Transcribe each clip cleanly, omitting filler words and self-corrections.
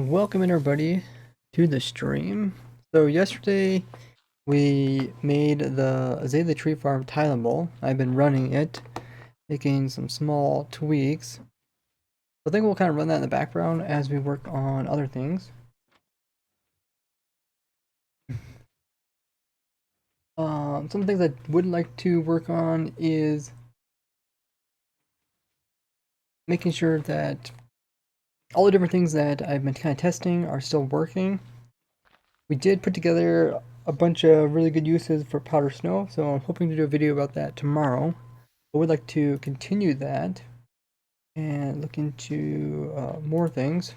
Welcome everybody to the stream. So yesterday we made the Azalea Tree Farm tileable. I've been running it, making some small tweaks. I think we'll kind of run that in the background as we work on other things. Some things I would like to work on is making sure that all the different things that I've been kind of testing are still working. We did put together a bunch of really good uses for powder snow, so I'm hoping to do a video about that tomorrow. I would like to continue that and look into more things.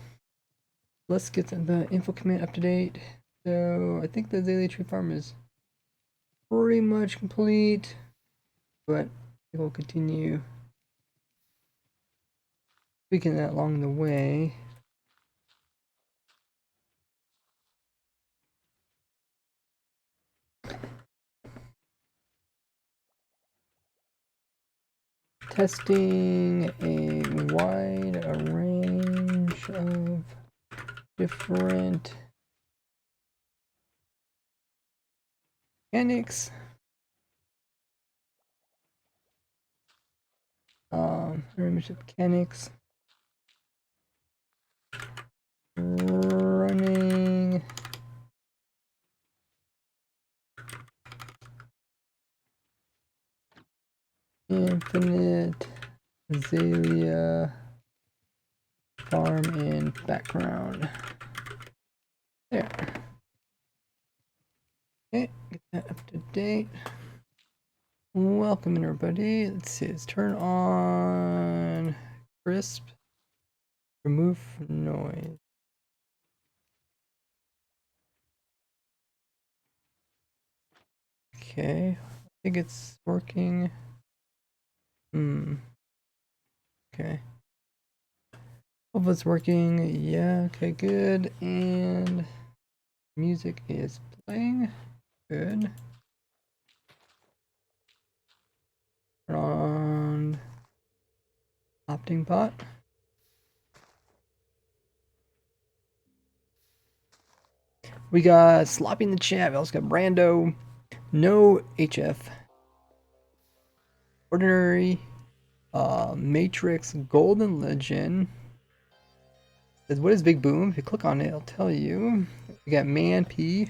Let's get the info command up to date. So I think the Azalea Tree Farm is pretty much complete, but we'll continue tweaking that along the way. Testing a wide range of different mechanics. Range of mechanics. Running infinite Azalea farm in background. There. Okay, get that up to date. Welcome everybody. Let's see, let's turn on crisp. Remove noise. Okay, I think it's working. Okay. Hope it's working. Yeah, okay, good. And music is playing. Good. Turn on opting bot. We got Sloppy in the chat. We also got Brando. No HF. Ordinary. Matrix Golden Legend. Says, what is Big Boom? If you click on it, it'll tell you. We got Man P.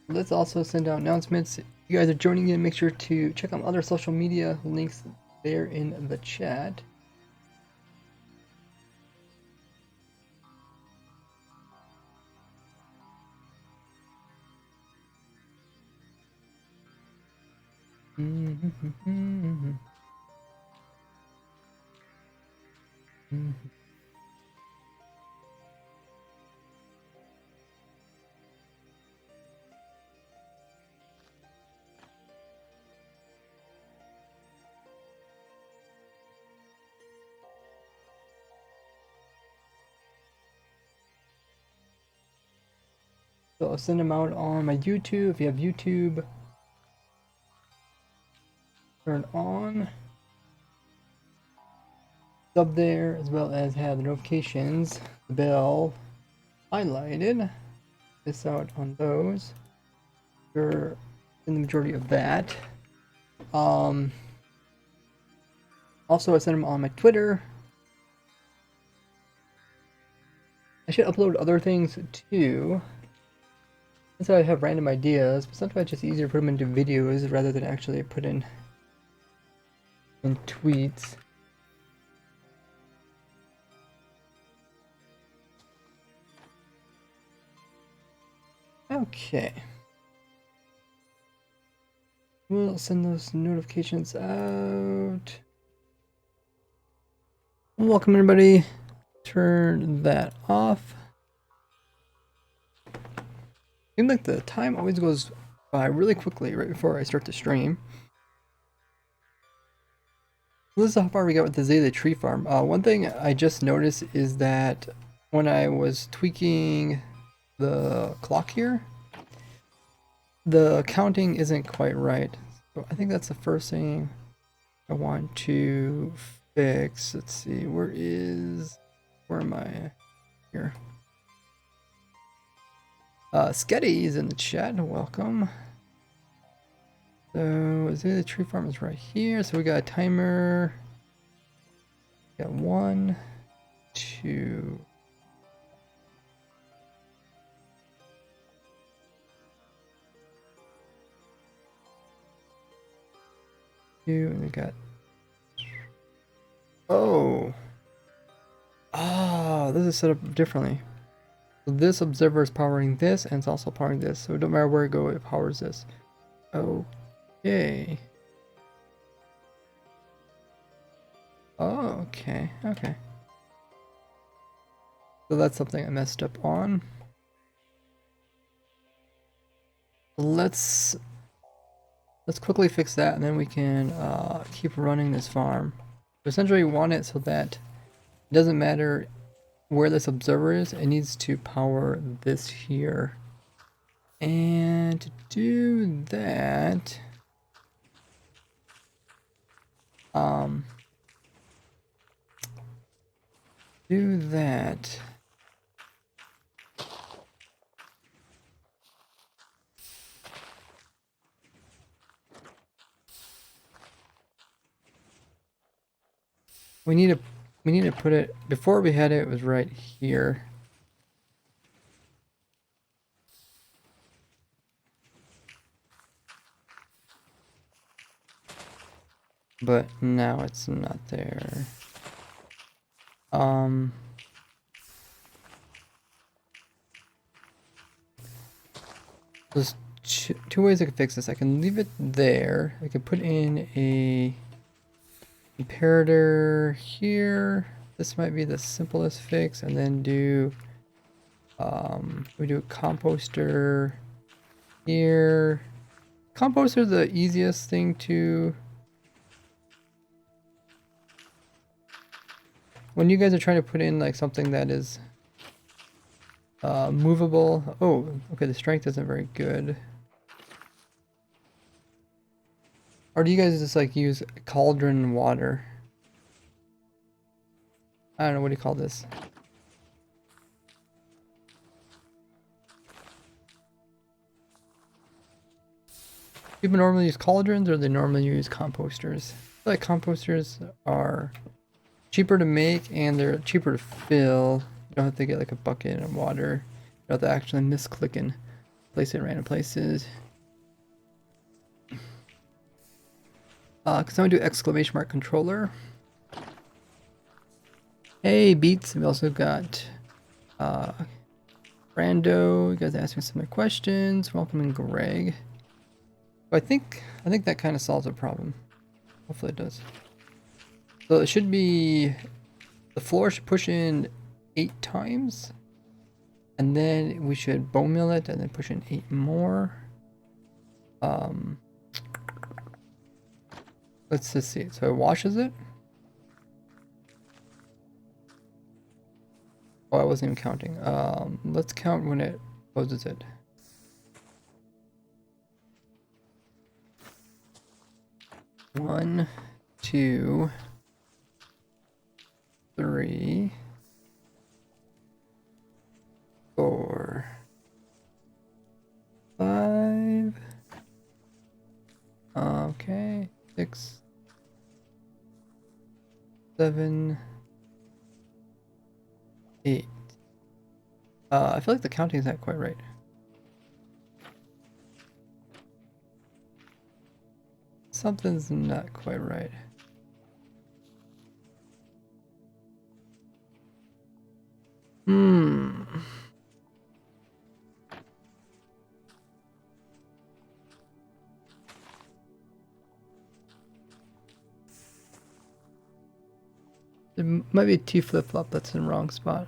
Let's also send out announcements. If you guys are joining in, make sure to check out other social media links there in the chat. So I'll send them out on my YouTube. If you have YouTube, turn on. Sub there, as well as have the notifications, the bell highlighted. Miss out on those. You're in the majority of that. Also, I sent them on my Twitter. I should upload other things too. Since I have random ideas, but sometimes it's just easier to put them into videos rather than actually put in tweets. Okay. We'll send those notifications out. Welcome everybody. Turn that off. Seems like the time always goes by really quickly right before I start the stream. This is how far we got with the Azalea Tree Farm. One thing I just noticed is that when I was tweaking the clock here, the counting isn't quite right. So I think that's the first thing I want to fix, let's see, where am I? Here. Sketty is in the chat, welcome. So, is it the tree farm is right here, so we got a timer. Got 1, 2. And we got. Oh, this is set up differently. So this observer is powering this, and it's also powering this. So it don't matter where I go, it powers this. Okay. Oh, okay, okay. So that's something I messed up on. Let's quickly fix that, and then we can keep running this farm. Essentially, we want it so that it doesn't matter where this observer is, it needs to power this here. And to do that, we need to put it, before we had it, it was right here. But now it's not there. There's two ways I can fix this. I can leave it there. I can put in a comparator here. This might be the simplest fix, and then do we do a composter here. Composter is the easiest thing to, when you guys are trying to put in like something that is movable. Oh, okay, the strength isn't very good. Or do you guys just like use cauldron water? I don't know, what do you call this? People normally use cauldrons, or they normally use composters. I feel like composters are cheaper to make and they're cheaper to fill. You don't have to get like a bucket of water. You don't have to actually misclick and place it in random places. Cause I'm gonna do exclamation mark controller. Hey Beats, we also got Brando. You guys asking some questions. Welcoming Greg. I think that kind of solves the problem. Hopefully it does. So it should be, the floor should push in 8 times, and then we should bone mill it and then push in 8 more. Let's just see. So it washes it. Oh, I wasn't even counting. Let's count when it closes it. One, 2, 3, 4, 5. Okay, 6, 7, 8. I feel like the counting is not quite right. Something's not quite right. There might be a T flip-flop that's in the wrong spot.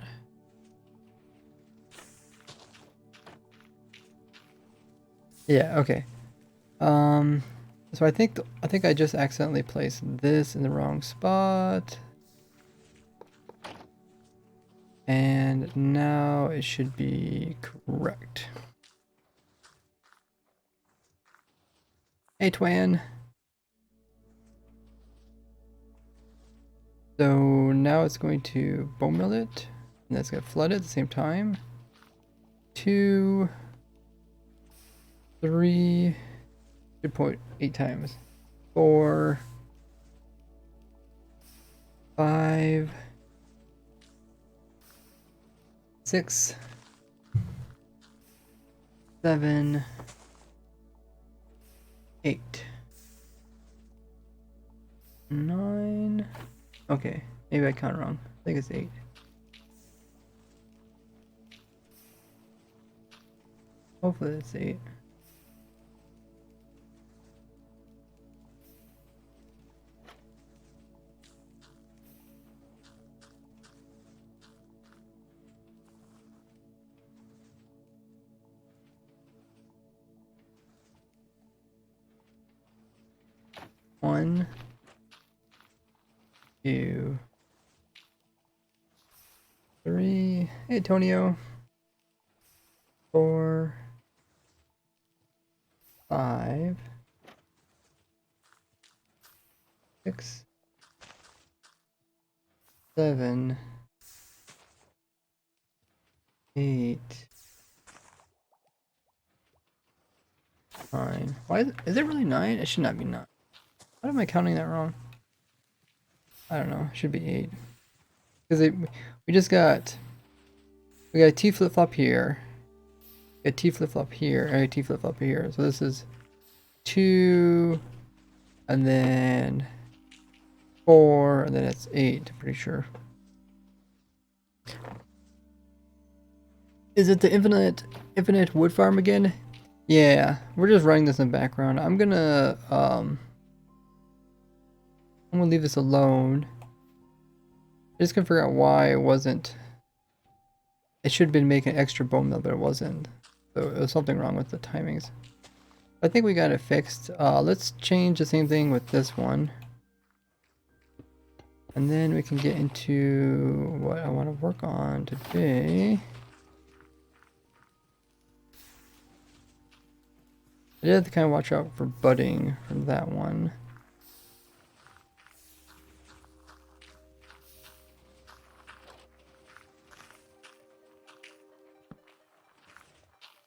Yeah, okay. So I think I just accidentally placed this in the wrong spot. And now it should be correct. Hey Twan. So now it's going to bone mill it, and that's going to flood it at the same time. 2, 3, 2.8 times. 4, 5, 6, 7, 8, 9. Okay, maybe I counted wrong. I think it's 8. Hopefully it's 8. One, 2, 3. Hey, Antonio. 4, 5, 6, 7, 8, 9. Why is it really 9? It should not be 9. Why am I counting that wrong? I don't know. It should be 8. Because we got a T flip-flop here, a T flip-flop here, and a T flip-flop here. So this is 2, and then 4, and then it's 8, I'm pretty sure. Is it the infinite wood farm again? Yeah, we're just running this in the background. I'm gonna leave this alone. I just gonna figure out why it wasn't. It should have been making extra bone mill, but it wasn't. So there was something wrong with the timings. I think we got it fixed. Let's change the same thing with this one. And then we can get into what I want to work on today. I did have to kind of watch out for budding from that one.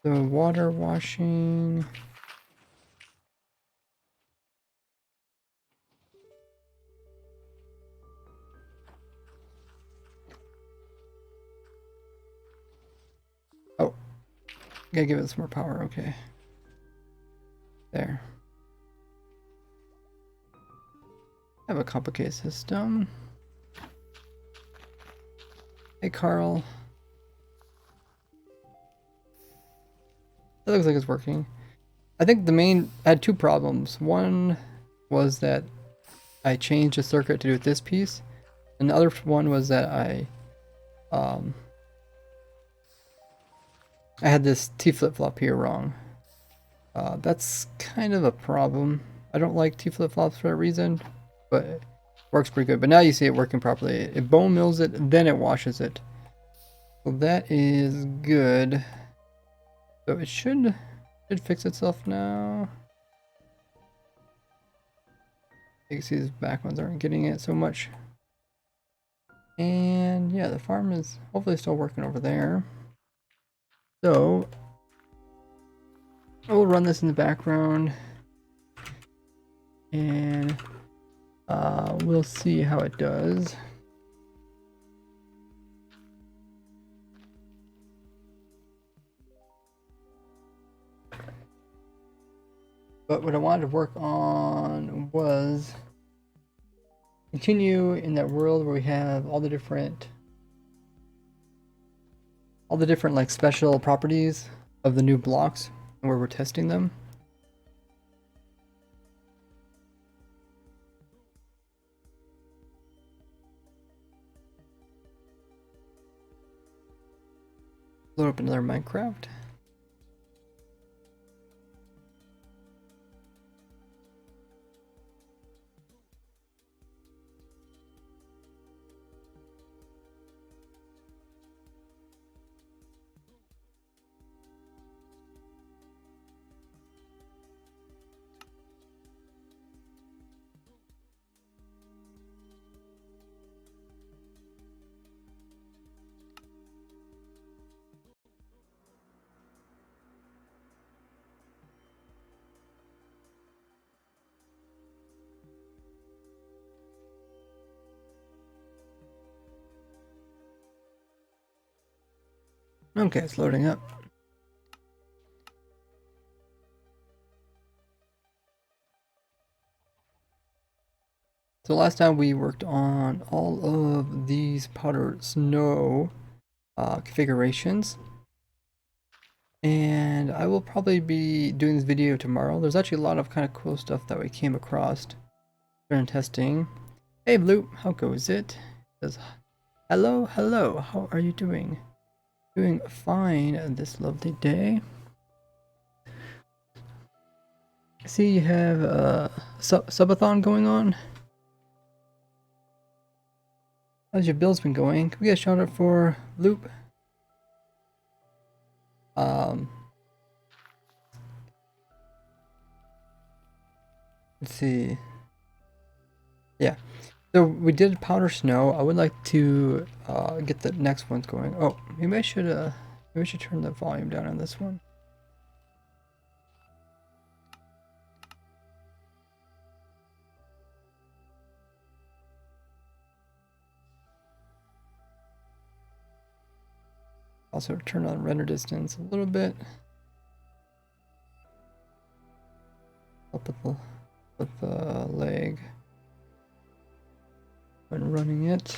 So water washing. Oh, gotta give it some more power. Okay. There. I have a complicated system. Hey, Carl. It looks like it's working. I think I had 2 problems. One was that I changed the circuit to do with this piece, and the other one was that I had this T flip-flop here wrong. That's kind of a problem. I don't like T flip-flops for that reason, but it works pretty good. But now you see it working properly. It bone mills it, then it washes it. So that is good. So it should fix itself now. You can see these back ones aren't getting it so much. And yeah, the farm is hopefully still working over there. So we'll run this in the background and we'll see how it does. But what I wanted to work on was continue in that world where we have all the different like special properties of the new blocks and where we're testing them. Load up another Minecraft. Okay, it's loading up. So last time we worked on all of these powder snow configurations, and I will probably be doing this video tomorrow. There's actually a lot of kind of cool stuff that we came across during testing. Hey Blue, how goes it? It says, hello, hello, how are you doing? Doing fine this lovely day. I see you have a subathon going on. How's your build's been going? Can we get a shout out for Loop? Let's see. Yeah. So we did powder snow. I would like to get the next ones going. Oh, maybe I should turn the volume down on this one. Also turn on render distance a little bit. Up with the leg when running it.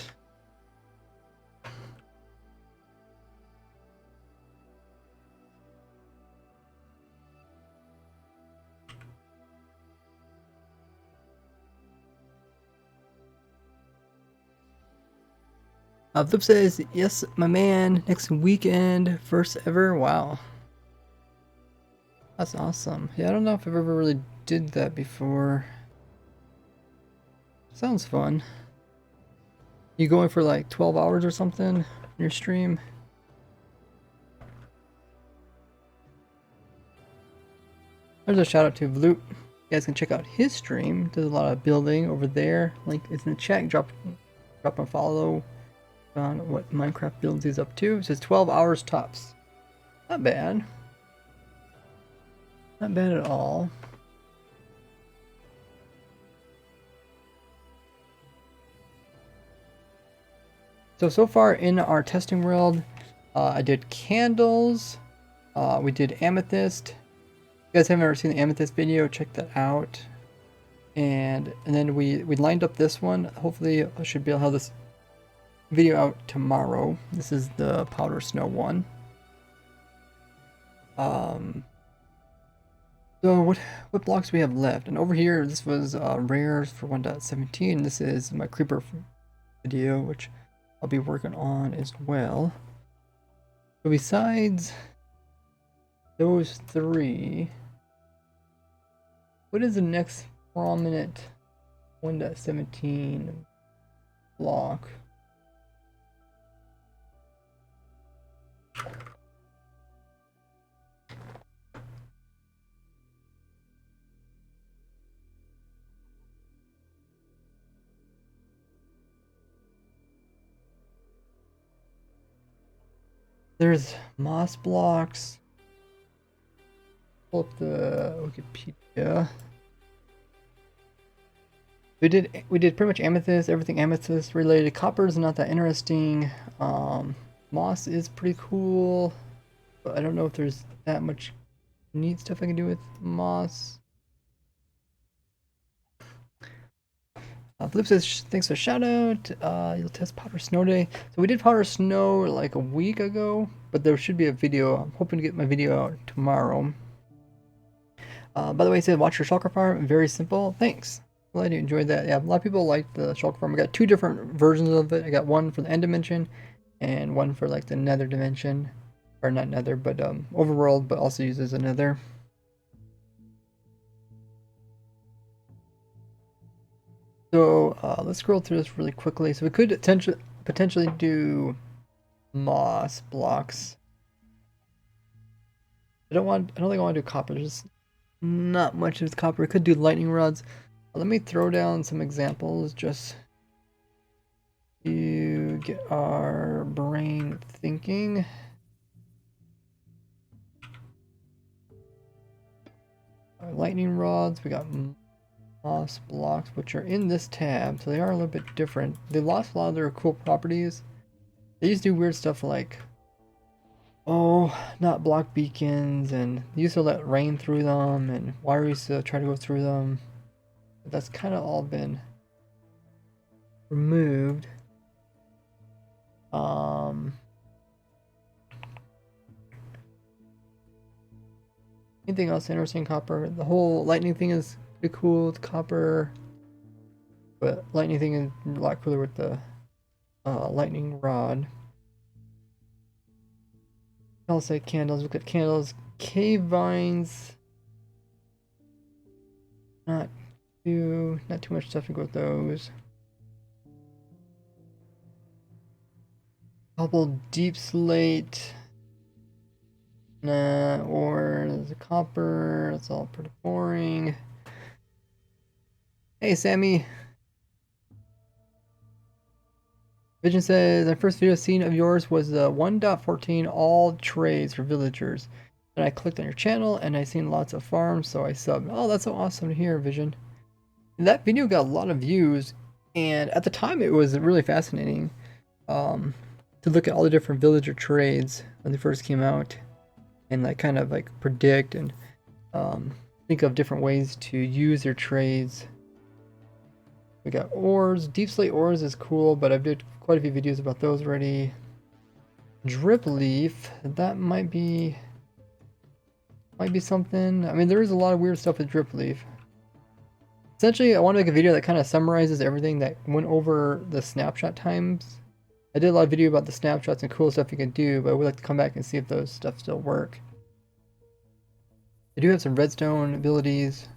Flip says, yes, my man, next weekend, first ever. Wow. That's awesome. Yeah, I don't know if I've ever really did that before. Sounds fun. You going for like 12 hours or something in your stream? There's a shout out to Vloop. You guys can check out his stream. Does a lot of building over there. Link is in the chat. Drop a follow on what Minecraft builds he's up to. It says 12 hours tops. Not bad. Not bad at all. So far in our testing world, I did candles. We did amethyst. If you guys haven't ever seen the amethyst video, check that out. And then we lined up this one. Hopefully I should be able to have this video out tomorrow. This is the powder snow one. So what blocks do we have left? And over here, this was rares for 1.17. This is my creeper video, which I'll be working on as well. So besides those three, what is the next prominent 1.17 block? There's moss blocks. Pull up the Wikipedia. We did pretty much amethyst, everything amethyst related. Copper is not that interesting. Moss is pretty cool, but I don't know if there's that much neat stuff I can do with moss. Flip says, thanks for the shout out. You'll test powder snow day. So we did powder snow like a week ago, but there should be a video. I'm hoping to get my video out tomorrow. By the way, he said, watch your shulker farm. Very simple. Thanks. Glad you enjoyed that. Yeah, a lot of people like the shulker farm. I got two different versions of it. I got one for the end dimension and one for like the nether dimension. Or not nether, but overworld, but also uses a nether. So let's scroll through this really quickly. So we could potentially do moss blocks. I don't think I want to do copper. There's not much of copper. We could do lightning rods. Let me throw down some examples just to get our brain thinking. Our lightning rods. We got moss blocks, which are in this tab, so they are a little bit different. They lost a lot of their cool properties. They used to do weird stuff like Oh, not block beacons, and they used to let rain through them, and water used to try to go through them. But that's kind of all been removed. Anything else interesting? Copper. The whole lightning thing is pretty cool with copper, but lightning thing is a lot cooler with the lightning rod. I'll say candles. Look at candles. Cave vines. Not not too much stuff to go with those. Couple deep slate. Nah, or there's a copper. It's all pretty boring. Hey, Sammy. Vision says, our first video seen of yours was the 1.14 all trades for villagers. And I clicked on your channel and I seen lots of farms, so I subbed. Oh, that's so awesome to hear, Vision. And that video got a lot of views, and at the time it was really fascinating to look at all the different villager trades when they first came out, and like kind of like predict and think of different ways to use their trades. We got ores. Deep slate ores is cool, but I've did quite a few videos about those already. Drip leaf, that might be something. I mean, there is a lot of weird stuff with drip leaf. Essentially, I want to make a video that kind of summarizes everything that went over the snapshot times. I did a lot of video about the snapshots and cool stuff you can do, but I would like to come back and see if those stuff still work. I do have some redstone abilities.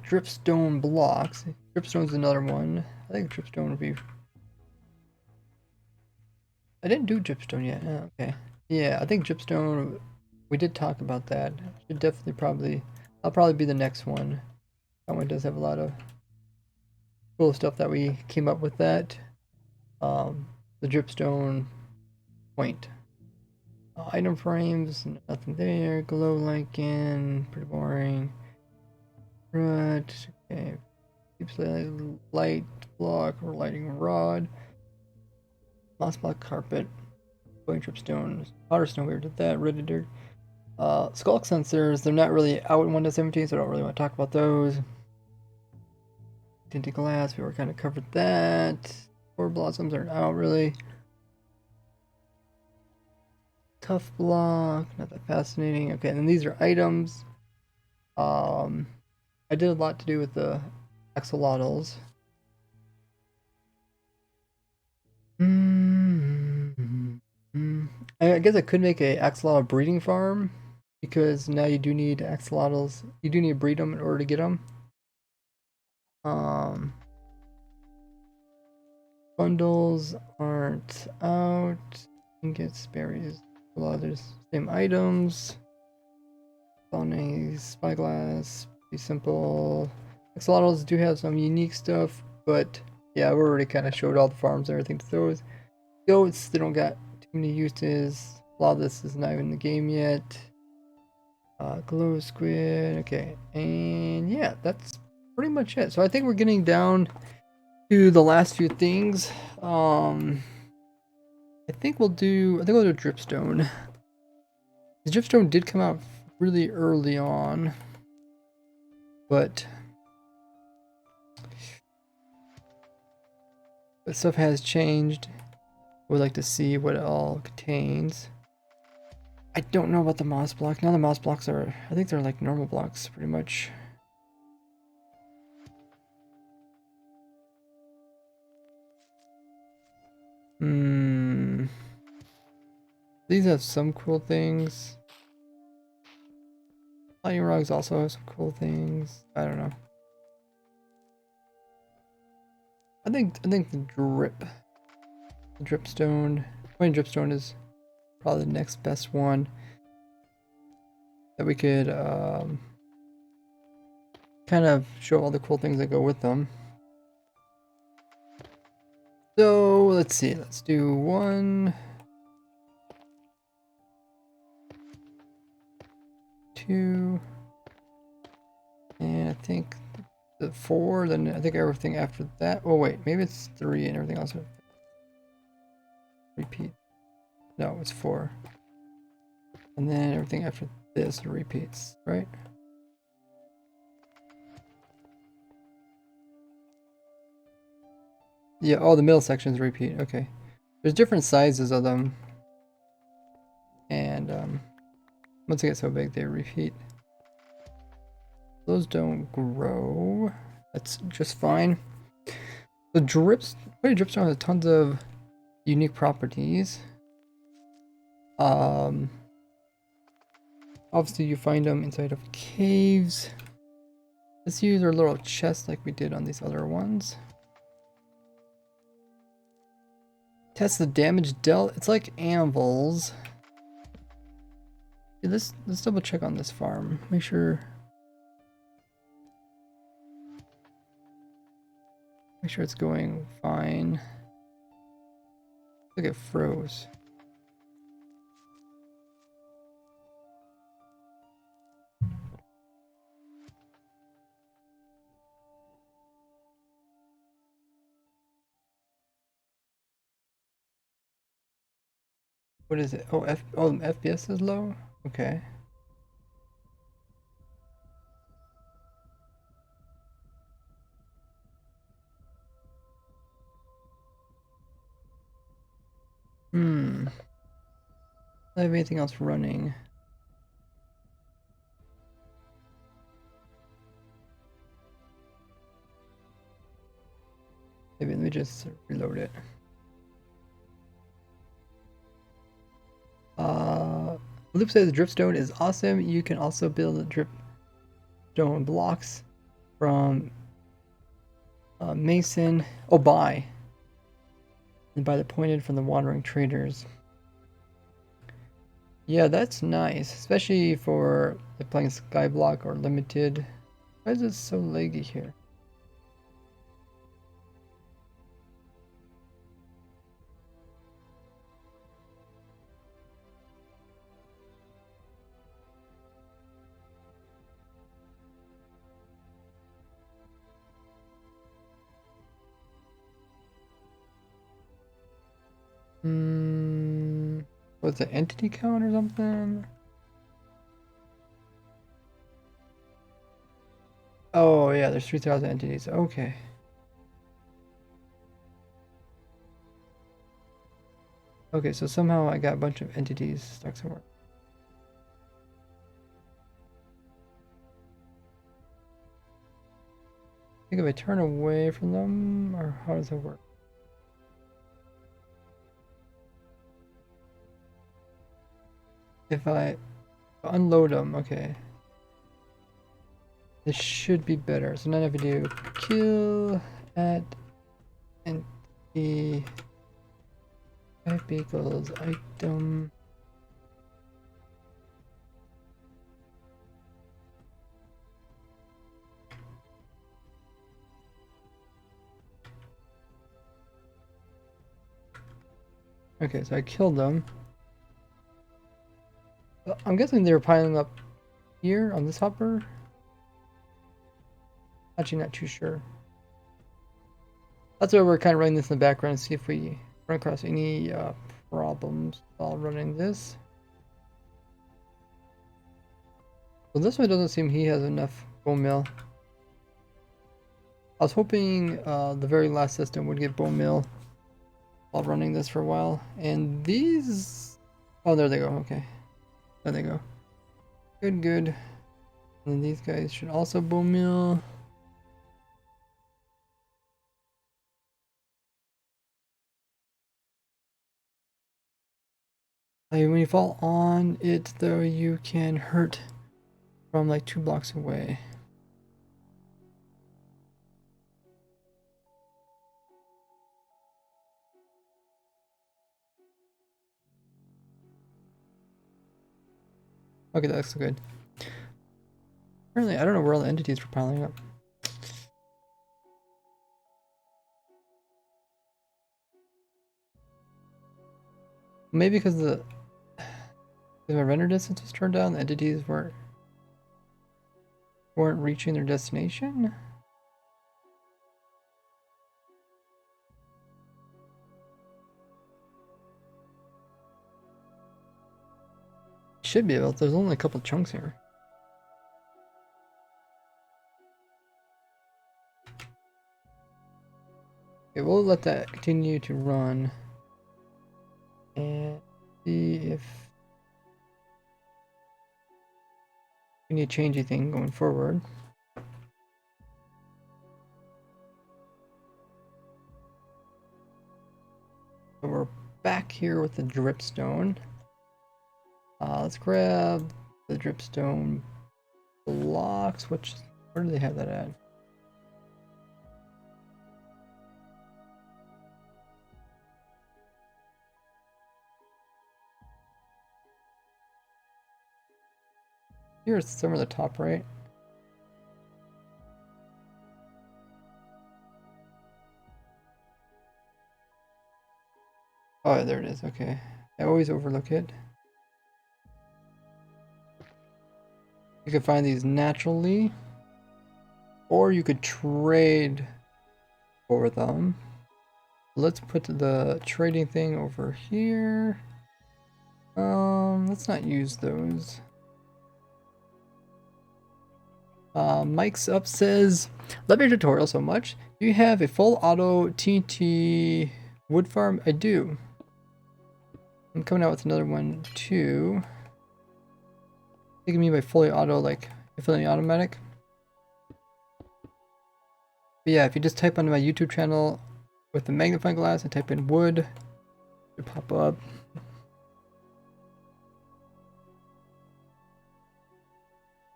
Dripstone blocks. Dripstone's another one. I think dripstone would be... I didn't do dripstone yet. Oh, okay. Yeah, I think dripstone... We did talk about that. Should definitely I'll probably be the next one. That one does have a lot of cool stuff that we came up with that. The dripstone point. Item frames, nothing there. Glow lichen, pretty boring. Right, okay. Keeps the light block or lighting rod. Moss block carpet. Going dripstone. Powder stone, we did that. Redded dirt. Skulk sensors, they're not really out in 1.17, so I don't really want to talk about those. Tinted glass, we were kind of covered that. Core blossoms aren't out really. Tough block, not that fascinating. Okay, and then these are items. I did a lot to do with the axolotls. I guess I could make a axolotl breeding farm, because now you do need axolotls. You do need to breed them in order to get them. Bundles aren't out. Ingots, berries, a lot of those same items. Spawning, spyglass, be simple. Axolotls do have some unique stuff, but yeah, we already kind of showed all the farms and everything to those. Goats, they don't got too many uses. A lot of this is not even in the game yet. Glow squid, okay, and yeah, that's pretty much it. So I think we're getting down to the last few things. I think we'll do dripstone. The dripstone did come out really early on, but stuff has changed. We'd like to see what it all contains. I don't know about the moss block. Now the moss blocks are, I think they're like normal blocks pretty much. These have some cool things. Lightning rods also have some cool things. I don't know. I think the dripstone, point dripstone is probably the next best one that we could kind of show all the cool things that go with them. So let's see, let's do 1, 2, and I think it 4? Then I think everything after that. Oh wait, maybe it's 3 and everything else. Repeat. No, it's 4. And then everything after this repeats, right? Yeah, oh, the middle sections repeat. Okay. There's different sizes of them. And once they get so big, they repeat. Those don't grow. That's just fine. The dripstone has tons of unique properties. Obviously you find them inside of caves. Let's use our little chest like we did on these other ones. Test the damage dealt. It's like anvils. Yeah, let's double check on this farm. Make sure it's going fine. Look, it froze. What is it? Oh, FPS is low? Okay. Do I have anything else running? Maybe let me just reload it. Loop says dripstone is awesome. You can also build dripstone blocks from Mason. Oh, buy. And buy the pointed from the wandering traders. Yeah, that's nice, especially for like playing Skyblock or Limited. Why is it so laggy here? What's the entity count or something? Oh yeah, there's 3,000 entities. Okay. Okay, so somehow I got a bunch of entities stuck somewhere. I think if I turn away from them, or how does it work? If I unload them, okay. This should be better. So now if I do kill at entity type equals item. Okay, so I killed them. I'm guessing they were piling up here on this hopper. Actually, not too sure. That's why we're kind of running this in the background to see if we run across any problems while running this. Well, this one doesn't seem he has enough bone meal. I was hoping the very last system would get bone meal while running this for a while. And these... Oh, there they go. Okay. There they go. Good, good. And then these guys should also bone meal. When you fall on it, though, you can hurt from like 2 blocks away. Okay, that's good. Apparently, I don't know where all the entities were piling up. Maybe because my render distance was turned down, the entities weren't reaching their destination. should be able to. There's only a couple chunks here. Okay, we'll let that continue to run. And see if we need to change anything going forward. So we're back here with the dripstone. Let's grab the dripstone blocks. Where do they have that at? Here's somewhere at the top right. Oh, there it is. Okay. I always overlook it. You can find these naturally, or you could trade for them. Let's put the trading thing over here. Let's not use those. Mike's up says, love your tutorial so much. Do you have a full auto TNT wood farm? I do. I'm coming out with another one too. What do you mean by fully auto, like infinitely automatic? But yeah, if you just type onto my YouTube channel with the magnifying glass and type in wood, it'll pop up.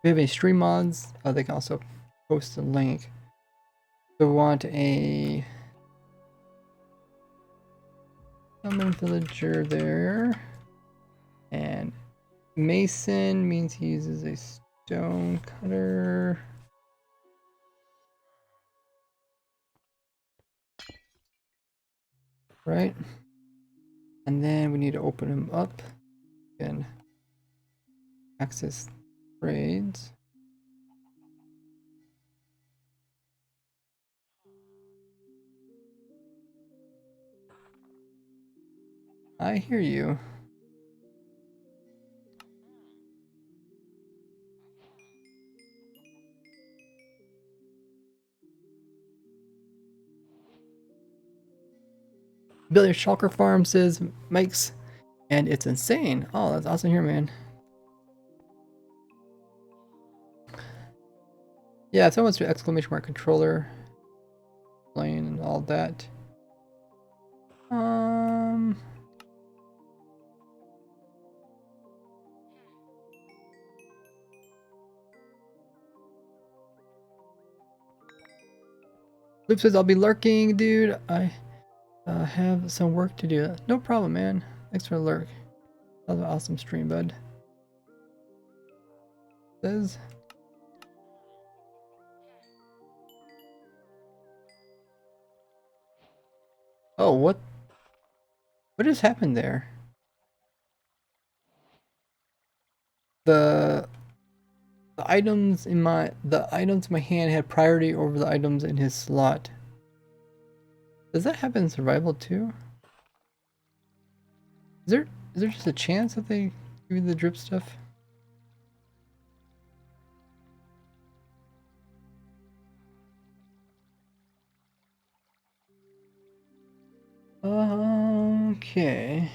If you have any stream mods, they can also post a link. So we want a summon villager there. And mason means he uses a stone cutter. Right? And then we need to open him up and access trades. I hear you. Billy Shulker Farm says Mike's, and it's insane. Oh, that's awesome here, man. Yeah, if someone wants to exclamation mark controller, plane, and all that. Loop says I'll be lurking, dude. I have some work to do. No problem, man. Thanks for the lurk. That was an awesome stream, bud. Says. Oh, what just happened there? The items in my hand had priority over the items in his slot. Does that happen in survival too? Is there just a chance that they give you the drip stuff? Okay.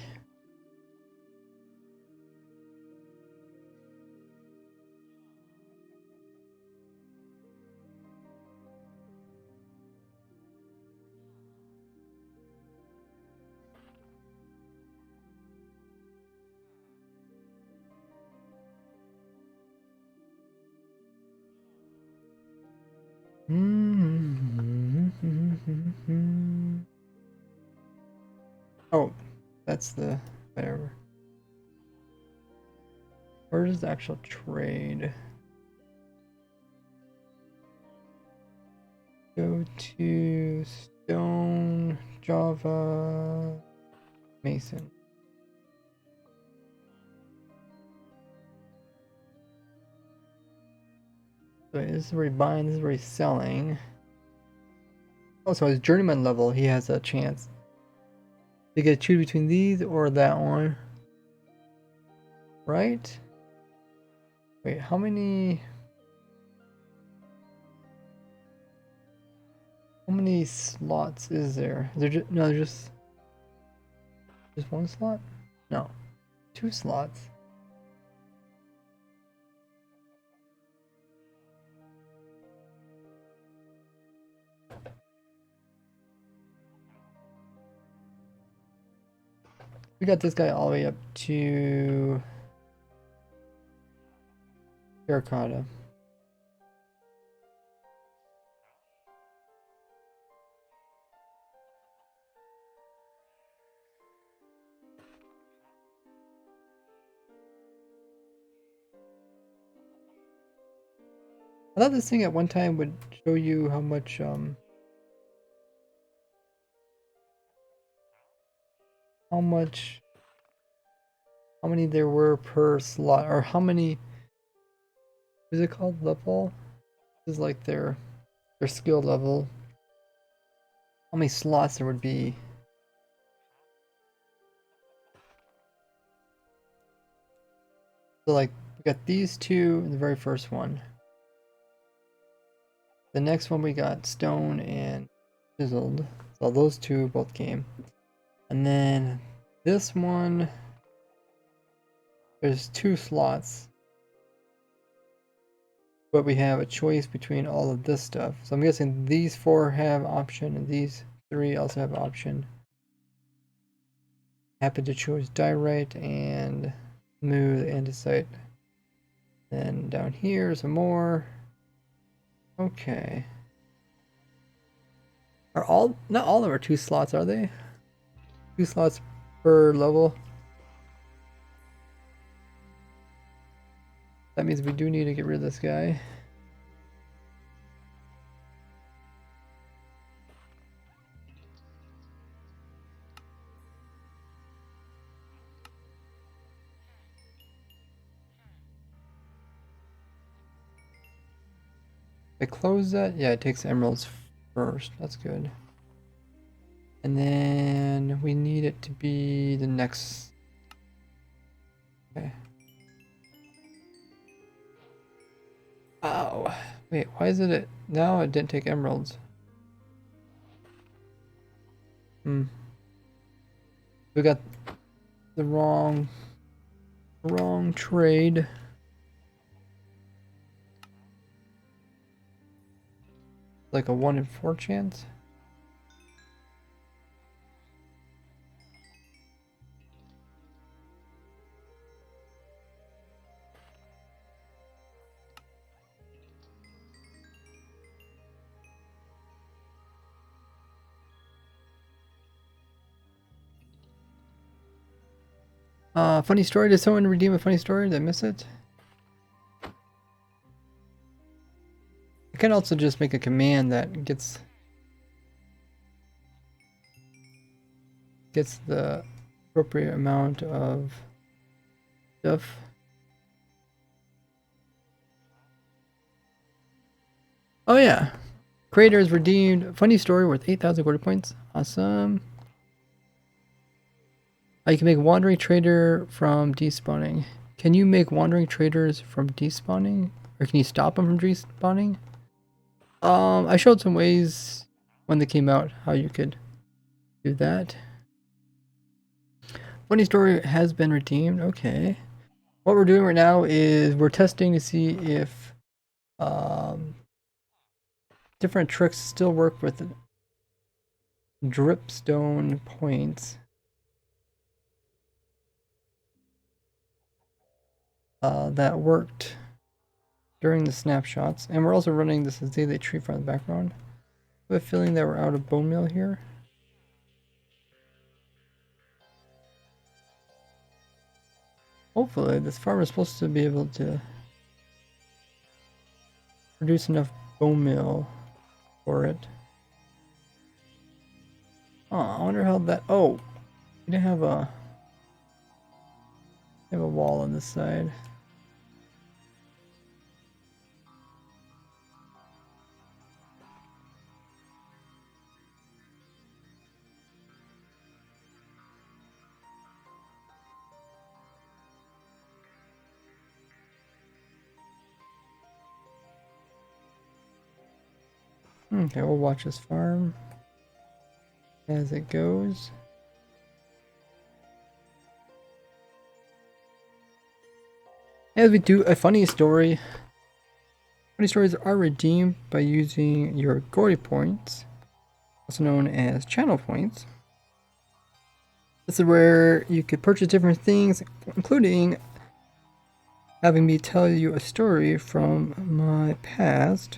Oh, that's the whatever. Where is the actual trade? Go to stone, Java, Mason. Wait, this is where he's buying, this is where he's selling. Oh, so his journeyman level, he has a chance. You get to choose between these or that one. Right? Wait, how many slots is there? Is there just no, there's just one slot? No. 2 slots. We got this guy all the way up to Terracotta. I thought this thing at one time would show you how much how many there were per slot, or how many, is it called level? This is like their skill level. How many slots there would be. So like we got these two in the very first one. The next one we got stone and chiseled. So those two both came. And then this one, there's 2 slots. But we have a choice between all of this stuff. So I'm guessing these 4 have option and these 3 also have option. Happen to choose diorite and smooth andesite. Then down here some more. Okay. Are all, not all of them are 2 slots, are they? 2 slots per level. That means we do need to get rid of this guy. If I close that, yeah, it takes emeralds first. That's good. And then we need it to be the next. Okay. Oh, wait, why is it now it didn't take emeralds? We got the wrong trade. Like a 1 in 4 chance. Funny story. Did someone redeem a funny story? Did I miss it? I can also just make a command that gets the appropriate amount of stuff. Oh yeah. Creators redeemed funny story worth 8,000 quarter points. Awesome. Oh, you can make wandering trader from despawning. Can you make wandering traders from despawning? Or can you stop them from despawning? I showed some ways when they came out how you could do that. Funny story has been redeemed. Okay. What we're doing right now is we're testing to see if different tricks still work with dripstone points. That worked during the snapshots. And we're also running this daily tree from the background. I have a feeling that we're out of bone meal here. Hopefully, this farm is supposed to be able to produce enough bone meal for it. Oh, I wonder how that. Oh, we didn't have a wall on this side. Okay, we'll watch this farm as it goes. As we do a funny story. Funny stories are redeemed by using your Gory points, also known as channel points. This is where you could purchase different things, including having me tell you a story from my past.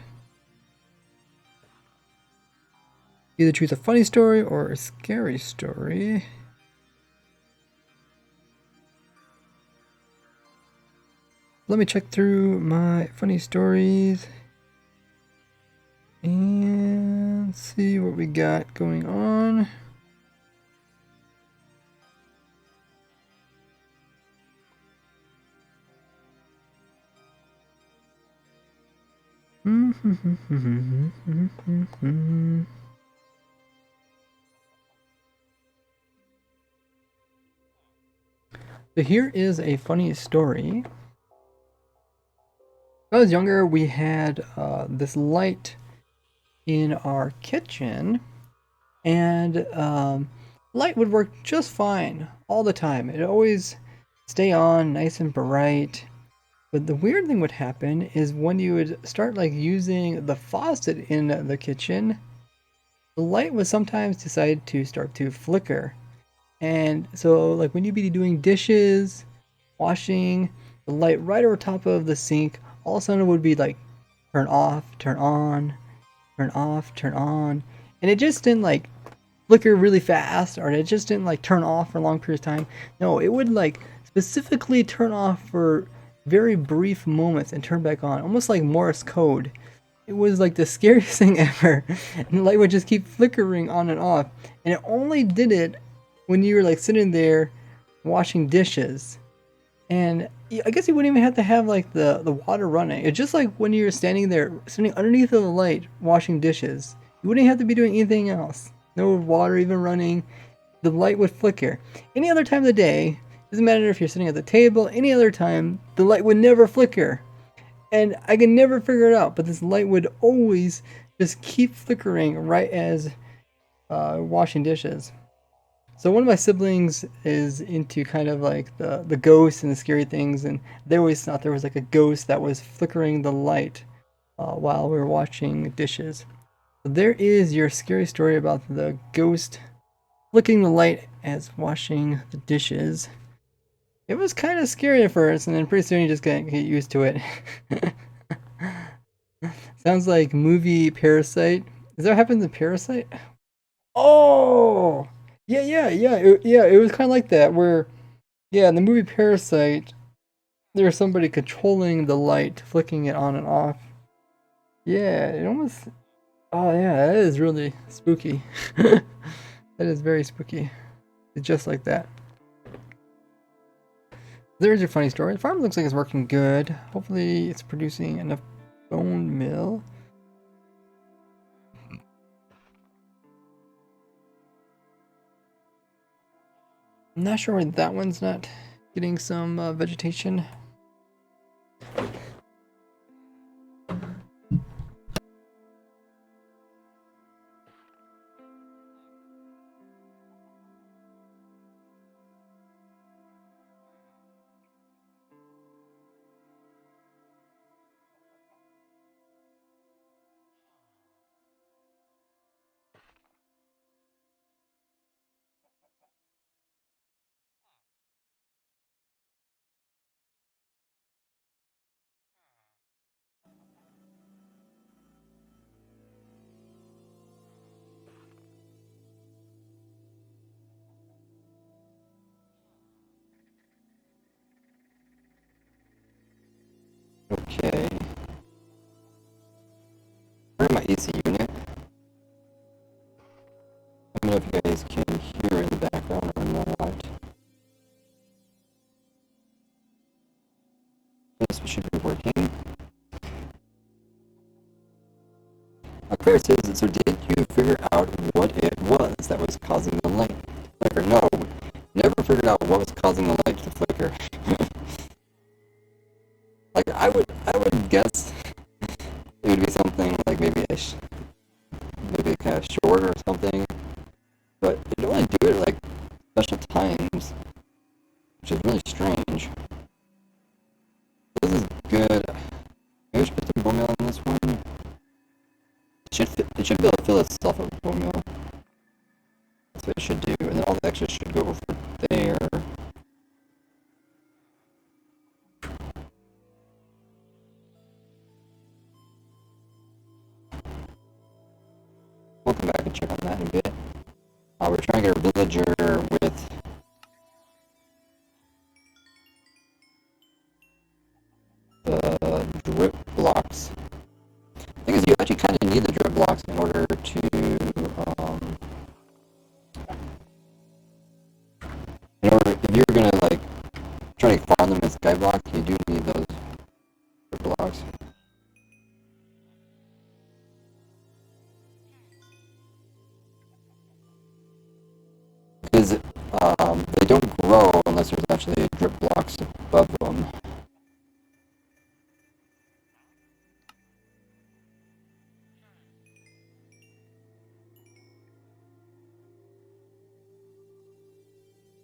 Either choose a funny story or a scary story. Let me check through my funny stories and see what we got going on. So here is a funny story. When I was younger, we had this light in our kitchen, and light would work just fine all the time. It'd always stay on nice and bright. But the weird thing would happen is when you would start like using the faucet in the kitchen, the light would sometimes decide to start to flicker. And so like when you'd be doing dishes, washing, the light right over top of the sink all of a sudden would be like turn off, turn on, turn off, turn on. And it just didn't like flicker really fast, or it just didn't like turn off for a long period of time. No, it would like specifically turn off for very brief moments and turn back on, almost like Morse code. It was like the scariest thing ever. And the light would just keep flickering on and off. And it only did it when you were like sitting there washing dishes. And I guess you wouldn't even have to have like the water running. It's just like when you're standing there, sitting underneath of the light washing dishes. You wouldn't have to be doing anything else. No water even running. The light would flicker. Any other time of the day, doesn't matter if you're sitting at the table, any other time, the light would never flicker. And I could never figure it out, but this light would always just keep flickering right as washing dishes. So one of my siblings is into kind of like the ghosts and the scary things, and they always thought there was like a ghost that was flickering the light while we were washing dishes. So there is your scary story about the ghost flicking the light as washing the dishes. It was kind of scary at first, and then pretty soon you just get used to it. Sounds like movie Parasite. Is that what happens in Parasite? Oh! Yeah. It was kind of like that, where, yeah, in the movie Parasite, there's somebody controlling the light, flicking it on and off. Yeah, it almost. Oh, yeah, that is really spooky. That is very spooky. It's just like that. There's your funny story. The farm looks like it's working good. Hopefully, it's producing enough bone meal. I'm not sure why that one's not getting some vegetation. Okay. Where my AC unit? I don't know if you guys can hear in the background or not. This should be working. Claire says, so did you figure out what it was that was causing the light to flicker? No, never figured out what was causing the light to flicker. Like I would guess it would be something like maybe short or something, but it only do it like special times, which is really strange. This is good. Maybe I should put some bone meal in this one. It should be able to fill itself up with bone meal. That's what it should do, and then all the extras should go over there. We'll come back and check on that in a bit. We're trying to get a villager with the drip blocks. The thing is, you actually kind of need the drip blocks in order to if you're gonna like try to farm them as sky blocks, you do need those drip blocks. Because they don't grow unless there's actually drip blocks above them.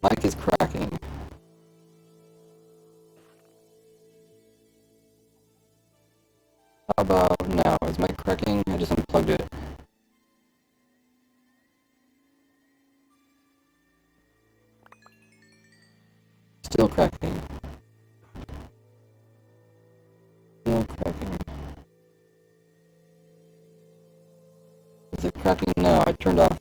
Mic is cracking. How about now? Is mic cracking? I just unplugged it. Still cracking. Still cracking. Is it cracking now? I turned off.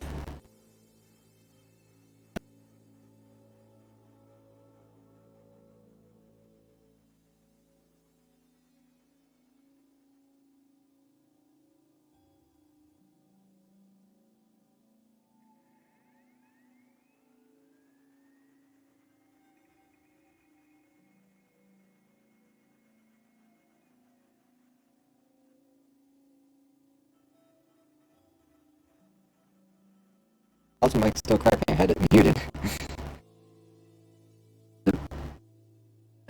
Also, mic's still cracking. I had it muted.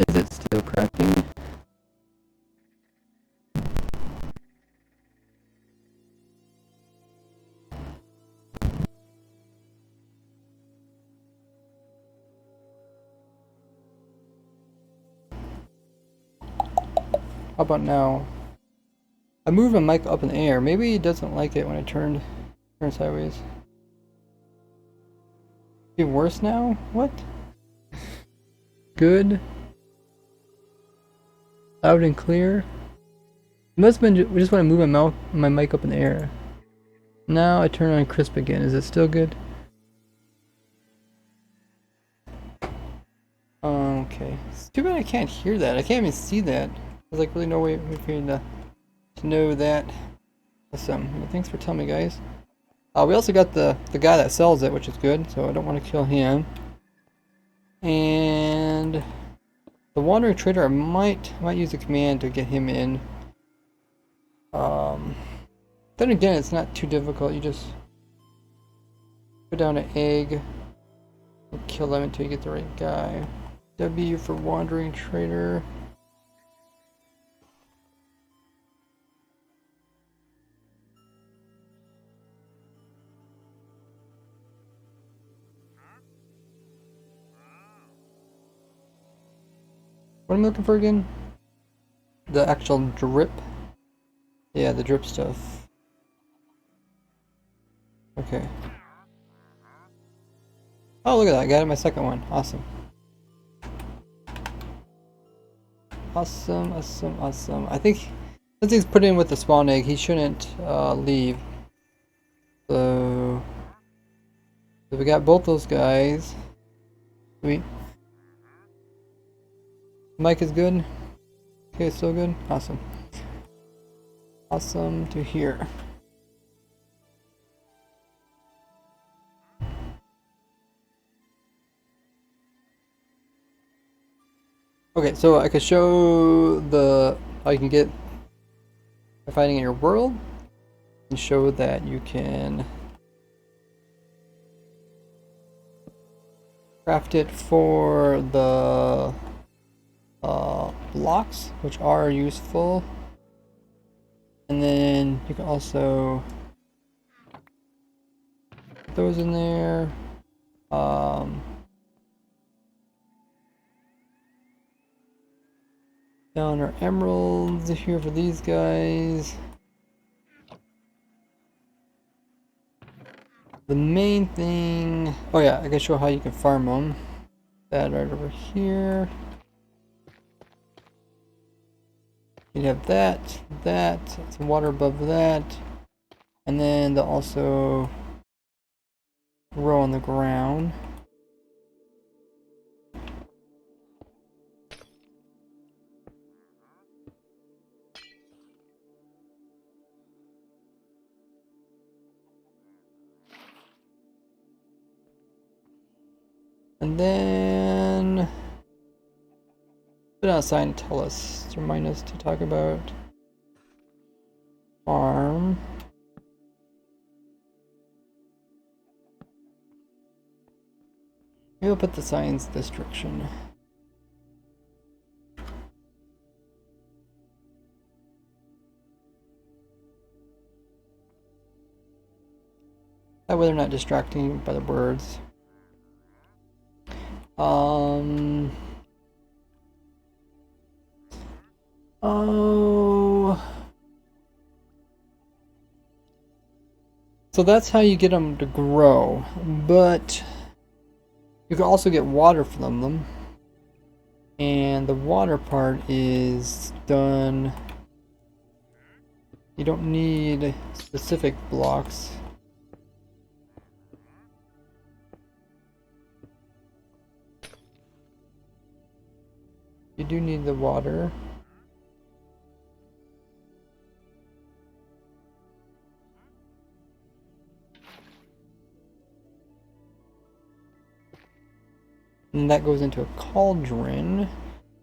Is it still cracking? How about now? I moved my mic up in the air. Maybe it doesn't like it when I turn sideways. Even worse now? What? Good. Loud and clear. It must have been just when I move my mic up in the air. Now I turn on crisp again. Is it still good? Okay. It's too bad I can't hear that. I can't even see that. There's like really no way for me to know that. Awesome. Well, thanks for telling me, guys. We also got the guy that sells it, which is good, so I don't want to kill him. And the wandering trader, I might use a command to get him in. Then again, it's not too difficult. You just put down an egg and kill them until you get the right guy. W for wandering trader. What am I looking for again? The actual drip? Yeah, the drip stuff. Okay. Oh, look at that. I got it, my second one. Awesome. Awesome, awesome, awesome. I think since he's put in with the spawn egg, he shouldn't leave. So we got both those guys. Sweet. Mic is good. Okay, still good. Awesome. Awesome to hear. Okay, so I could show how you can get by fighting in your world, and show that you can craft it for the blocks, which are useful, and then you can also Put those in there. Down our emeralds here for these guys. The main thing... Oh yeah, I can show how you can farm them. That right over here. You have that, some water above that. And then they'll also grow on the ground. And then put out a sign to tell us, to remind us to talk about farm. Maybe I'll put the signs this direction. That way they're not distracting by the words. Oh. So that's how you get them to grow, but you can also get water from them. And the water part is done. You don't need specific blocks. You do need the water. And that goes into a cauldron.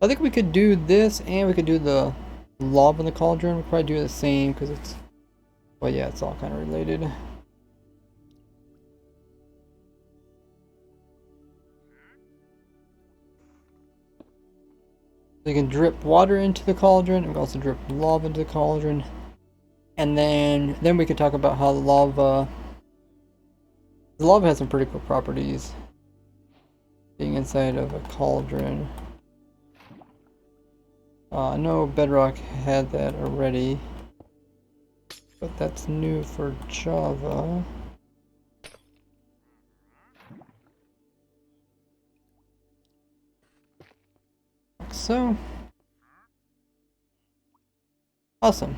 I think we could do this and we could do the lava in the cauldron. We'll probably do the same because it's... Well, yeah, it's all kind of related. So you can drip water into the cauldron, and we can also drip lava into the cauldron. And then we can talk about how the lava has some pretty cool properties. Being inside of a cauldron. I know Bedrock had that already, but that's new for Java. So, awesome.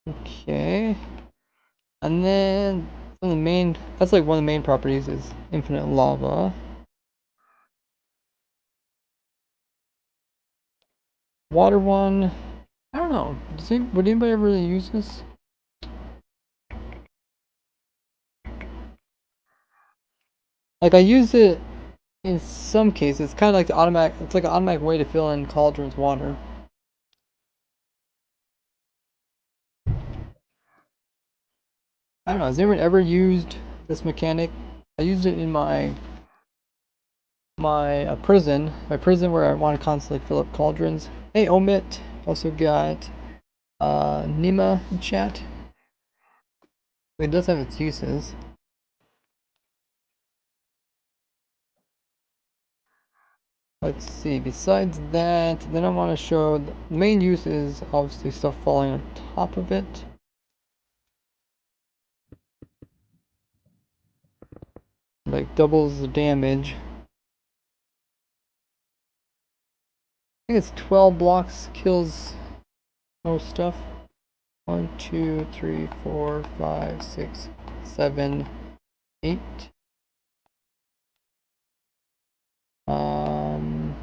Okay. And then one of the main, that's like one of the main properties is infinite lava. Water one, I don't know. Would anybody ever really use this? Like I use it in some cases. It's kind of like the automatic. It's like an automatic way to fill in cauldrons water. I don't know. Has anyone ever used this mechanic? I used it in my prison, where I want to constantly fill up cauldrons. Hey, Omit. Also got Nima in chat. It does have its uses. Let's see, besides that, then I want to show the main use is obviously stuff falling on top of it. Like doubles the damage. I think it's 12 blocks kills most stuff. 1, 2, 3, 4, 5, 6, 7, 8. Um,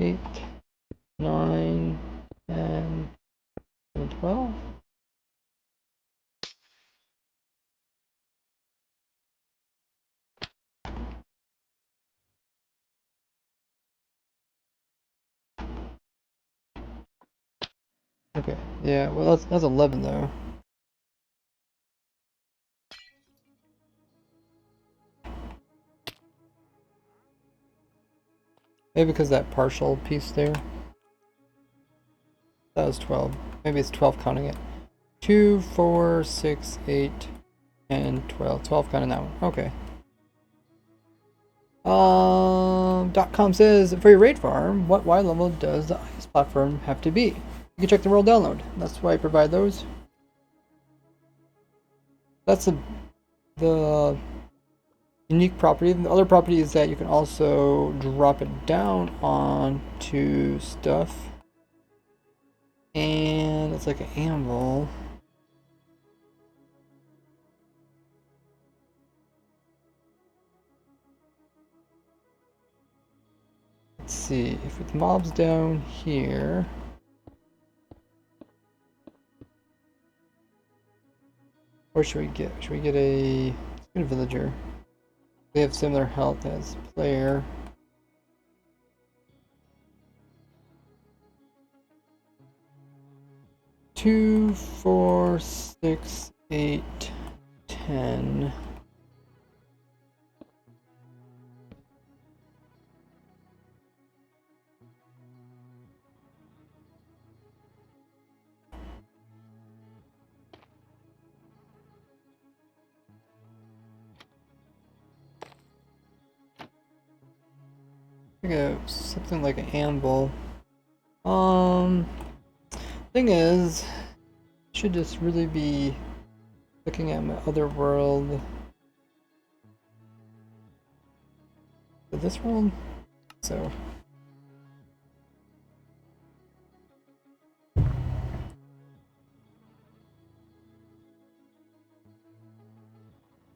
eight, 9, and 12. Okay, yeah, well that's 11 though. Maybe because that partial piece there. That was 12. Maybe it's 12 counting it. 2, 4, 6, 8, and 12. 12 counting that one. Okay. .com says, for your raid farm, what Y level does the ice platform have to be? You can check the world download. That's why I provide those. That's the unique property. The other property is that you can also drop it down onto stuff. And it's like an anvil. Let's see, if it mobs down here. What should we get? Should we get a villager? They have similar health as player. Two, 4, 6, 8, 10. Something like an anvil. Thing is, I should just really be looking at my other world. This world? So.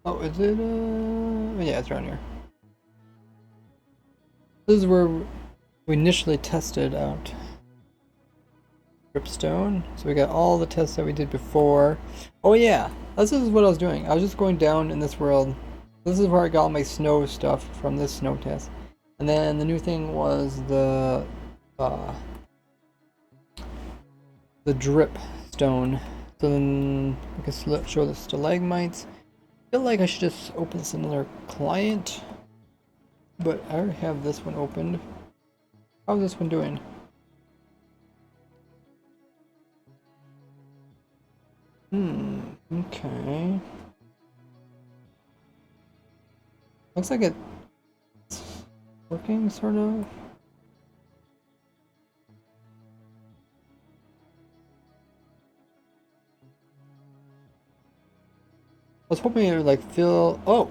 Oh, is it, yeah, it's around here. This is where we initially tested out dripstone. So we got all the tests that we did before. Oh yeah, this is what I was doing. I was just going down in this world. This is where I got all my snow stuff from this snow test. And then the new thing was the drip stone. So then we can show the stalagmites. I feel like I should just open this in another client. But I already have this one opened. How's this one doing? Okay. Looks like it's working, sort of. I was hoping it would like fill. Oh!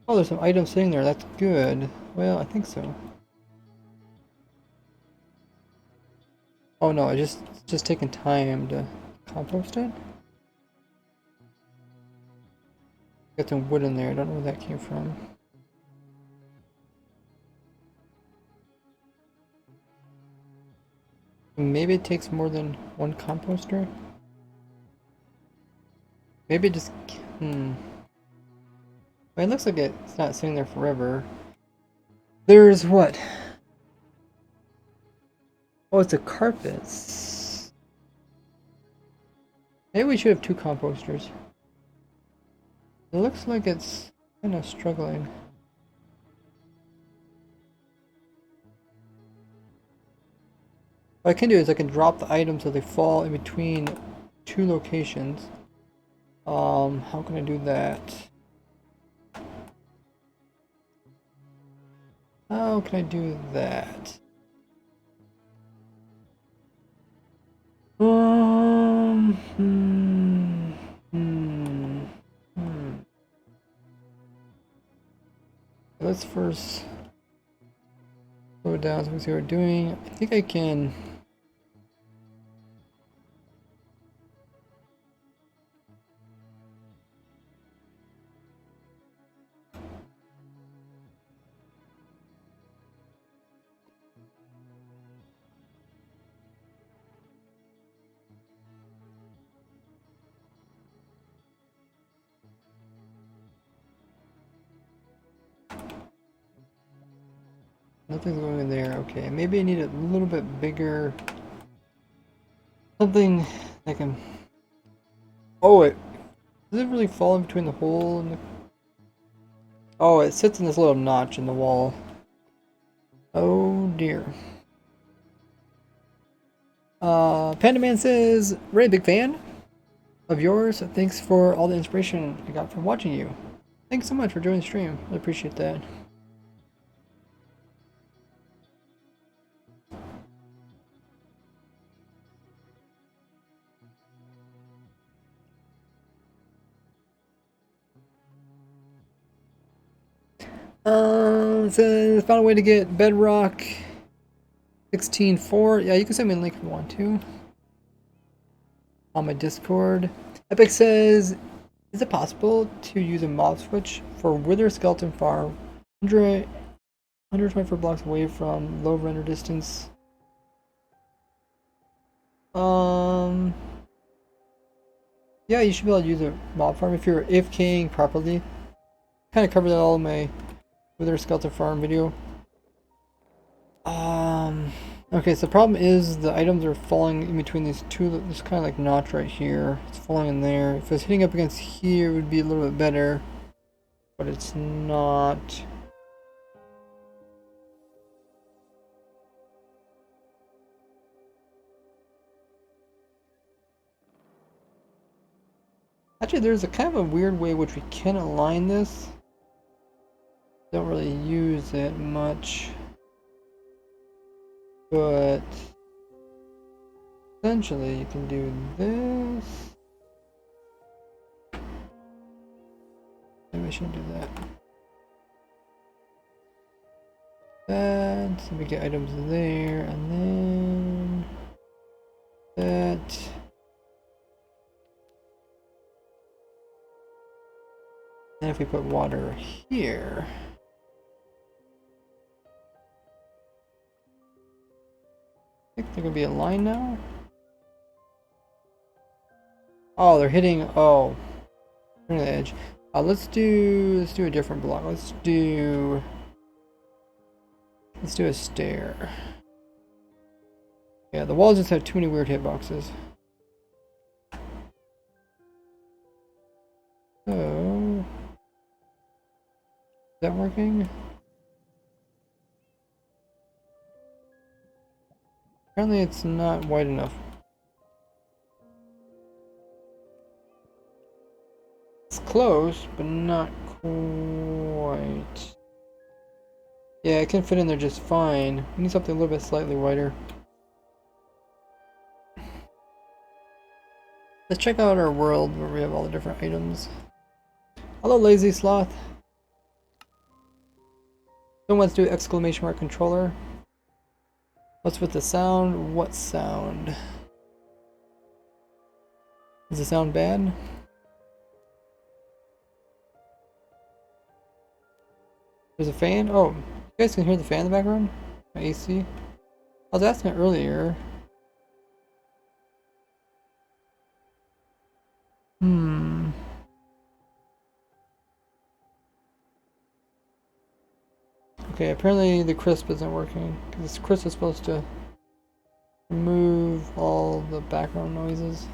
Oh, there's some items sitting there. That's good. Well, I think so. Oh no, it's just taking time to compost it. Got some wood in there. I don't know where that came from. Maybe it takes more than one composter. Maybe it just Well, it looks like it's not sitting there forever. There's what? Oh, it's a carpets. Maybe we should have 2 composters. It looks like it's kind of struggling. What I can do is I can drop the items so they fall in between 2 locations. How can I do that? How can I do that? Let's first slow it down so we see what we're doing. I think I can. Nothing's going in there. Okay, maybe I need a little bit bigger. Something that can. Oh, does it really fall in between the hole and the. Oh, it sits in this little notch in the wall. Oh dear. Panda Man says, Ray, big fan of yours. Thanks for all the inspiration I got from watching you. Thanks so much for joining the stream. I appreciate that. It says, found a way to get Bedrock 16.4. Yeah, you can send me a link if you want to. On my Discord. Epic says, is it possible to use a mob switch for Wither Skeleton Farm 124 blocks away from low render distance? Yeah, you should be able to use a mob farm if you're AFKing properly. Kind of covered that all in my Wither Skeleton Farm video. Okay, so the problem is the items are falling in between these two. There's kind of like notch right here. It's falling in there. If it's hitting up against here, it would be a little bit better, but it's not. Actually, there's a kind of a weird way which we can align this. Don't really use it much, but essentially you can do this. Maybe I shouldn't do that. That, so we get items there, and then that. And if we put water here, I think they're gonna be a line now. Oh, they're hitting. Oh, turn the edge. Let's do a different block. Let's do a stair. Yeah, the walls just have too many weird hitboxes. So, is that working? Apparently it's not wide enough. It's close, but not quite. Yeah, it can fit in there just fine. We need something a little bit slightly wider. Let's check out our world where we have all the different items. Hello, Lazy Sloth. Someone wants to do exclamation mark controller. What's with the sound? What sound? Does it sound bad? There's a fan? Oh, you guys can hear the fan in the background? My AC? I was asking earlier. Okay, apparently the crisp isn't working. This crisp is supposed to remove all the background noises.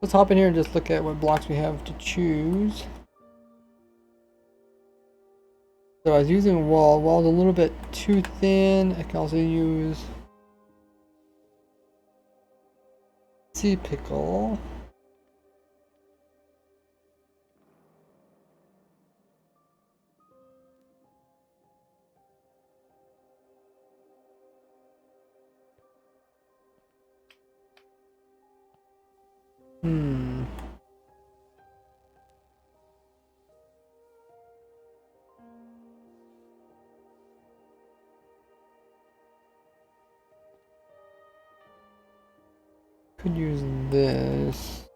Let's hop in here and just look at what blocks we have to choose. So I was using a wall. Wall's a little bit too thin. I can also use sea pickle. Could use this.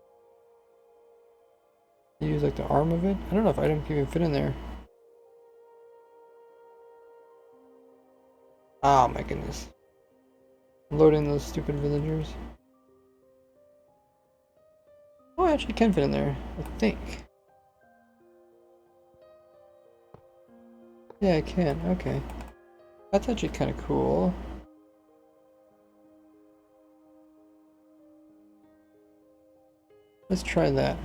Use like the arm of it. I don't know if item can even fit in there. Oh my goodness. Loading those stupid villagers. Oh, I actually can fit in there, I think. Yeah, I can. Okay. That's actually kind of cool. Let's try that.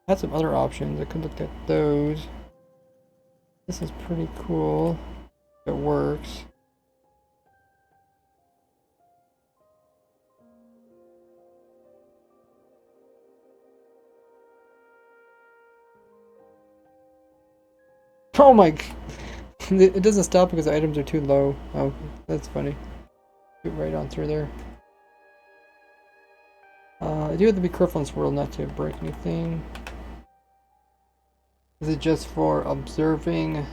Had some other options. I could look at those. This is pretty cool. It works. Oh my! It doesn't stop because the items are too low. Oh, that's funny. Shoot right on through there. I do have to be careful in this world not to break anything. Is it just for observing?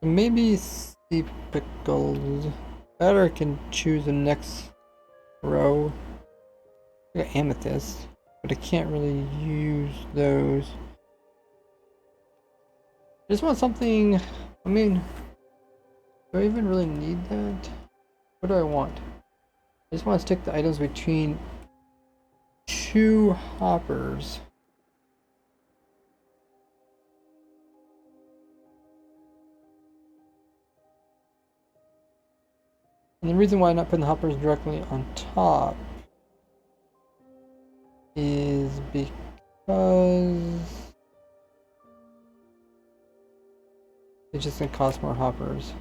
Maybe sea pickles. Better I can choose the next row. I got amethyst, but I can't really use those. I just want something. I mean, do I even really need that? What do I want? I just want to stick the items between two hoppers. And the reason why I'm not putting the hoppers directly on top is because it's just gonna cost more hoppers.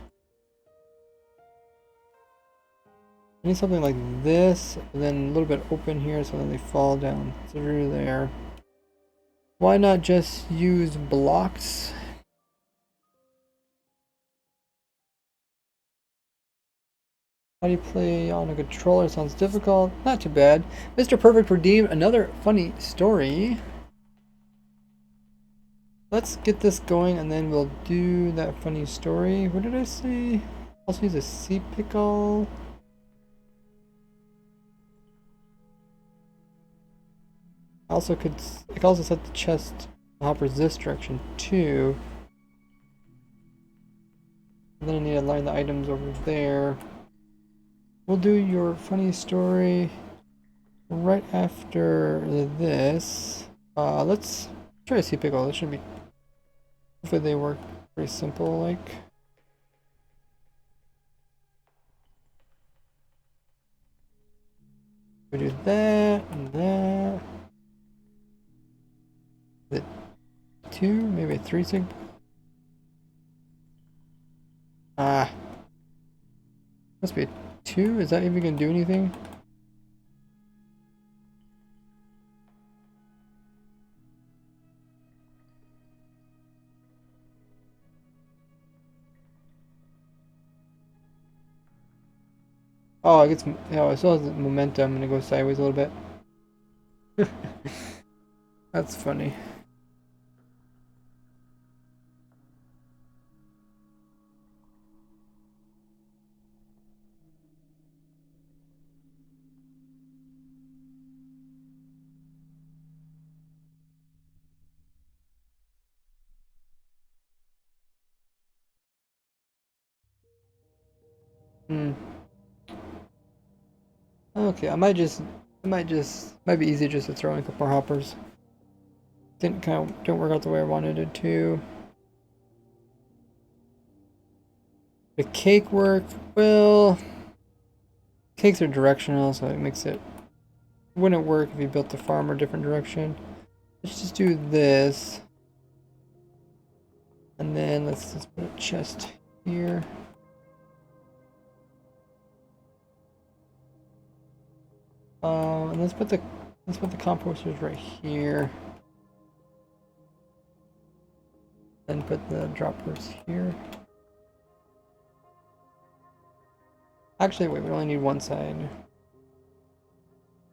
I need something like this, and then a little bit open here so then they fall down through there. Why not just use blocks? How do you play on a controller? Sounds difficult. Not too bad. Mr. Perfect redeemed another funny story. Let's get this going and then we'll do that funny story. What did I say? Also use a sea pickle. I could also set the chest hoppers this direction too. And then I need to line the items over there. We'll do your funny story right after this. Let's try a sea pickle. That should be. Hopefully they work pretty simple like. We do that and that. Is it 2? Maybe a 3 sig? Ah. Must be a 2? Is that even gonna do anything? Oh, it gets. Oh, it still has momentum and it goes sideways a little bit. That's funny. Hmm. Okay, might be easier just to throw in a couple more hoppers. Don't work out the way I wanted it to. The cake work, well, cakes are directional, so it makes it wouldn't work if you built the farm a different direction. Let's just do this. And then let's just put a chest here. And let's put the composters right here. Then put the droppers here. Actually, wait, we only need one side.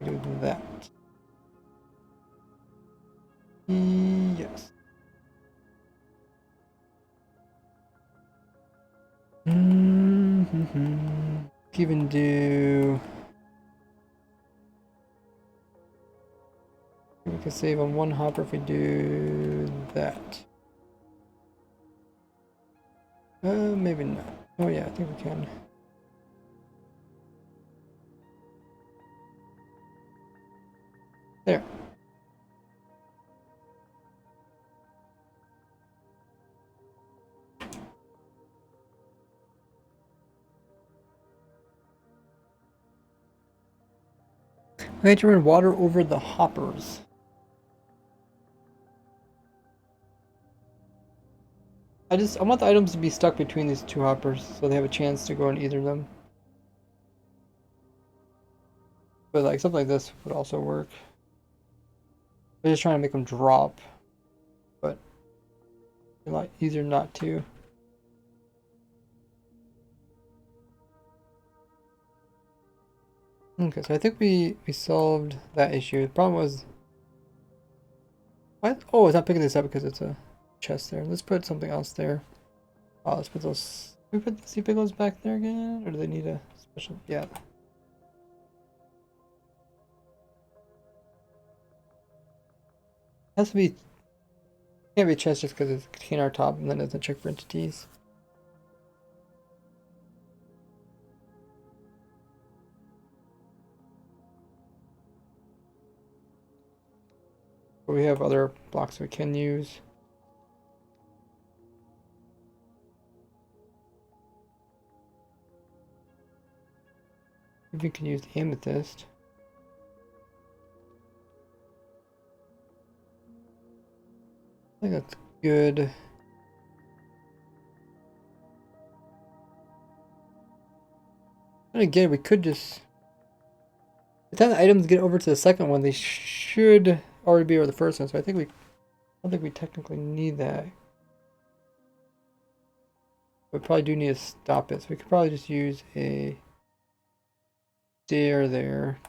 Do that. Yes. Even do. We can save on one hopper if we do that. Maybe not. Oh yeah, I think we can. There. We have to run water over the hoppers. I want the items to be stuck between these two hoppers so they have a chance to go in either of them. But like something like this would also work. We're just trying to make them drop, but it's a lot easier not to. Okay, so I think we solved that issue. The problem was, what? Oh, it's not picking this up because it's a chest there. Let's put something else there. Let's put those. Can we put the sea pickles back there again, or do they need a special? Yeah. Has to be. Can't be a chest just because it's container top and then it doesn't check for entities. But we have other blocks we can use. Maybe we can use the amethyst. I think that's good. And again, we could just. By the time the items get over to the second one, they should already be over the first one. So I don't think we technically need that. We probably do need to stop it. So we could probably just use a stair there.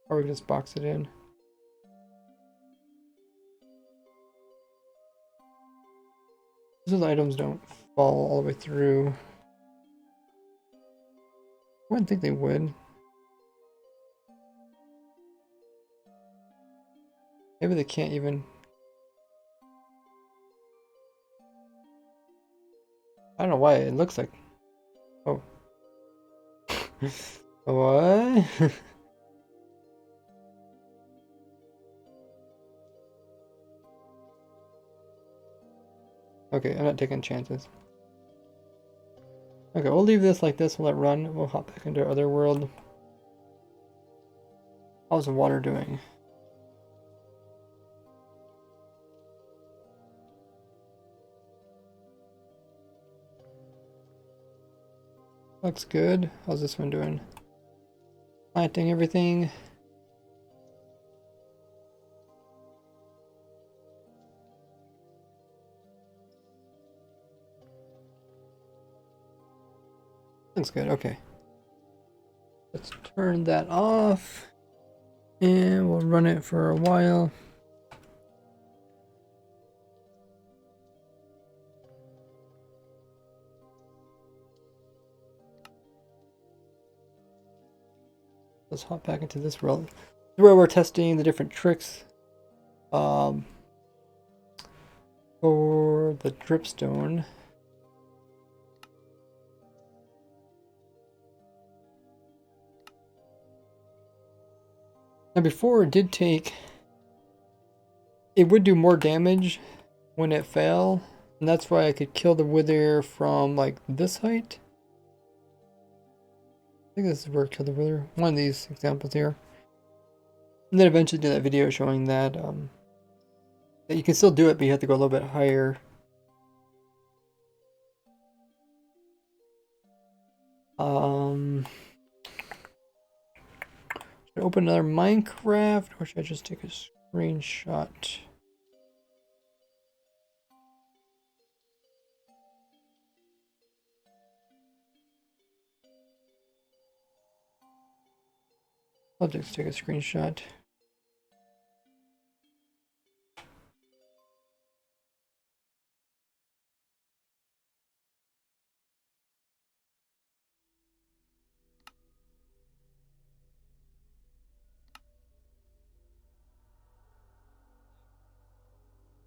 Or we can just box it in. Those items don't fall all the way through. I wouldn't think they would. Maybe they can't even. I don't know why it looks like. Oh. What? Okay, I'm not taking chances. Okay, we'll leave this like this. We'll let it run. We'll hop back into our other world. How's the water doing? Looks good. How's this one doing? Planting everything. Looks good. Okay. Let's turn that off. And we'll run it for a while. Let's hop back into this world where we're testing the different tricks for the dripstone. Now before it did take, it would do more damage when it fell, and that's why I could kill the wither from like this height. I think this is where I killed the wither. One of these examples here. And then eventually do that video showing that that you can still do it, but you have to go a little bit higher. Should I open another Minecraft, or should I just take a screenshot? I'll just take a screenshot.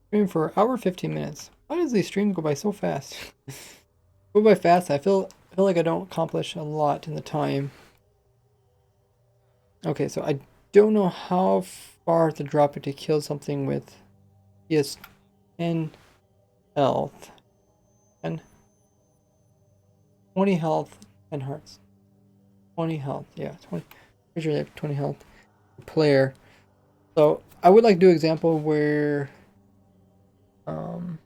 Stream for an hour 15 minutes. Why does these streams go by so fast? Go by fast. I feel like I don't accomplish a lot in the time. Okay, so I don't know how far to drop it to kill something with PS 10 health and 20 health and hearts. 20 health. Yeah, 20. Pretty sure they have 20 health per player. So I would like to do an example um,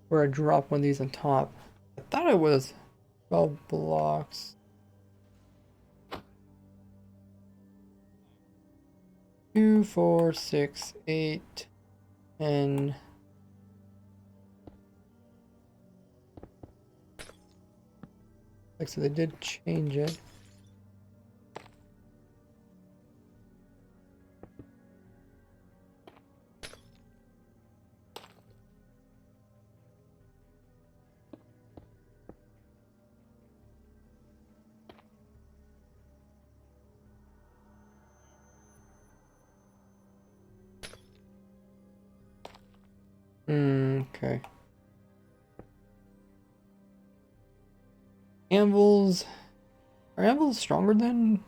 where I drop one of these on top. I thought it was 12 blocks. 2, 4, 6, 8, and like so they did change it. Okay. Anvils. Are anvils stronger than?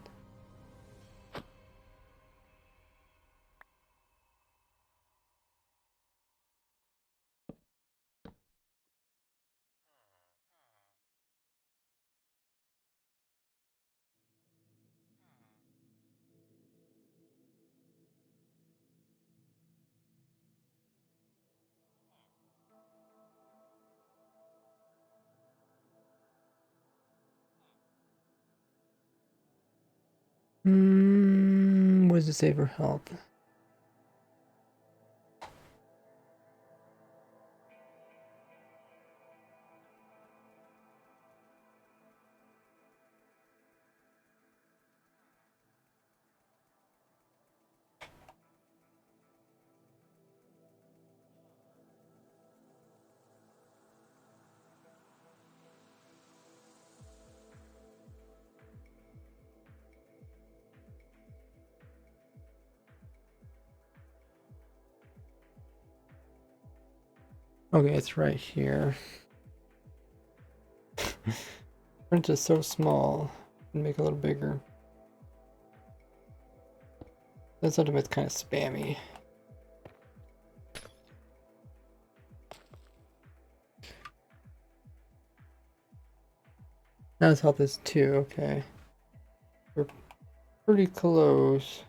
What does it say for health? Okay, it's right here. Print is so small. Make it a little bigger. That sometimes it's kind of spammy. Now his health is 2, okay. We're pretty close.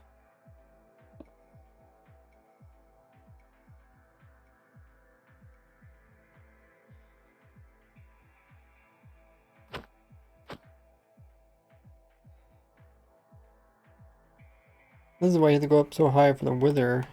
This is why you have to go up so high for the wither.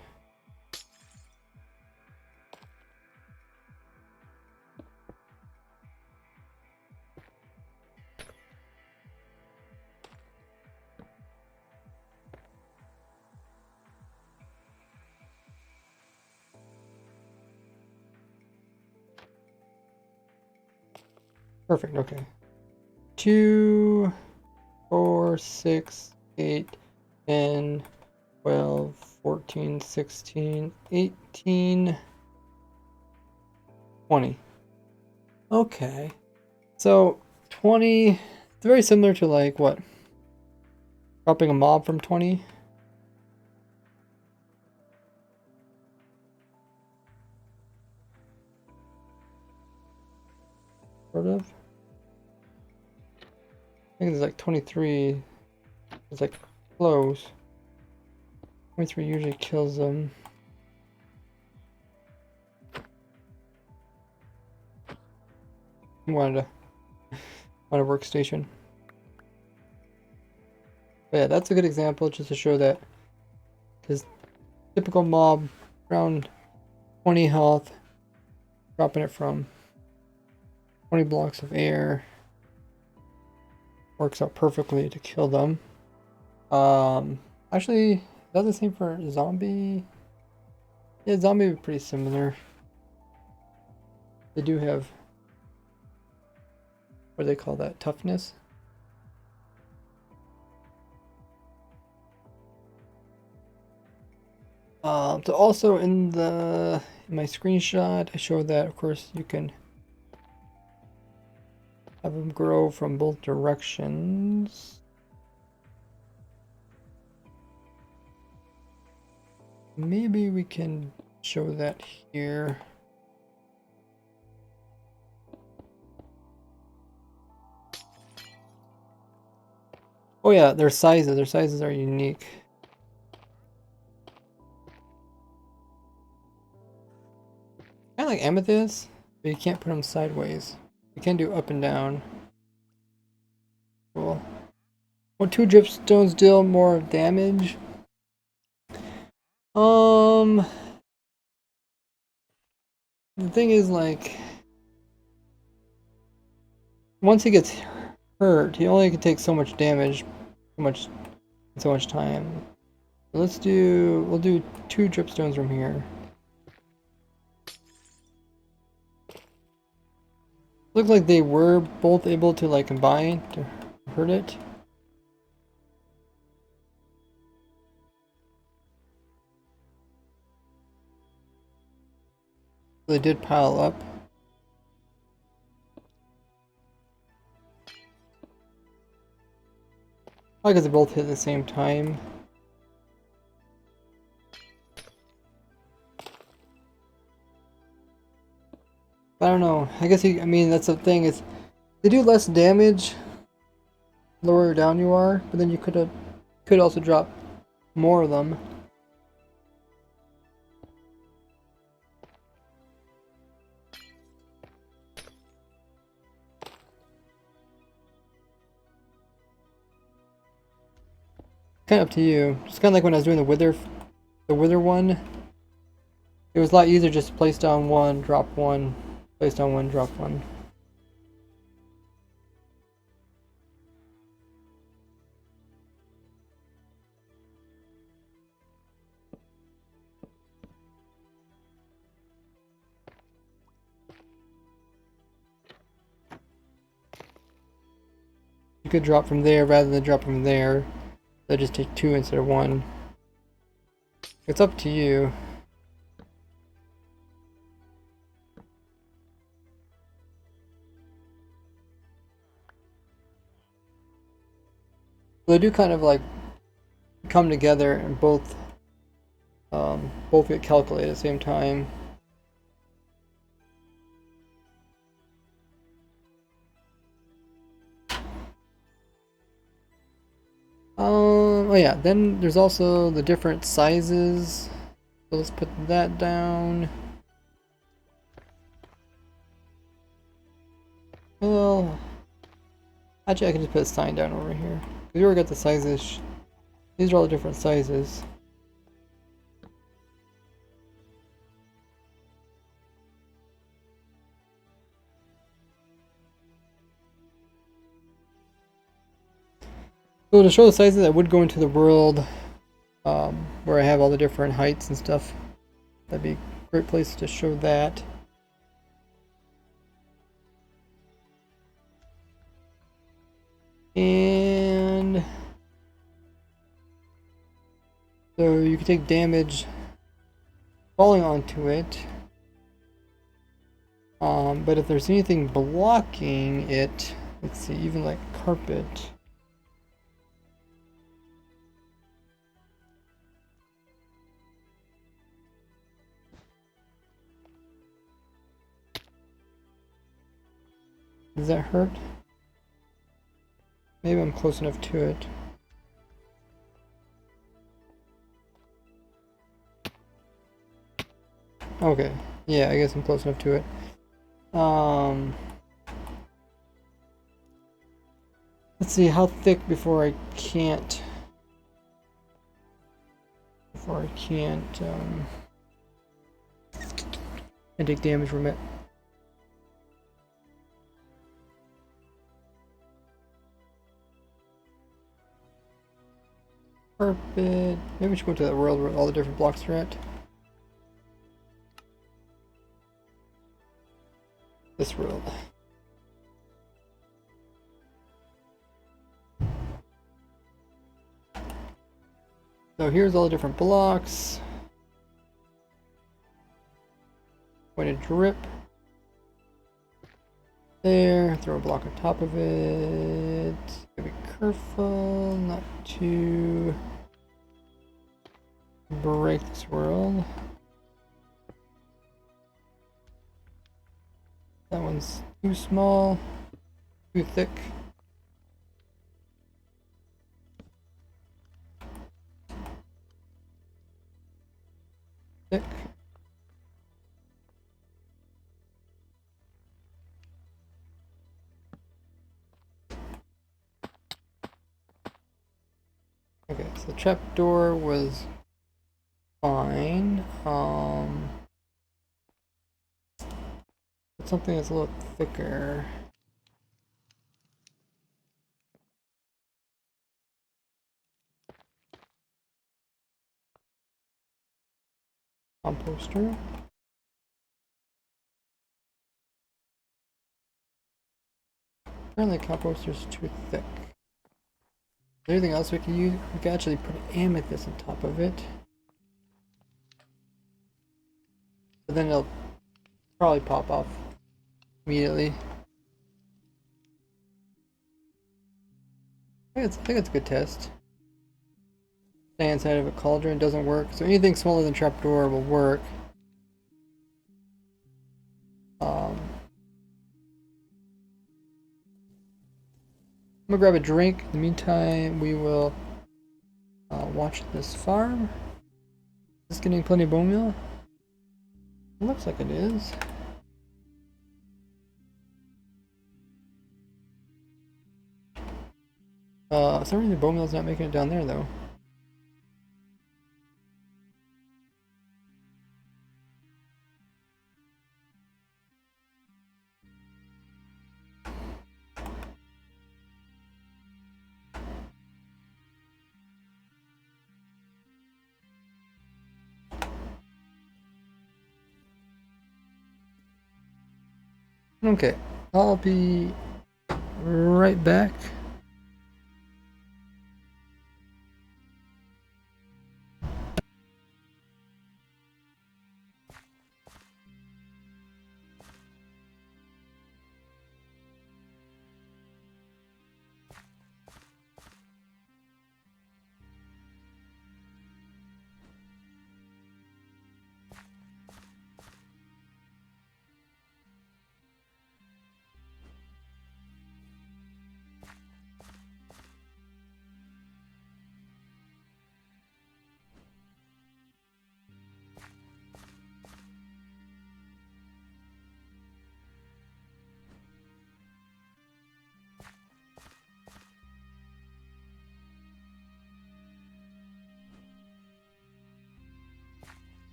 Perfect, okay. 2, 4, 6, 8, 10, 12, 14, 16, 18, 20. Okay. So 20, it's very similar to like what? Dropping a mob from 20? Sort of. I think it's like 23. It's like close. 23 usually kills them. Wanted a workstation. But yeah, that's a good example just to show that this typical mob around 20 health, dropping it from 20 blocks of air works out perfectly to kill them. Actually, is that the same for zombie? Yeah, zombie is pretty similar. They do have, what do they call that? Toughness? So also in my screenshot, I showed that of course you can have them grow from both directions. Maybe we can show that here. Oh yeah, their sizes. Their sizes are unique. Kind of like amethyst, but you can't put them sideways. You can do up and down. Cool. Will 2 dripstones deal more damage? The thing is, like, once he gets hurt, he only can take so much damage, so much time. So we'll do 2 dripstones from here. Looks like they were both able to like combine to hurt it. They did pile up. Probably because they both hit at the same time. I don't know. I guess I mean that's the thing is they do less damage lower down you are, but then you could also drop more of them. Kind of up to you. It's kind of like when I was doing the wither one. It was a lot easier just to place down one, drop one, place down one, drop one. You could drop from there rather than drop from there. They'll just take 2 instead of 1. It's up to you. They do kind of like come together and both get calculated at the same time. Oh yeah, then there's also the different sizes. So let's put that down. Well, actually I can just put a sign down over here. We already got the sizes. These are all the different sizes. So to show the sizes, I would go into the world where I have all the different heights and stuff. That'd be a great place to show that. And so you can take damage falling onto it. But if there's anything blocking it, let's see, even like carpet. Does that hurt? Maybe I'm close enough to it. Okay, yeah, I guess I'm close enough to it. Let's see how thick before I can't and take damage from it. Carpet. Maybe we should go to that world where all the different blocks are at. This world. So here's all the different blocks. Going to drip. There, throw a block on top of it. Gotta be careful not to break this world. That one's too small, too thick. Okay, so the trapdoor was fine. Something that's a little thicker. Composter. Apparently composter's too thick. Is there anything else we can use? We can actually put amethyst on top of it. But then it'll probably pop off immediately. I think it's a good test. Stay inside of a cauldron doesn't work, so anything smaller than trapdoor will work. I'm gonna grab a drink. In the meantime, we will watch this farm. Is this getting plenty of bone meal? It looks like it is. For some reason the bone meal's not making it down there though. Okay, I'll be right back.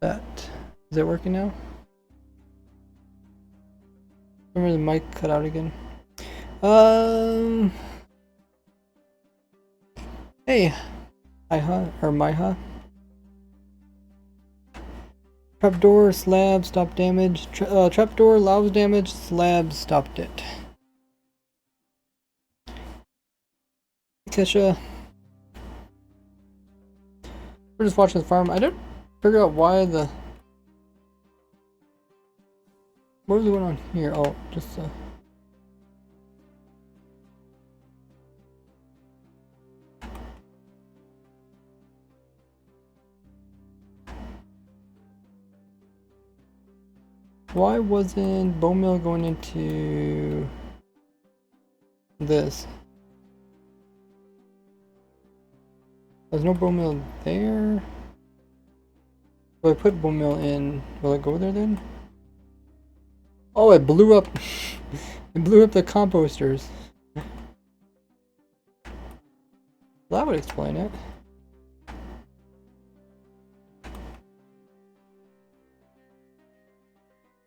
That is it working now? Remember the mic cut out again. Hey, Iha or Myha. Trapdoor, slab, stop damage. Trapdoor allows damage, slab stopped it. Kesha. We're just watching the farm. I don't figure out why the... What was going on here? Oh, just why wasn't bone meal going into this? There's no bone meal there. If I put bone meal in, will it go there then? Oh, it blew up. It blew up the composters. That would explain it.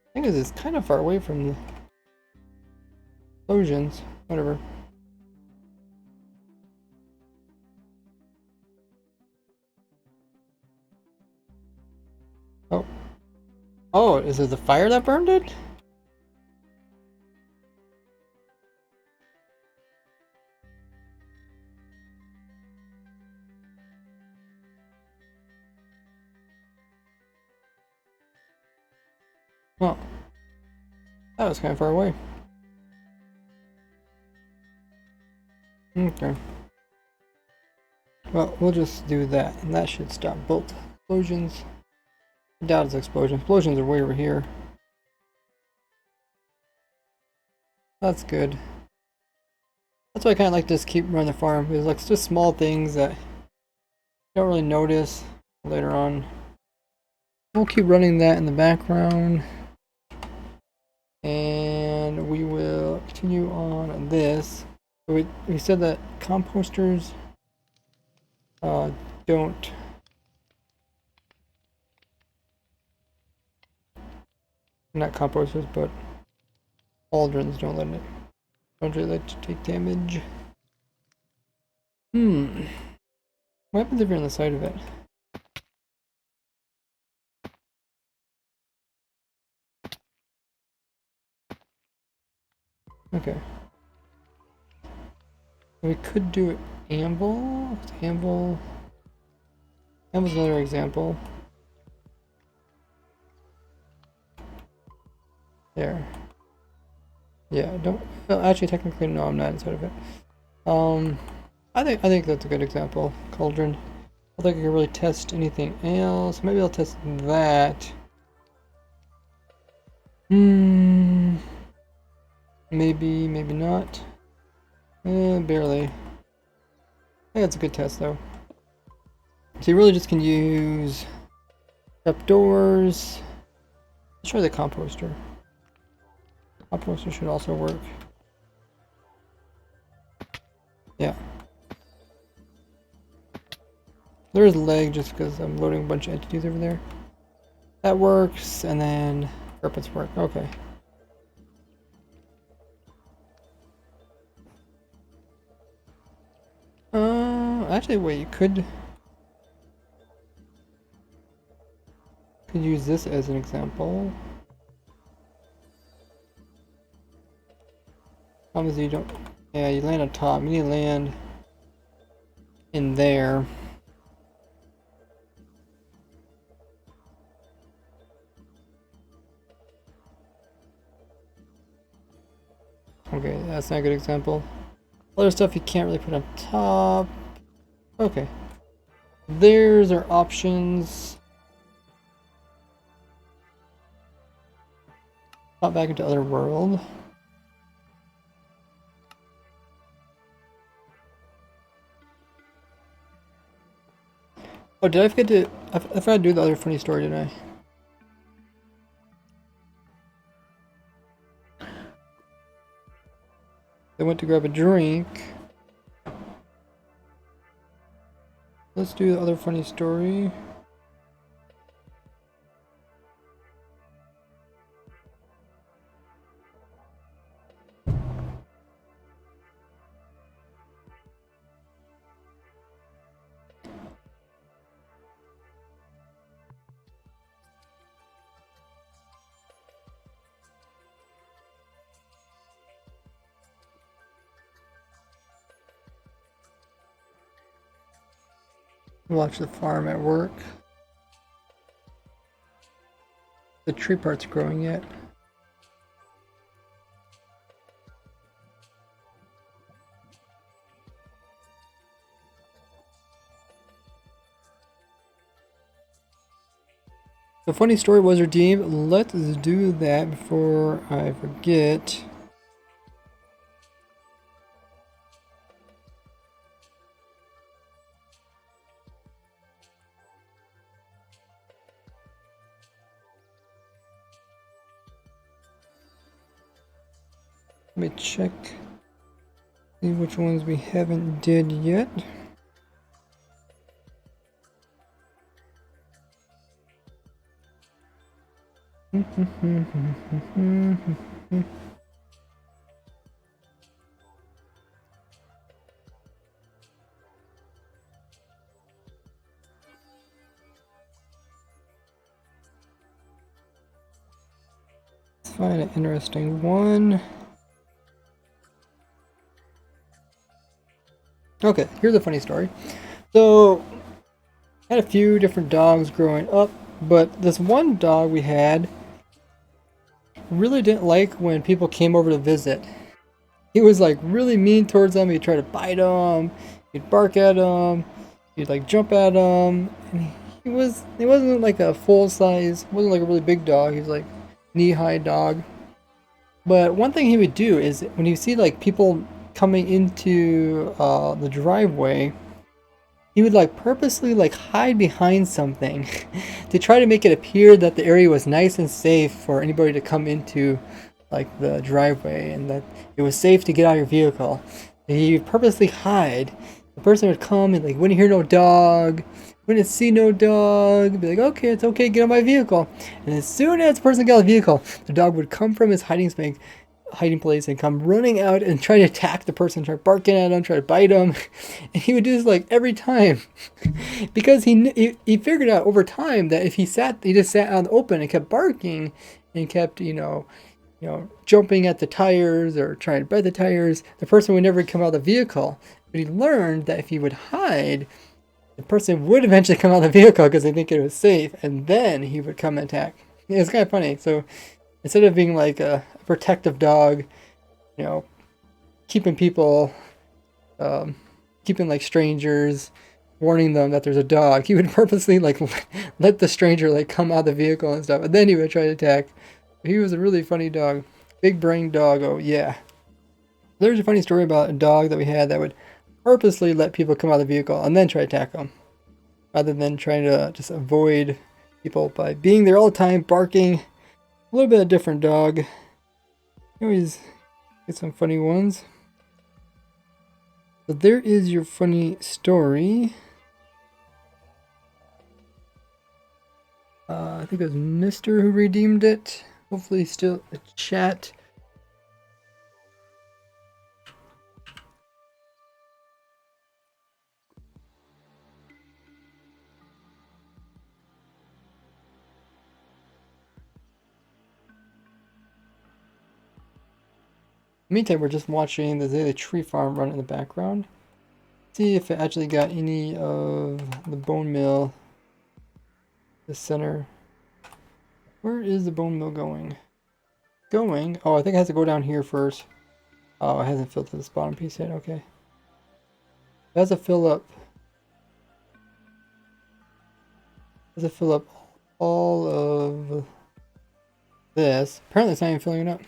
I think it's kind of far away from the explosions. Whatever. Oh. Oh, is it the fire that burned it? Well, that was kind of far away. Okay. Well, we'll just do that, and that should stop both explosions. I doubt it's explosions. Explosions are way over here. That's good. That's why I kind of like to just keep running the farm. Because like, it's just small things that you don't really notice later on. We'll keep running that in the background. And we will continue on this. We said that composters don't... Not composters, but cauldrons don't really like to take damage. What happens if you're on the side of it? Okay. We could do anvil. Anvil's another example. There. Yeah, don't... Well, actually, technically, no, I'm not inside of it. I think that's a good example. Cauldron. I don't think I can really test anything else. Maybe I'll test that. Maybe, maybe not. Barely. I think that's a good test, though. So you really just can use trapdoors. Let's try the composter. Composter should also work. Yeah. There's leg just because I'm loading a bunch of entities over there. That works, and then carpets work. Okay. Actually, wait, you could use this as an example. Obviously, you don't. Yeah, you land on top. You need to land in there. Okay, that's not a good example. Other stuff you can't really put on top. Okay. There's our options. Pop back into other world. Oh, did I forget to... I forgot to do the other funny story, didn't I? I went to grab a drink. Let's do the other funny story. Watch the farm at work. The tree part's growing yet. The funny story was redeemed. Let's do that before I forget. Let me check. See which ones we haven't did yet. Let's find an interesting one. Okay, here's a funny story. So, I had a few different dogs growing up, but this one dog we had really didn't like when people came over to visit. He was like really mean towards them. He'd try to bite them, he'd bark at them, he'd like jump at them. And he wasn't like a full size, wasn't like a really big dog. He was like knee-high dog. But one thing he would do is when you see like people coming into the driveway, he would like purposely like hide behind something to try to make it appear that the area was nice and safe for anybody to come into like the driveway, and that it was safe to get out of your vehicle. And he would purposely hide. The person would come and like wouldn't hear no dog, wouldn't see no dog, be like, okay, it's okay, get out of my vehicle. And as soon as the person got out of the vehicle, the dog would come from his hiding place and come running out and try to attack the person, try barking at him, try to bite him. And he would do this like every time because he figured out over time that if he just sat out in the open and kept barking and kept jumping at the tires or trying to bite the tires, the person would never come out of the vehicle. But he learned that if he would hide, the person would eventually come out of the vehicle because they think it was safe, and then he would come and attack. It's kind of funny. So instead of being like a protective dog, keeping people, keeping like strangers, warning them that there's a dog, he would purposely like let the stranger like come out of the vehicle and stuff, and then he would try to attack. He was a really funny dog. Big brain dog, oh yeah. There's a funny story about a dog that we had that would purposely let people come out of the vehicle and then try to attack them, rather than trying to just avoid people by being there all the time, barking. A little bit of a different dog. You always get some funny ones. So there is your funny story. I think it was Mr. who redeemed it. Hopefully still a chat. Meantime, we're just watching the tree farm run in the background. See if it actually got any of the bone mill. The center. Where is the bone mill going? Oh, I think it has to go down here first. Oh, it hasn't filled to this bottom piece yet. Okay. It has to fill up. It has to fill up all of this. Apparently, it's not even filling it up.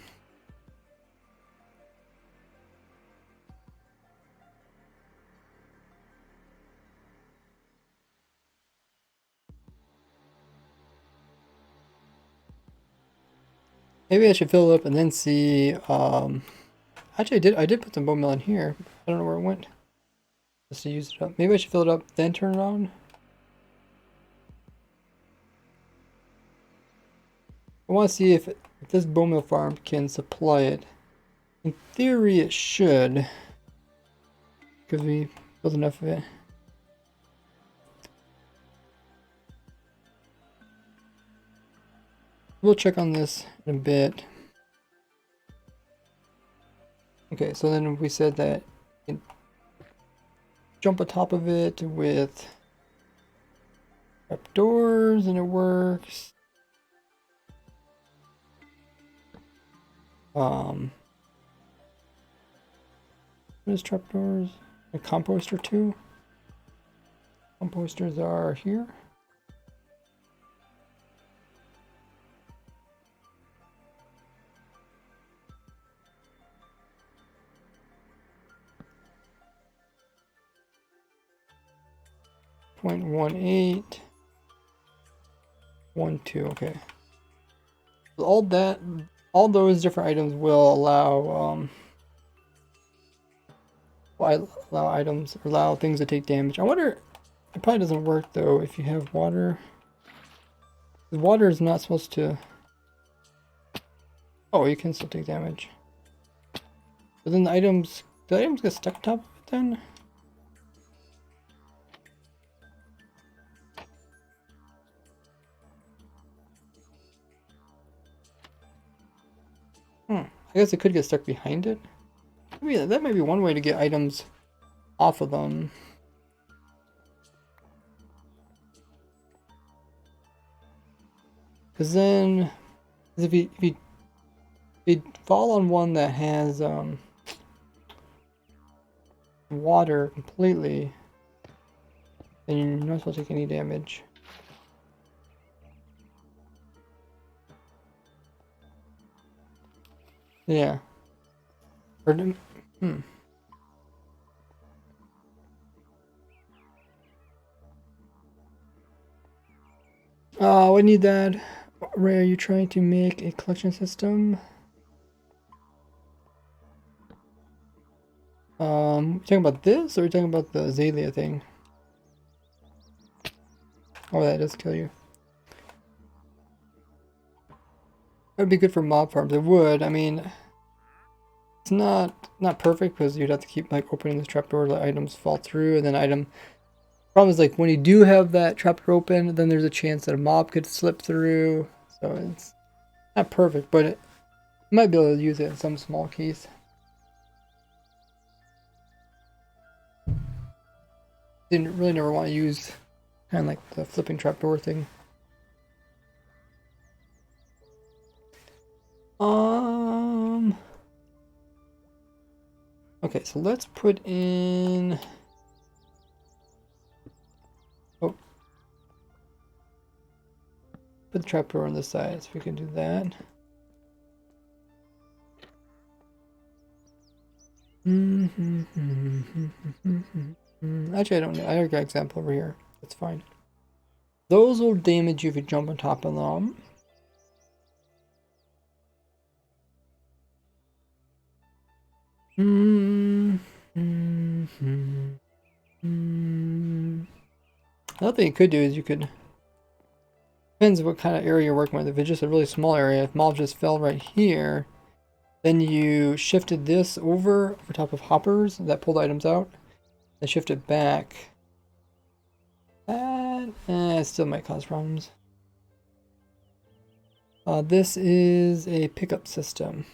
Maybe I should fill it up and then see. Actually, I did put some bone meal in here. I don't know where it went. Just to use it up. Maybe I should fill it up, then turn it on. I want to see if this bone meal farm can supply it. In theory, it should, because we built enough of it. We'll check on this in a bit. Okay, so then we said that you can jump on top of it with Trapdoors, and it works. What is trapdoors? A composter too? Composters are here. .18 12. Okay. So all those different items will allow allow things to take damage. I wonder, it probably doesn't work though if you have water. The water is not supposed to. Oh, you can still take damage. But then the items get stuck on top of it then? I guess it could get stuck behind it. Maybe that might be one way to get items off of them. Because then, if you fall on one that has water completely, then you're not supposed to take any damage. Yeah. Or, we need that. Ray, are you trying to make a collection system? You talking about this, or are you talking about the Azalea thing? Oh, that does kill you. That would be good for mob farms. It would. I mean, it's not perfect because you'd have to keep like opening this trapdoor to let items fall through, and then problem is like when you do have that trapdoor open, then there's a chance that a mob could slip through. So it's not perfect, but it might be able to use it in some small case. Didn't really never want to use kind of like the flipping trapdoor thing. Okay, so let's put in. Oh, put the trapdoor on this side, so we can do that. Actually, I don't know. I already got an example over here. That's fine. Those will damage you if you jump on top of them. Another thing you could do is you could. Depends what kind of area you're working with. If it's just a really small area, if mobs just fell right here, then you shifted this over top of hoppers that pulled items out. Then shift it back. That it still might cause problems. This is a pickup system.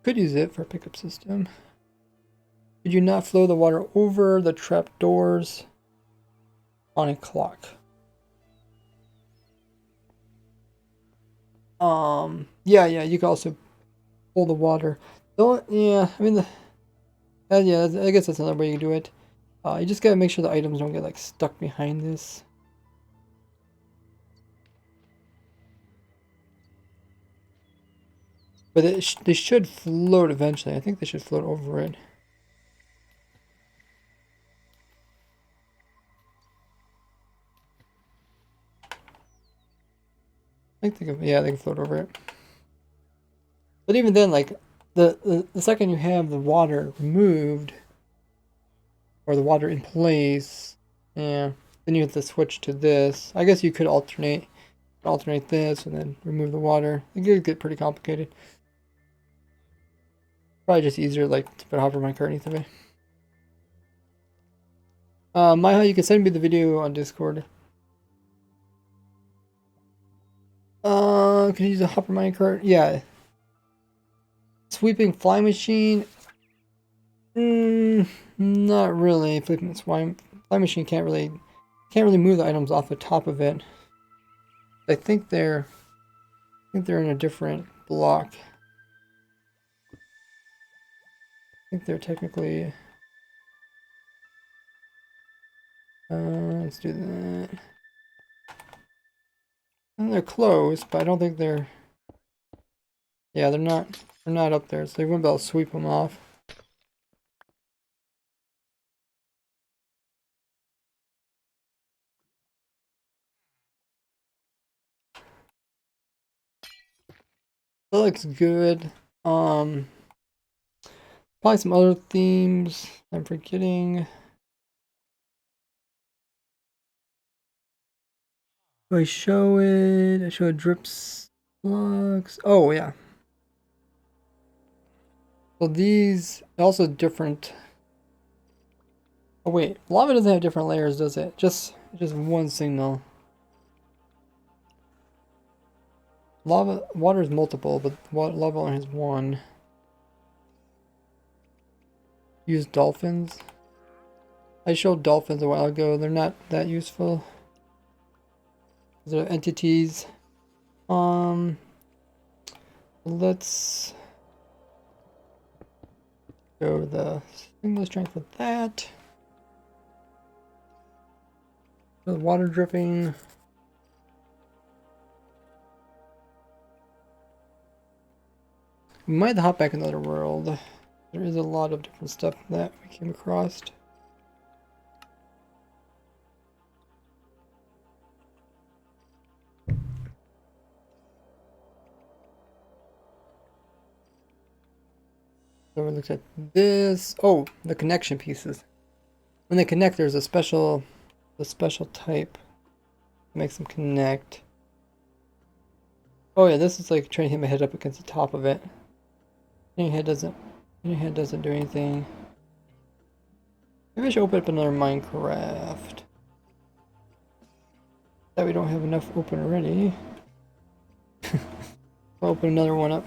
Could use it for a pickup system. Could you not flow the water over the trapdoors on a clock? Yeah, you can also pull the water. Don't, yeah, I mean, yeah, I guess that's another way you can do it. You just gotta make sure the items don't get like stuck behind this. But they should float eventually. I think they should float over it. I think they can float over it. But even then, like the second you have the water removed or the water in place, yeah, then you have to switch to this. I guess you could alternate this and then remove the water. It could get pretty complicated. Probably just easier like to put a hopper minecart underneath of it. Maiha, you can send me the video on Discord. Can you use a hopper minecart? Yeah. Sweeping fly machine? Not really. Flipping fly machine can't really Can't really move the items off the top of it. I think they're in a different block. I think they're technically. Let's do that. And they're close, but I don't think they're. Yeah, they're not. They're not up there, so they wouldn't be able to sweep them off. That looks good. Probably some other themes I'm forgetting. Do I show it? I show it drips slugs. Oh yeah. Well, these also different. Oh wait, lava doesn't have different layers, does it? Just one signal. Water is multiple, but lava only has one. Use dolphins. I showed dolphins a while ago. They're not that useful. They're entities. Let's go the single strength for that. The water dripping. We might hop back in another world. There is a lot of different stuff that we came across. So we looked at this. Oh, the connection pieces. When they connect, there's a special type that makes them connect. Oh yeah, this is like trying to hit my head up against the top of it. Your head doesn't do anything. Maybe I should open up another Minecraft. That we don't have enough open already. I'll open another one up.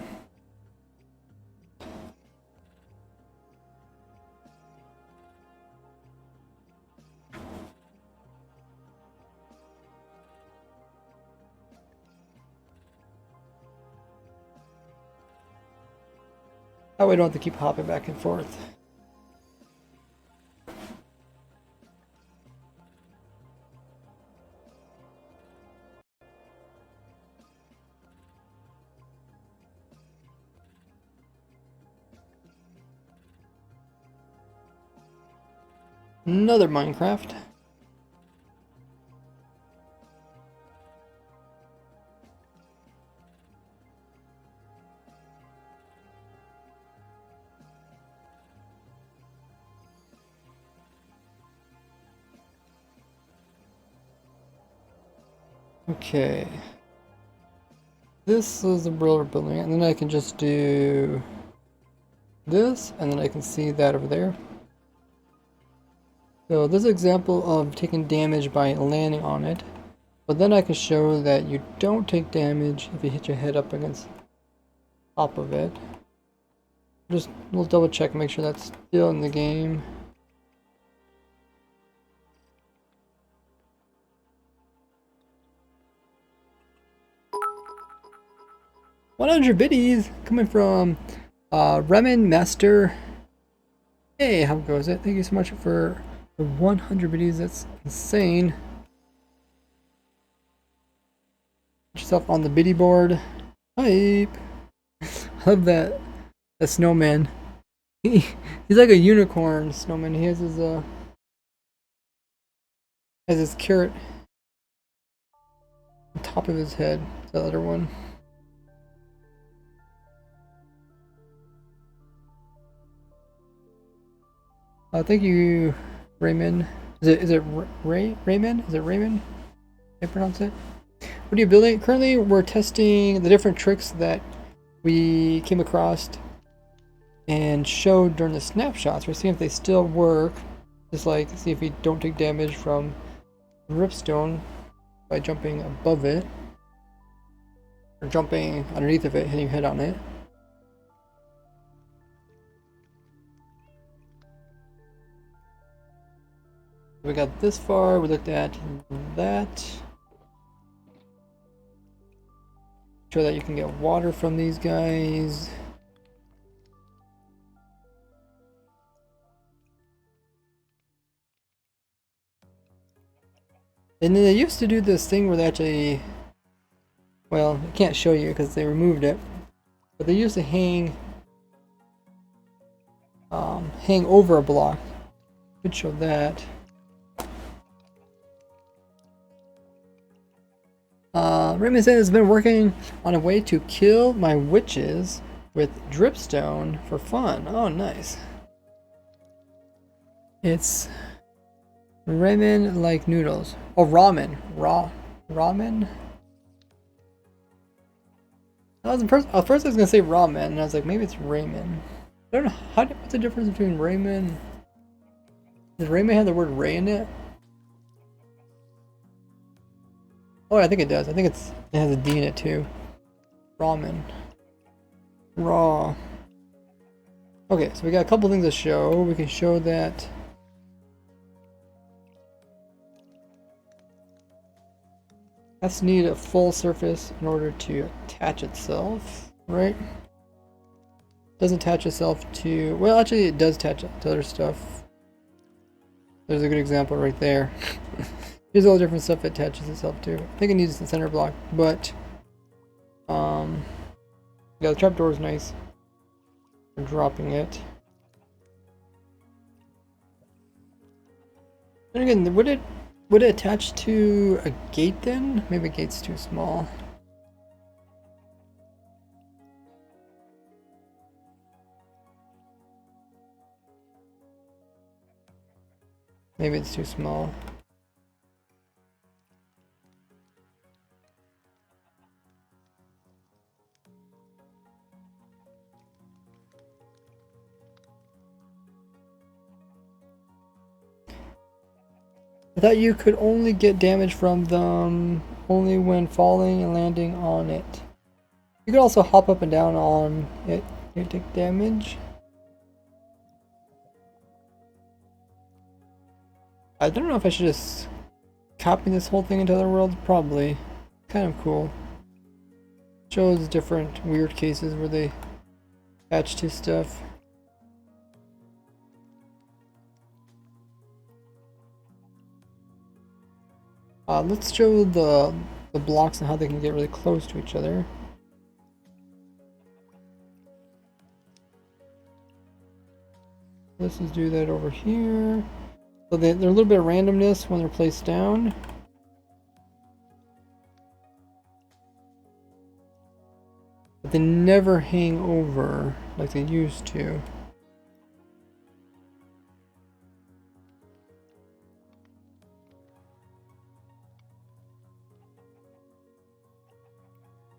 That way I don't have to keep hopping back and forth. Another Minecraft. Okay. This is the world we're building, and then I can just do this, and then I can see that over there. So this is an example of taking damage by landing on it. But then I can show that you don't take damage if you hit your head up against the top of it. Just we'll double check, make sure that's still in the game. $100 biddies coming from Remen Master. Hey, how goes it? Thank you so much for the 100 biddies. That's insane. Put yourself on the biddy board. Hype. I love that. The snowman. He's like a unicorn snowman. He has his carrot on top of his head. The other one. Thank you, Raymond. Is it Raymond? Is it Raymond? Can I pronounce it? What are you building? Currently, we're testing the different tricks that we came across and showed during the snapshots. We're seeing if they still work. Just like see if we don't take damage from ripstone by jumping above it or jumping underneath of it, hitting your head on it. We got this far, we looked at that. Sure that you can get water from these guys. And then they used to do this thing where they actually, well, I can't show you because they removed it, but they used to hang over a block. Could show that. Raymond said has been working on a way to kill my witches with dripstone for fun. Oh, nice. It's ramen like noodles. Oh, ramen. Ramen? At first I was gonna say ramen, and I was like, maybe it's ramen. I don't know what's the difference between ramen. Does ramen have the word ray in it? Oh, I think it does. I think it has a D in it too. Ramen. Raw. Okay, so we got a couple things to show. We can show that has to need a full surface in order to attach itself, right? Doesn't attach itself to, well, actually it does attach to other stuff. There's a good example right there. Here's all the different stuff it attaches itself to. I think it needs the center block, but yeah, the trapdoor is nice. We're dropping it. And again, would it attach to a gate then? Maybe a gate's too small. Maybe it's too small. I thought you could only get damage from them only when falling and landing on it. You could also hop up and down on it. You take damage. I don't know if I should just copy this whole thing into other worlds. Probably. Kind of cool. Shows different weird cases where they attach to stuff. Let's show the blocks and how they can get really close to each other. Let's just do that over here. So they're a little bit of randomness when they're placed down. But they never hang over like they used to.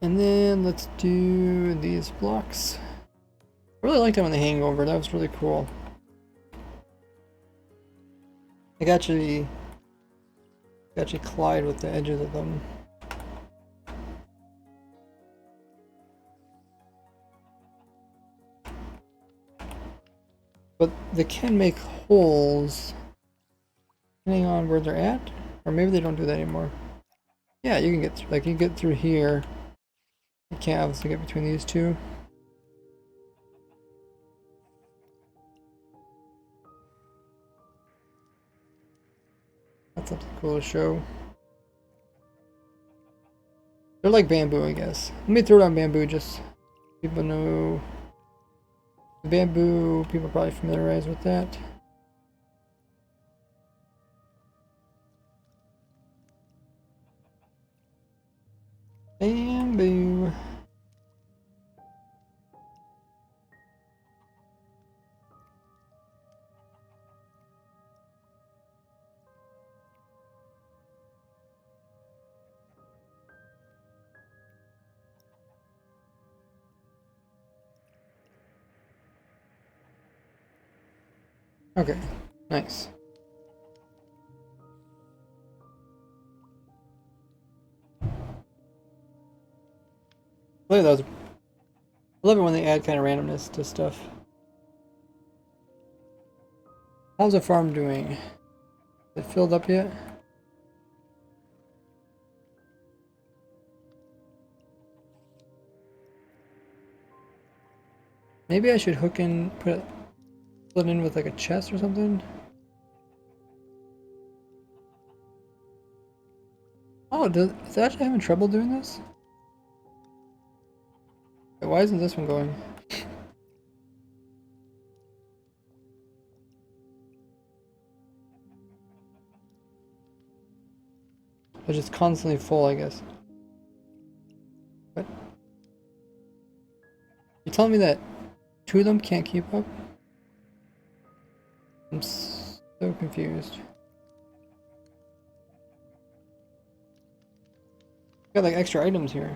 And then let's do these blocks. I really liked it when they hang over. That was really cool. They actually collide with the edges of them. But they can make holes depending on where they're at, or maybe they don't do that anymore. Yeah, you can get through, like you get through here. You can't obviously get between these two. That's something cool to show. They're like bamboo, I guess. Let me throw down bamboo just so people know. The bamboo, people are probably familiarized with that. Bamboo. Okay, nice. Look at those. I love it when they add kind of randomness to stuff. How's the farm doing? Is it filled up yet? Maybe I should hook in, put it in with like a chest or something. Oh, is it actually having trouble doing this? Wait, why isn't this one going? It's just constantly full, I guess. What? You telling me that two of them can't keep up? I'm so confused. Got like extra items here.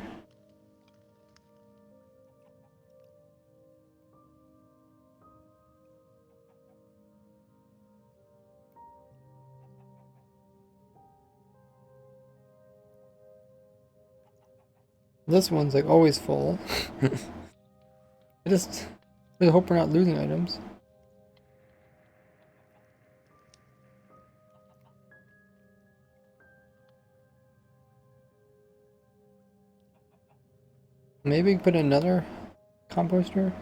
This one's like always full. I just hope we're not losing items. Maybe put another composter.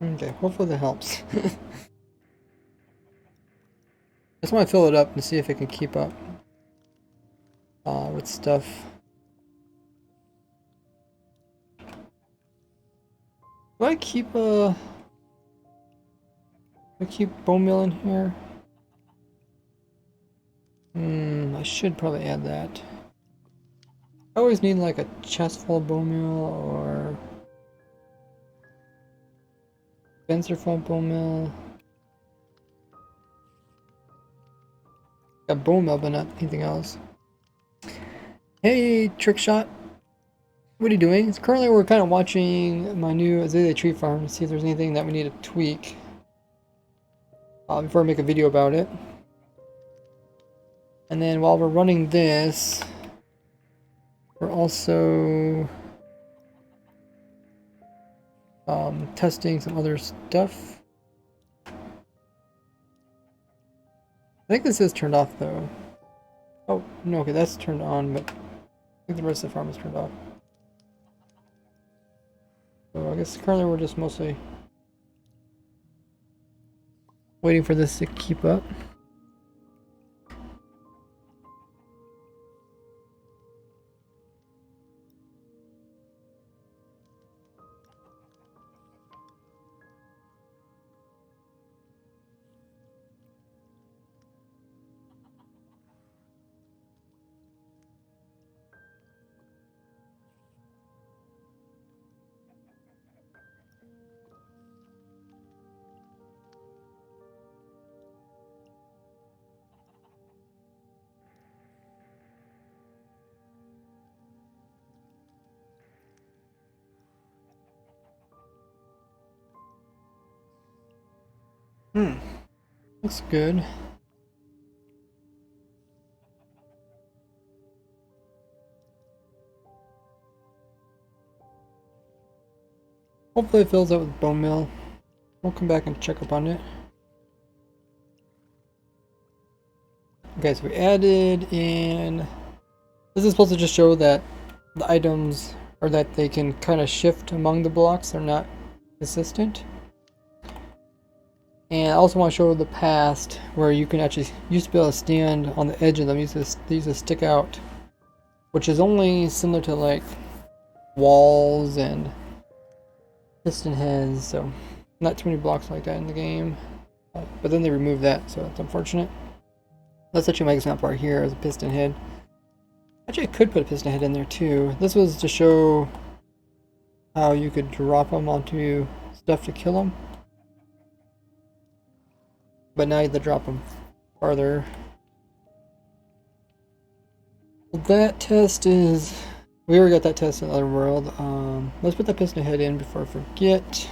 Okay, hopefully that helps. Just want to fill it up and see if it can keep up with stuff. Do I keep bone meal in here? I should probably add that. I always need like a chest full of bone meal or dispenser full of bone meal. Got bone meal, but not anything else. Hey, trick shot. What are you doing? Currently, we're kind of watching my new azalea tree farm to see if there's anything that we need to tweak before I make a video about it. And then while we're running this, we're also testing some other stuff. I think this is turned off though. Oh, no, okay, that's turned on, but I think the rest of the farm is turned off. So I guess currently we're just mostly waiting for this to keep up. Looks good. Hopefully it fills up with bone meal. We'll come back and check up on it. Okay, so we added in... This is supposed to just show that the items, or that they can kind of shift among the blocks. They're not consistent. And I also want to show the past where you can actually used to be able to stand on the edge of them. They used to stick out, which is only similar to like walls and piston heads. So not too many blocks like that in the game. But then they removed that, so it's unfortunate. That's actually my example right here as a piston head. Actually, I could put a piston head in there too. This was to show how you could drop them onto stuff to kill them. But now you have to drop them farther. That test is We already got that test in Other World. Let's put that piston head in before I forget.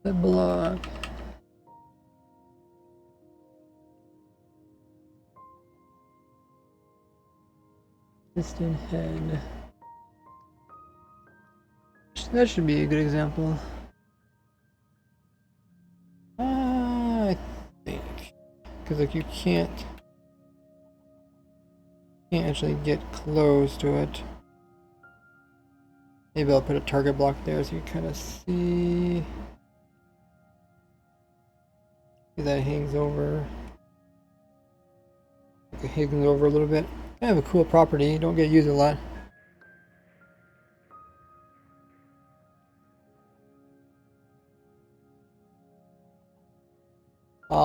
The block. Piston head. That should be a good example. I think. Because like you can't actually get close to it. Maybe I'll put a target block there so you kind of see that hangs over. It hangs over a little bit. Kind of a cool property. Don't get used a lot.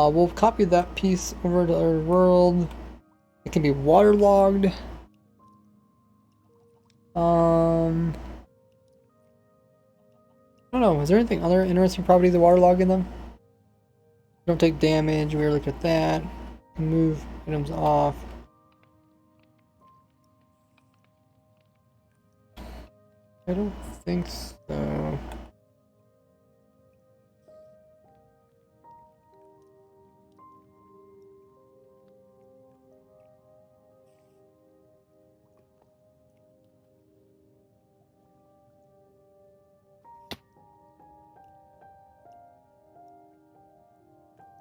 We'll copy that piece over to our world. It can be waterlogged. I don't know. Is there anything other interesting properties of waterlog in them? Don't take damage. We already looked at that. Move items off. I don't think so.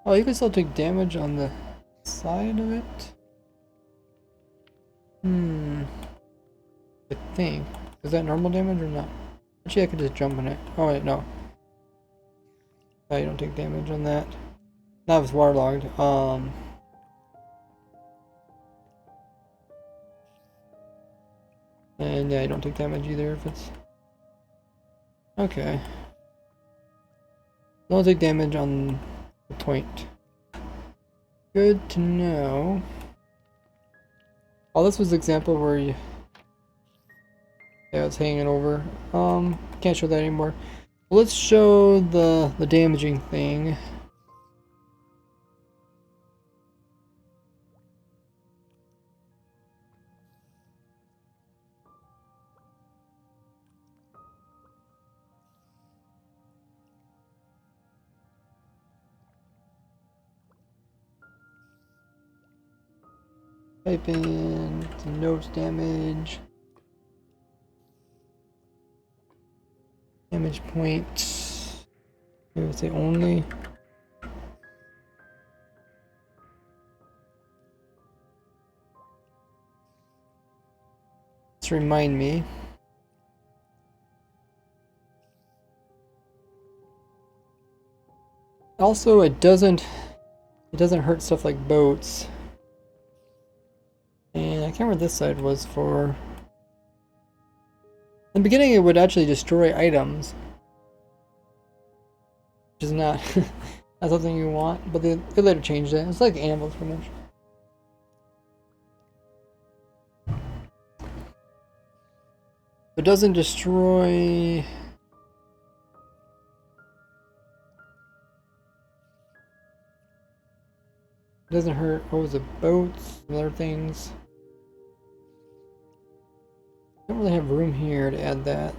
Oh, you can still take damage on the side of it? I think. Is that normal damage or not? Actually, I could just jump on it. Oh, wait, no. Oh, you don't take damage on that. Not if it's waterlogged. And yeah, you don't take damage either if it's... Okay. Don't take damage on the point. Good to know. Oh, this was an example where you... Yeah, it's hanging over. Can't show that anymore. Well, let's show the damaging thing. Type in notes damage. Damage point. Maybe say only. Let's remind me. Also, it doesn't hurt stuff like boats. And I can't remember what this side was for. In the beginning, it would actually destroy items, which is not not something you want. But they later changed it. It's like animals, pretty much. It doesn't destroy. It doesn't hurt. What was it? Boats and other things. Don't really have room here to add that.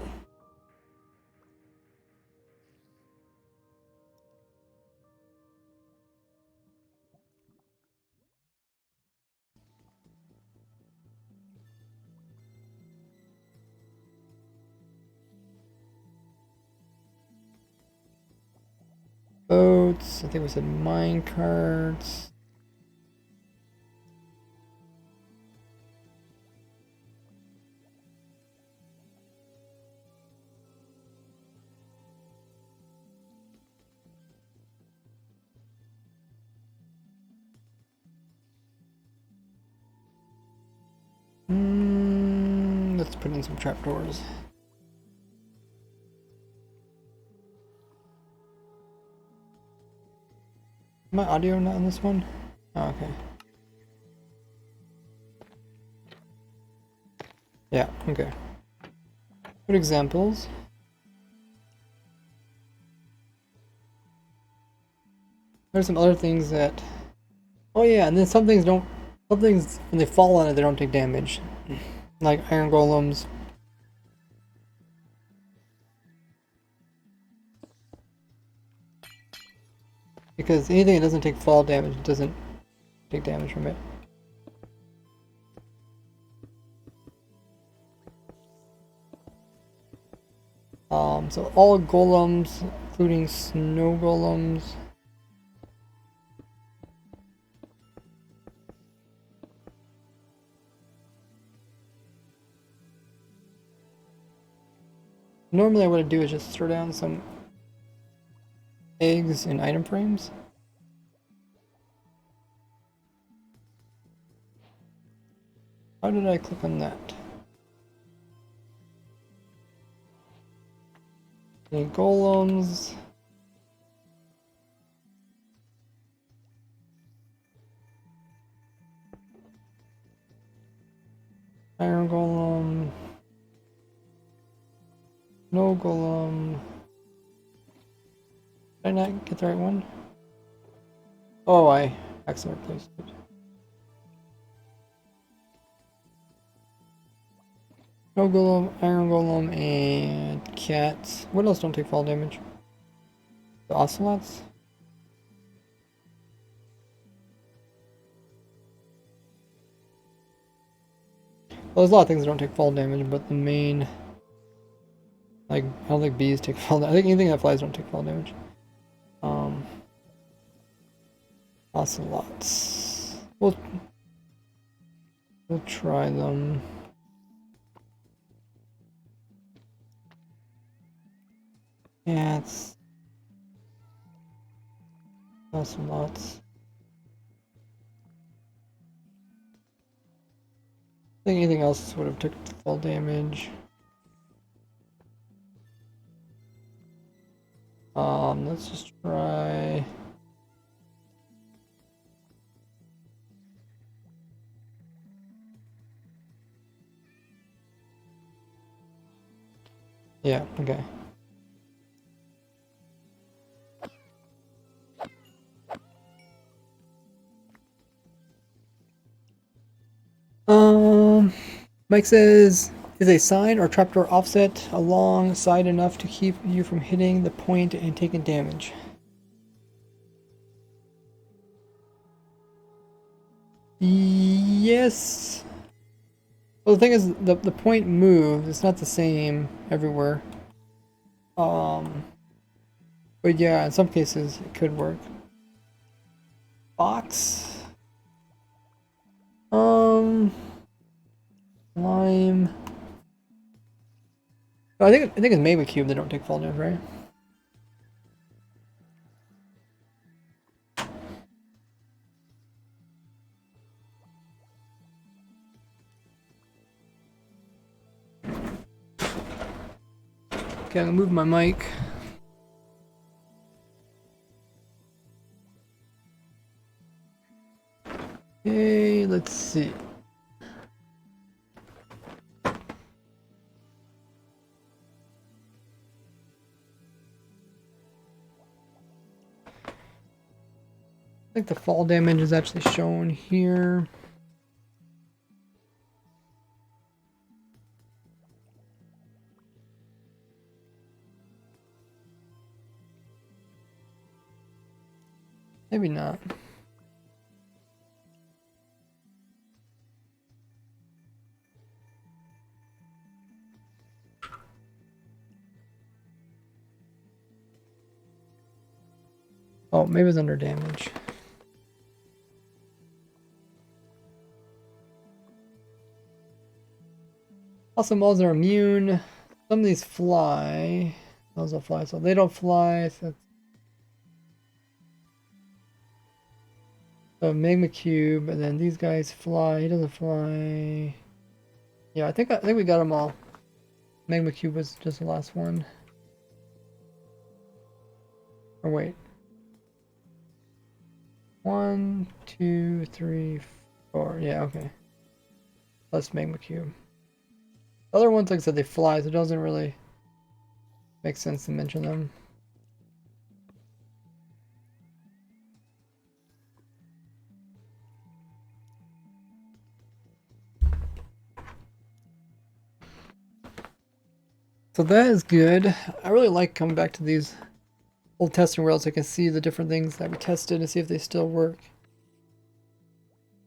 Boats. I think we said mine carts. Let's put in some trapdoors. My audio not on this one? Oh, okay. Yeah, okay. Good examples. There's some other things that. Oh yeah, and then some things don't. Some things when they fall on it, they don't take damage, like iron golems. Because anything that doesn't take fall damage doesn't take damage from it. So all golems, including snow golems. Normally what I do is just throw down some eggs in item frames. How did I click on that? Okay, golems. Iron golem. No golem. Did I not get the right one? Oh, I accidentally placed it. No golem, iron golem, and cats. What else don't take fall damage? The ocelots? Well, there's a lot of things that don't take fall damage, but the main... Like, I don't think bees take fall damage. I think anything that flies don't take fall damage. Ocelots. We'll try them. Cats. Ocelots. I think anything else would have took fall damage. Let's just try. Yeah, okay. Mike says, is a sign or trapdoor offset alongside enough to keep you from hitting the point and taking damage? Yes. Well, the thing is, the point moves. It's not the same everywhere. But yeah, in some cases it could work. Box. Lime. Oh, I think it's Magma Cube that don't take fall damage, right? Okay, I'm gonna move my mic. Okay, let's see. I think the fall damage is actually shown here. Maybe not. Oh, maybe it's under damage. Also, moths are immune. Some of these fly. Those will fly, so they don't fly. So Magma Cube, and then these guys fly. He doesn't fly. Yeah, I think we got them all. Magma Cube was just the last one. Or wait. 1, 2, 3, 4. Yeah, okay. Plus Magma Cube. The other ones, like I said, they fly, so it doesn't really make sense to mention them. So that is good. I really like coming back to these old testing worlds so I can see the different things that we tested and see if they still work.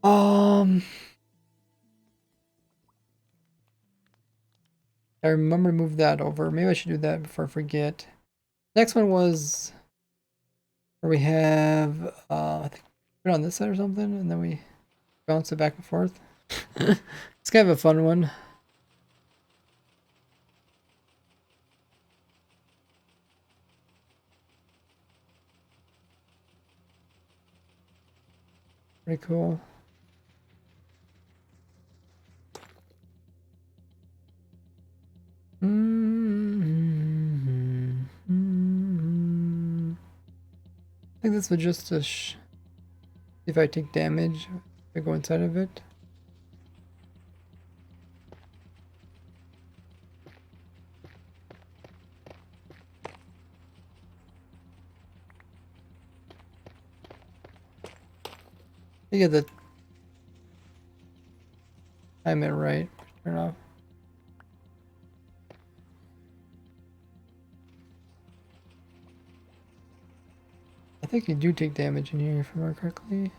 I remember to move that over. Maybe I should do that before I forget. Next one was where we have, I think, put it on this side or something, and then we bounce it back and forth. It's kind of a fun one. Pretty cool. I think this was just to see if I take damage if I go inside of it. I get the time it right. Turn off. I think you do take damage in here if I remember correctly.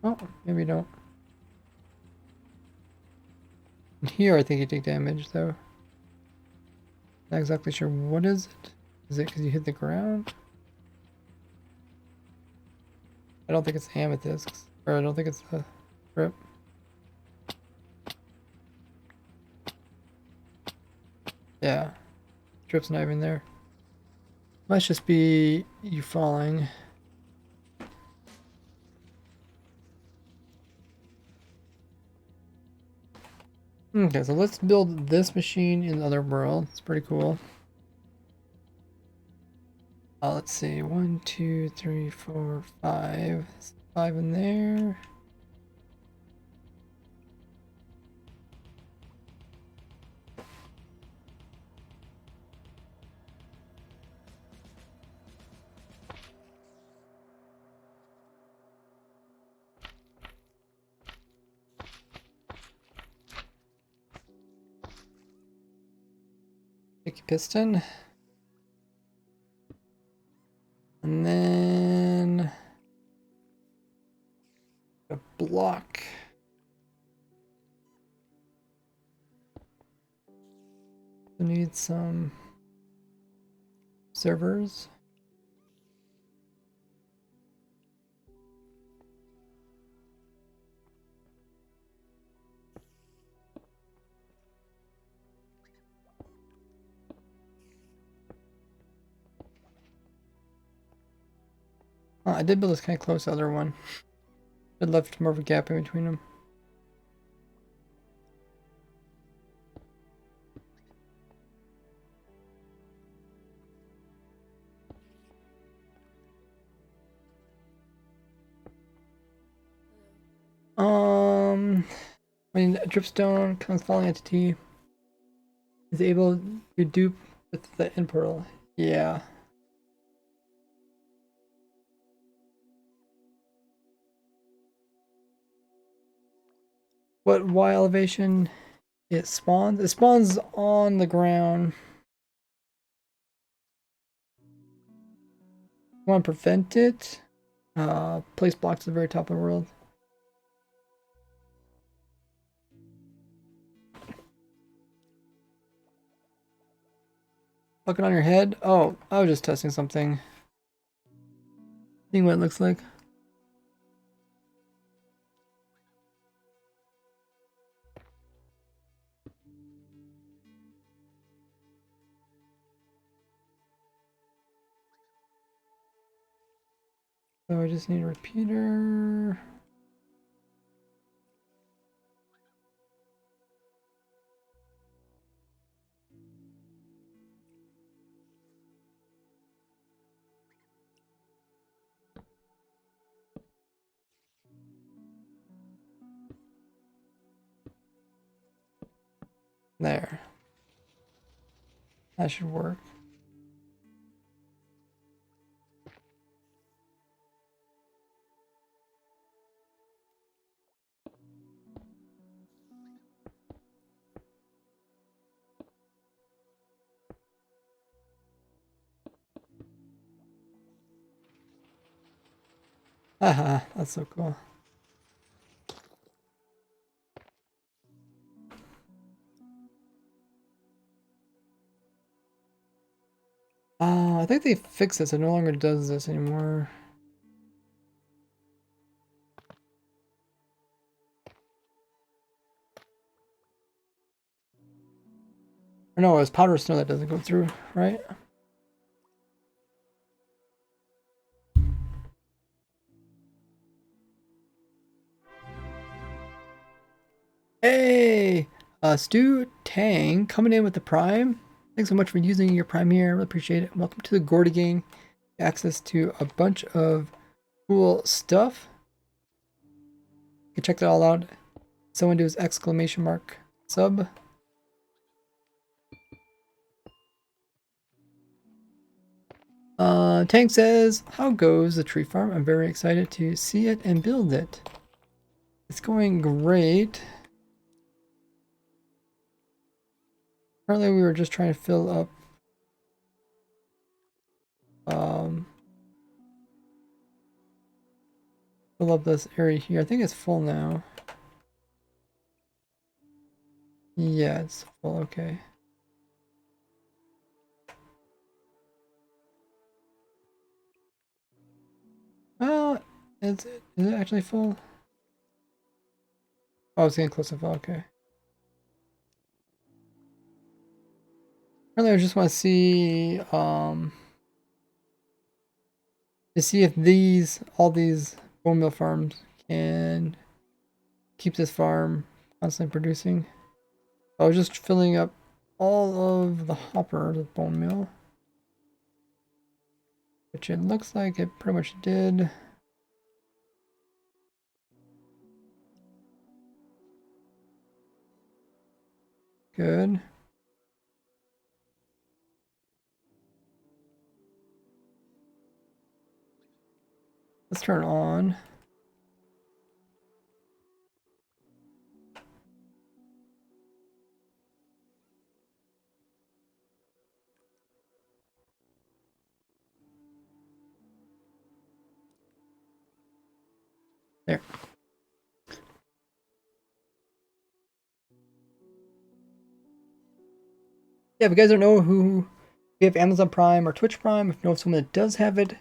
Oh, maybe you don't. In here I think you take damage though. Not exactly sure what is it. Is it because you hit the ground? I don't think it's amethyst, or I don't think it's a rip. Yeah, drip's not even there. Might just be you falling. Okay, so let's build this machine in the other world. It's pretty cool. Let's see, 1, 2, 3, 4, 5. 5 in there. Pick a piston. And then a block. We need some servers. Oh, I did build this kind of close to the other one. I left more of a gap in between them. When dripstone comes falling into T, is able to dupe with the end portal. Yeah. What Y elevation it spawns? It spawns on the ground. You want to prevent it? Place blocks at the very top of the world. Looking on your head? Oh, I was just testing something. Seeing what it looks like. So I just need a repeater. There. That should work. Haha, that's so cool. I think they fixed this. It no longer does this anymore. Or no, it's powder snow that doesn't go through, right? Hey! Stu Tang coming in with the Prime. Thanks so much for using your Prime here. I really appreciate it. Welcome to the Gordy Gang. Access to a bunch of cool stuff. You can check that all out. Someone do his exclamation mark sub. Tank says, how goes the tree farm? I'm very excited to see it and build it. It's going great. Currently we were just trying to fill up this area here. I think it's full now. Yeah, it's full, okay. Well, is it actually full? Oh, it's getting close to full, okay. Really, I just want to see if all these bone meal farms can keep this farm constantly producing. I was just filling up all of the hopper with bone meal, which it looks like it pretty much did. Good. Let's turn it on. There. Yeah, if you guys don't know who, if you have Amazon Prime or Twitch Prime, if you know of someone that does have it,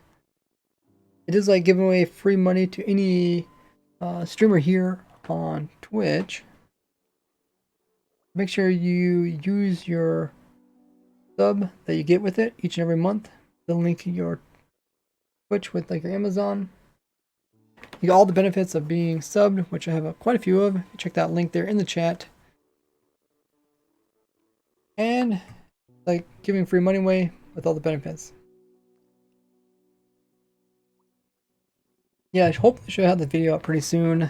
it is like giving away free money to any streamer here on Twitch. Make sure you use your sub that you get with it each and every month. The link to your Twitch with like your Amazon. You get all the benefits of being subbed, which I have quite a few of. Check that link there in the chat. And like giving free money away with all the benefits. Yeah, I hope I should have the video up pretty soon.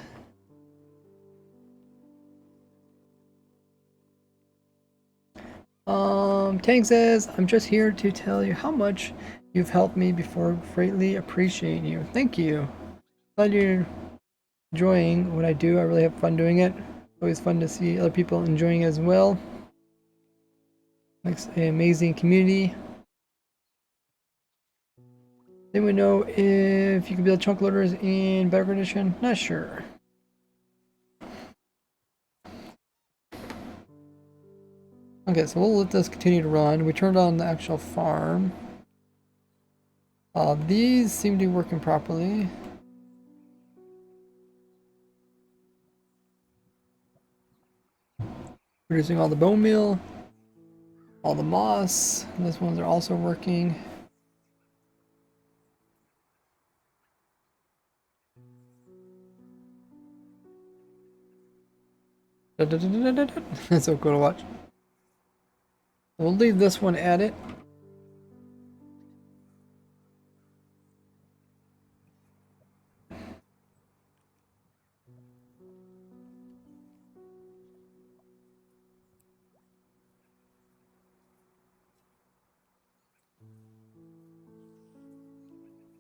Tang says, I'm just here to tell you how much you've helped me before. Greatly appreciate you. Thank you. Glad you're enjoying what I do. I really have fun doing it. Always fun to see other people enjoying it as well. Makes an amazing community. Anyone know if you can build chunk loaders in Better Edition? Not sure. Okay, so we'll let this continue to run. We turned on the actual farm. These seem to be working properly. Producing all the bone meal, all the moss. And these ones are also working. That's so cool to watch. We'll leave this one at it.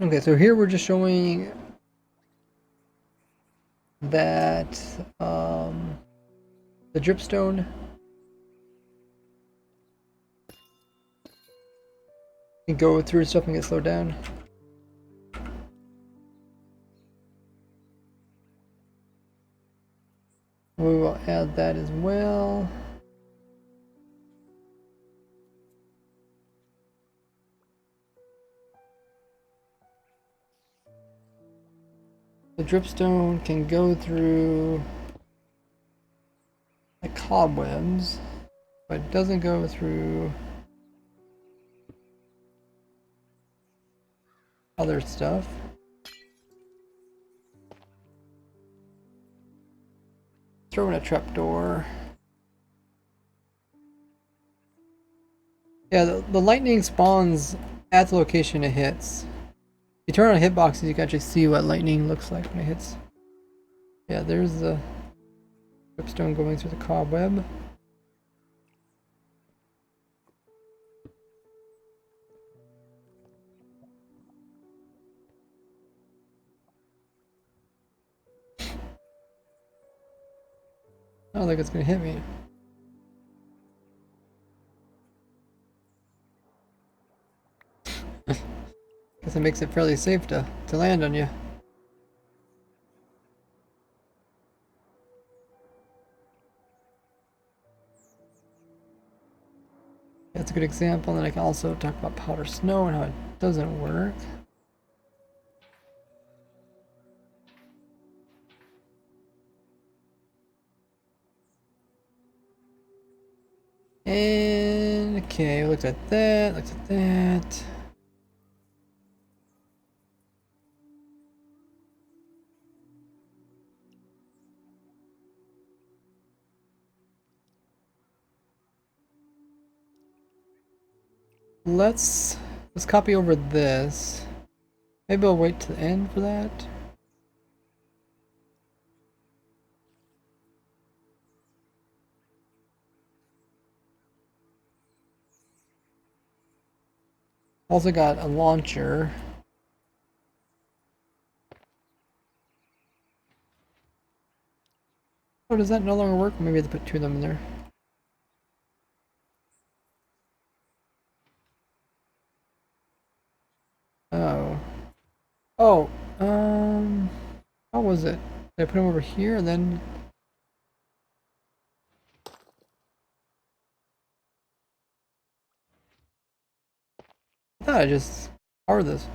Okay, so here we're just showing that the dripstone can go through stuff and get slowed down. We will add that as well. The dripstone can go through the cobwebs, but it doesn't go through other stuff. Throw in a trapdoor. Yeah, the lightning spawns at the location it hits. You turn on hitboxes, you can actually see what lightning looks like when it hits. Yeah, there's the dripstone going through the cobweb. I don't think it's gonna hit me. Guess it makes it fairly safe to land on you. That's a good example. And then I can also talk about powder snow and how it doesn't work. And okay, looked at that, looked at that. Let's copy over this. Maybe I'll wait to the end for that. Also got a launcher. Oh, does that no longer work? Maybe I have to put two of them in there. Oh. Oh, how was it? Did I put them over here and then... I thought I just powered this.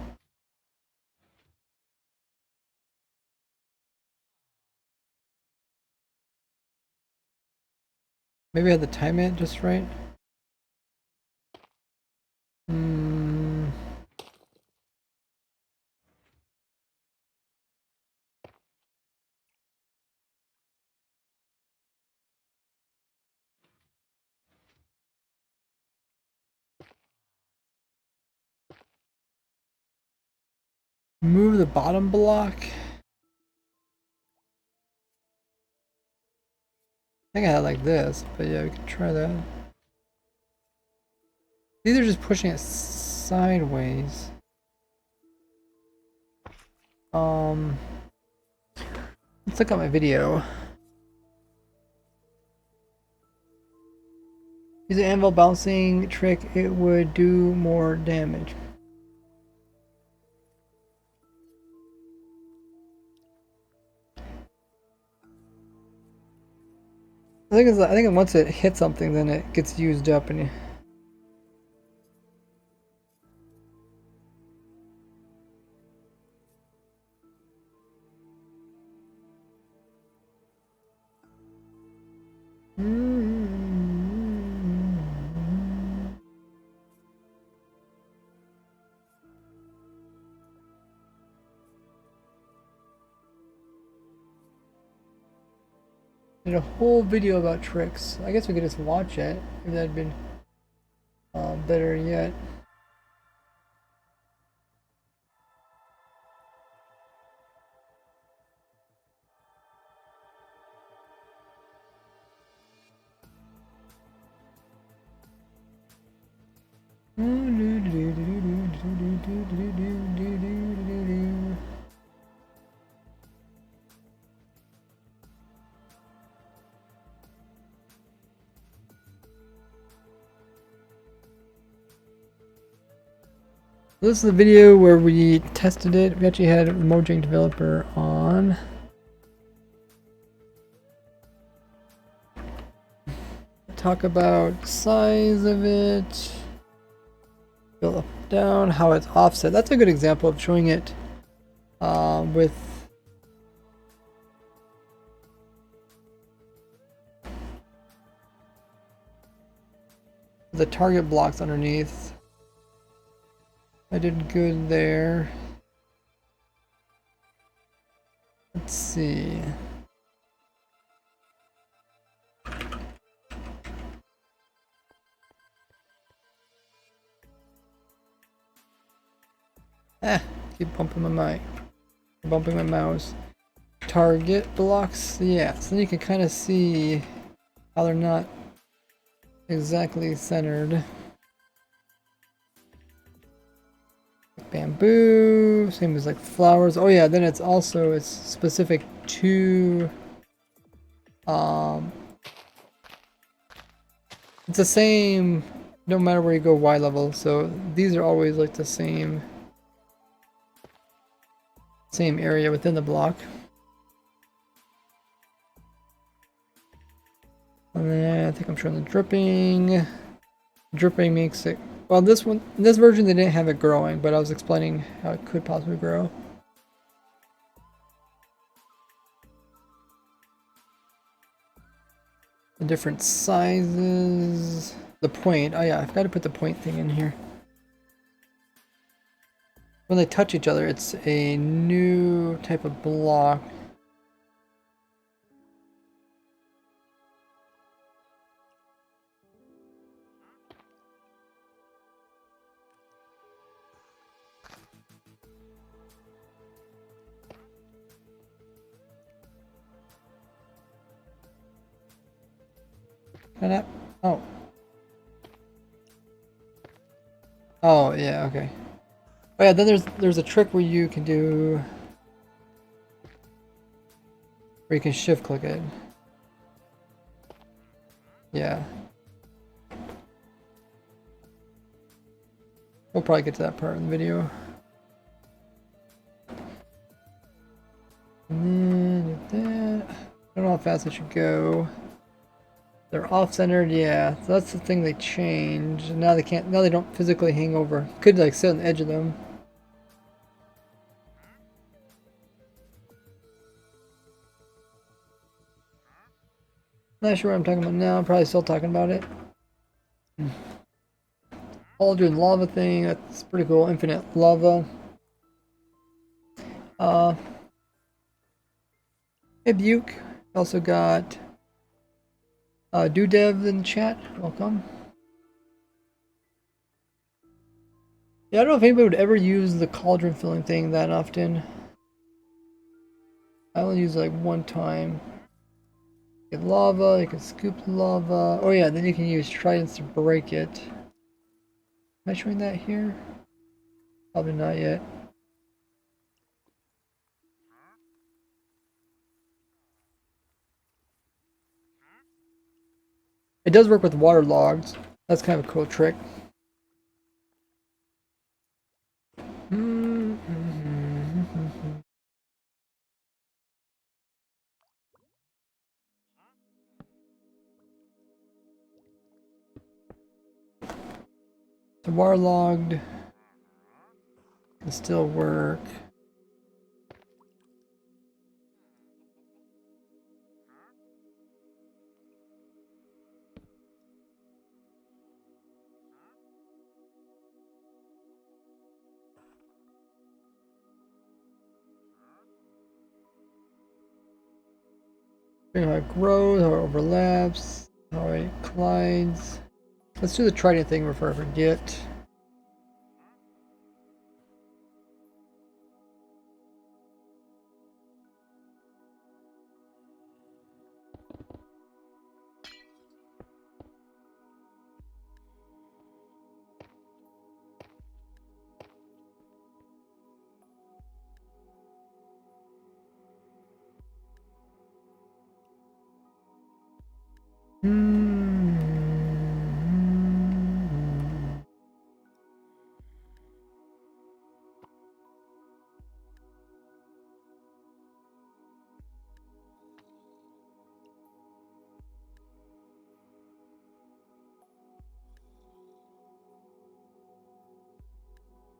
Maybe I had to time it just right. Move the bottom block. I think I had like this, but yeah, we can try that. These are just pushing it sideways. Let's look at my video. Use an anvil bouncing trick, it would do more damage. I think once it hits something, then it gets used up, and did a whole video about tricks. I guess we could just watch it. If that'd been better yet. This is the video where we tested it. We actually had Mojang Developer on. talk about size of it. Go up, down, how it's offset. That's a good example of showing it with the target blocks underneath. I did good there. Let's see. Keep bumping my mic. Bumping my mouse. Target blocks, yeah. So then you can kind of see how they're not exactly centered. Bamboo, same as like flowers. Oh yeah, then it's specific to it's the same no matter where you go Y level, so these are always like the same area within the block. And then I think I'm showing the dripping. Dripping makes it, well, this version they didn't have it growing, but I was explaining how it could possibly grow. The different sizes. The point, oh yeah, I've got to put the point thing in here. When they touch each other, it's a new type of block. Oh. Oh, yeah, okay. Oh yeah, then there's a trick where you can do where you can shift click it. Yeah. We'll probably get to that part in the video. And then do that. I don't know how fast it should go. They're off-centered, yeah. So that's the thing they changed. Now they can't. Now they don't physically hang over. Could like sit on the edge of them. Not sure what I'm talking about now. I'm probably still talking about it. Cauldron lava thing. That's pretty cool. Infinite lava. Hey Buke. Also got Dev in the chat. Welcome. Yeah, I don't know if anybody would ever use the cauldron filling thing that often. I only use it like one time. Get lava, you can scoop lava. Oh yeah, then you can use tridents to break it. Am I showing that here? Probably not yet. It does work with water logs. That's kind of a cool trick. The waterlogged can still work. How it grows, how it overlaps, how it collides. Let's do the trident thing before I forget.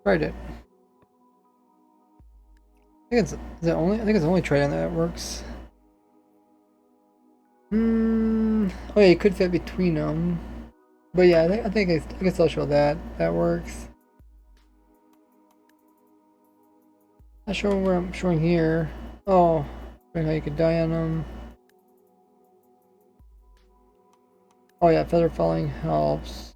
Tried it. I think it's I think it's only trident that works. Oh yeah, you could fit between them. But yeah, I think I can still show that. That works. Not sure where I'm showing here. Oh, showing how you could die on them. Oh yeah, feather falling helps.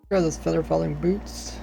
Here are those feather falling boots.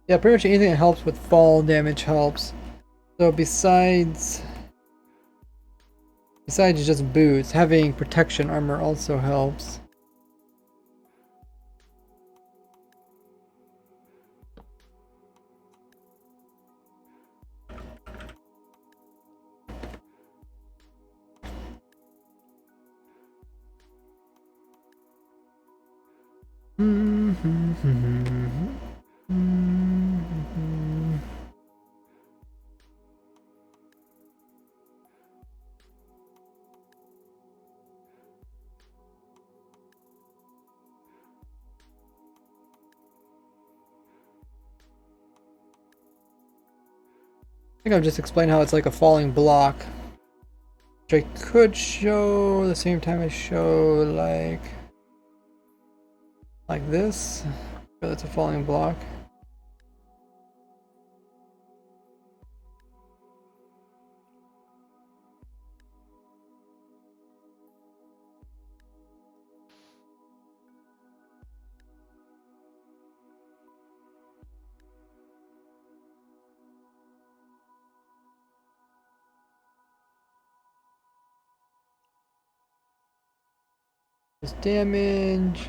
Yeah, pretty much anything that helps with fall damage helps. So besides just boots, having protection armor also helps. I think I've just explained how it's like a falling block. Which I could show the same time I show like this. But it's a falling block. There's damage.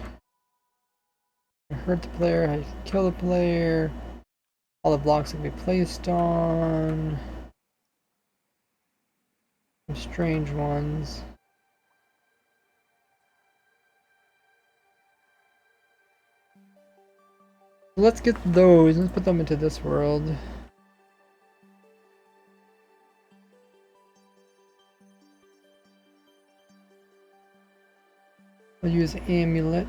I hurt the player, I kill the player. All the blocks can be placed on. Some strange ones. Let's get those. Let's put them into this world. We'll use amulet.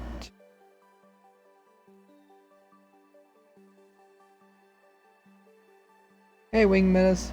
Hey, wing menace.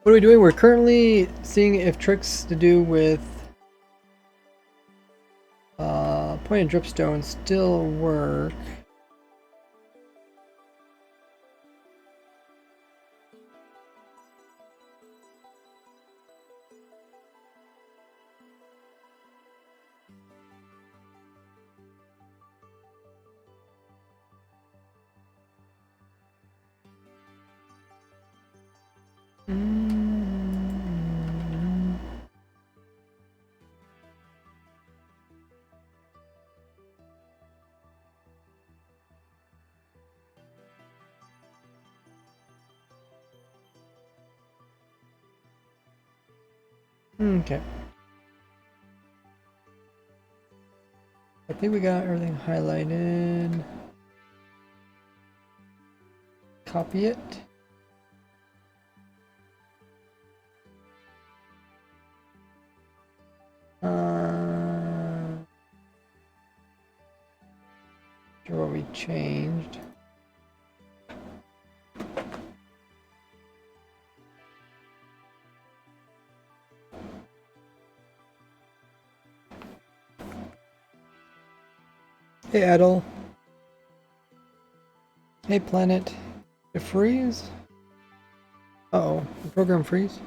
What are we doing? We're currently seeing if tricks to do with pointed dripstone still work. Okay. I think we got everything highlighted. copy it. Sure what we changed. Hey Adel. Hey Planet. It freeze? Uh-oh, the program freeze?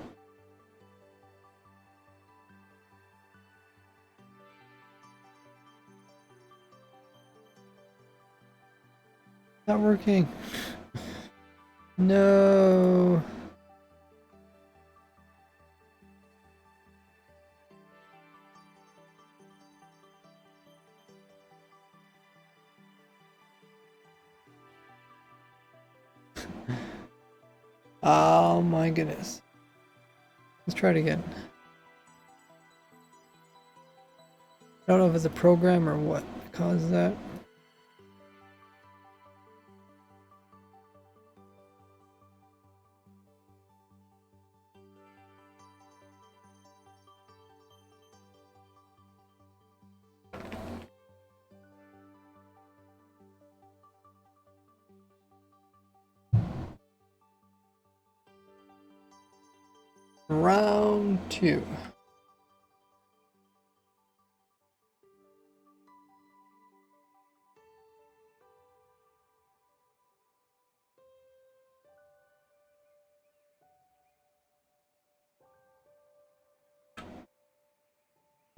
Not working. No. Oh my goodness. Let's try it again. I don't know if it's a program or what caused that. Round 2.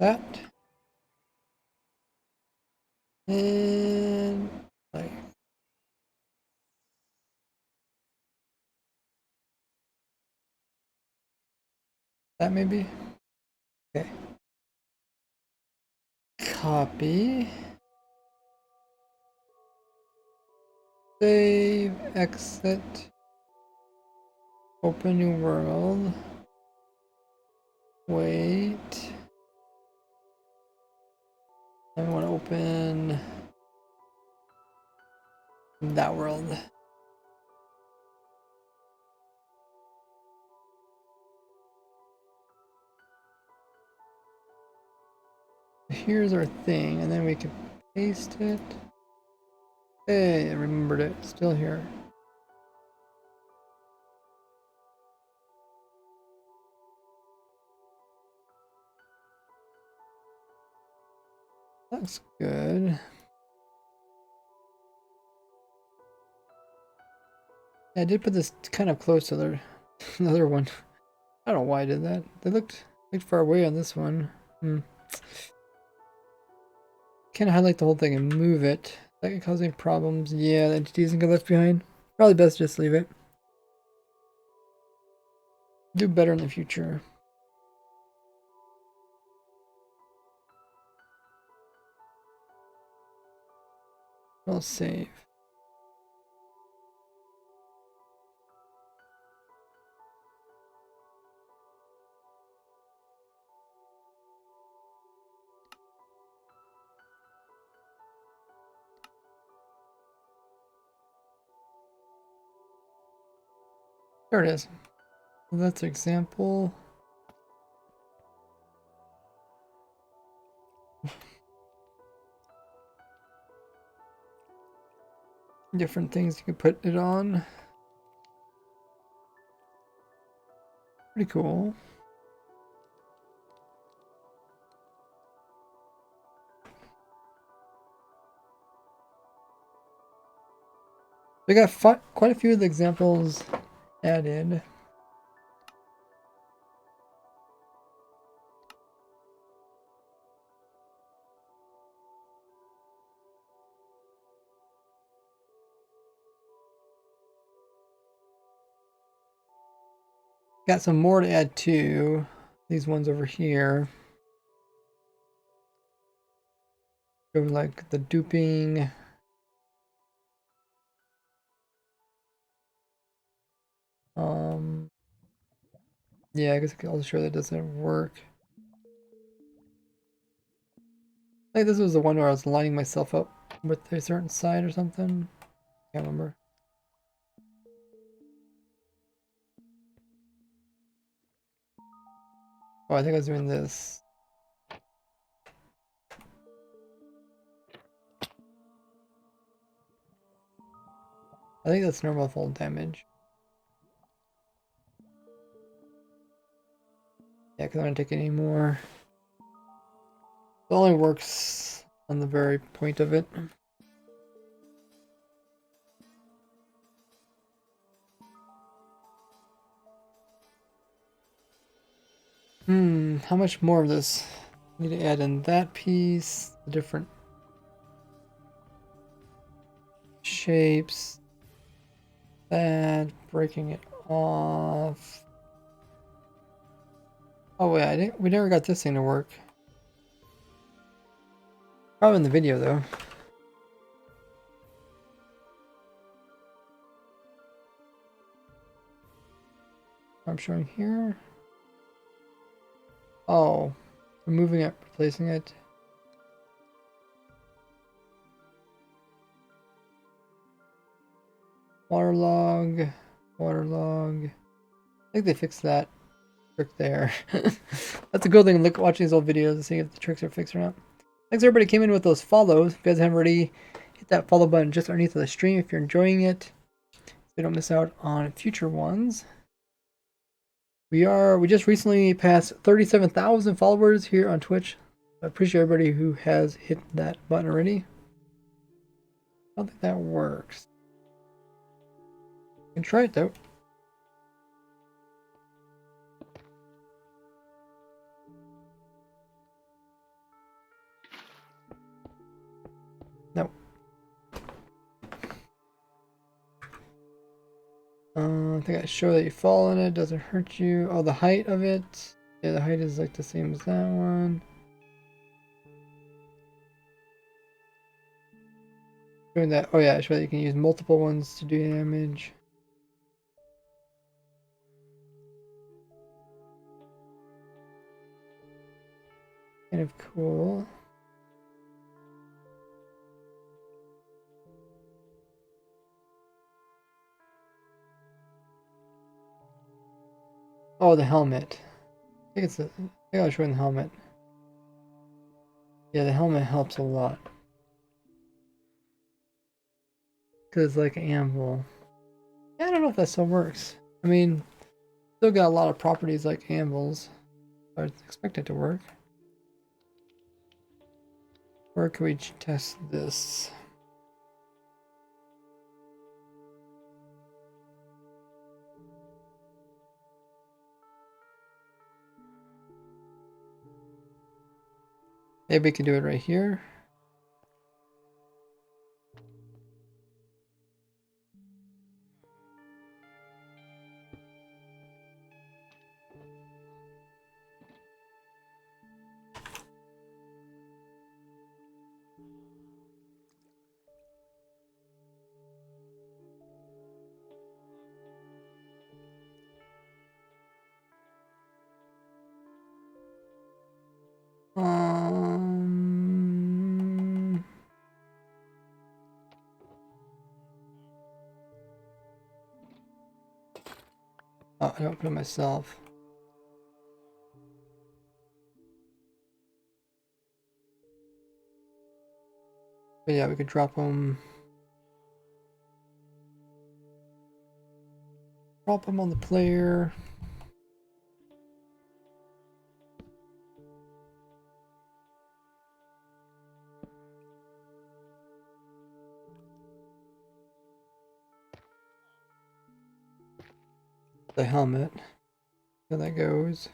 That. And like that maybe? Okay. Copy. Save, exit. Open new world. Wait. I want to open that world. Here's our thing, and then we can paste it. Hey, I remembered it. Still here. Looks good. Yeah, I did put this kind of close to the other one. I don't know why I did that. They looked far away on this one. Can't highlight the whole thing and move it. That could cause any problems. Yeah, the entity doesn't get left behind. Probably best just leave it. Do better in the future. I'll save. There it is. So that's example. Different things you can put it on. Pretty cool. We got quite a few of the examples added. Got some more to add too. These ones over here. Go like the duping. Yeah, I guess I'll show that doesn't work. I think this was the one where I was lining myself up with a certain side or something. Can't remember. Oh, I think I was doing this. I think that's normal fall damage. Yeah, because I don't take any more. It only works on the very point of it. How much more of this? Need to add in that piece, the different shapes, that, breaking it off. Oh wait, we never got this thing to work. Probably in the video though. I'm showing here. Oh, removing it, replacing it. Waterlog, waterlog. I think they fixed that trick there. That's a good thing. Look, watching these old videos and seeing if the tricks are fixed or not. Thanks everybody came in with those follows. If you guys haven't already, hit that follow button just underneath of the stream if you're enjoying it, so you don't miss out on future ones. We just recently passed 37,000 followers here on Twitch. I appreciate everybody who has hit that button already. I don't think that works. You can try it though. No. I think I show that you fall in it, doesn't hurt you. Oh, the height of it. Yeah, the height is like the same as that one. Doing that. Oh yeah, I show that you can use multiple ones to do damage. Kind of cool. Oh, the helmet. I think I was showing the helmet. Yeah, the helmet helps a lot. Because it's like an anvil. Yeah, I don't know if that still works. I mean, still got a lot of properties like anvils. I would expect it to work. Where can we test this? Maybe we can do it right here. Oh, I don't put it myself. But yeah, we could drop them. Drop them on the player. The helmet. There that goes.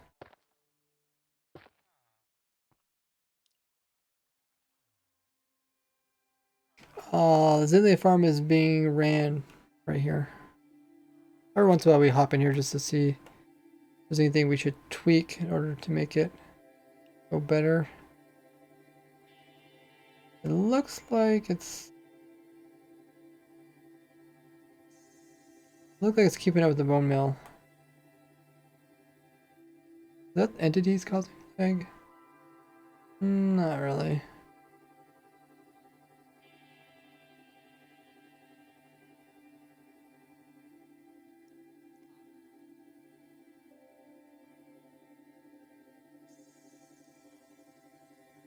The Zillia farm is being ran right here. Every once in a while we hop in here just to see if there's anything we should tweak in order to make it go better. It looks like it's keeping up with the bone mill. Is that entities causing lag? Not really.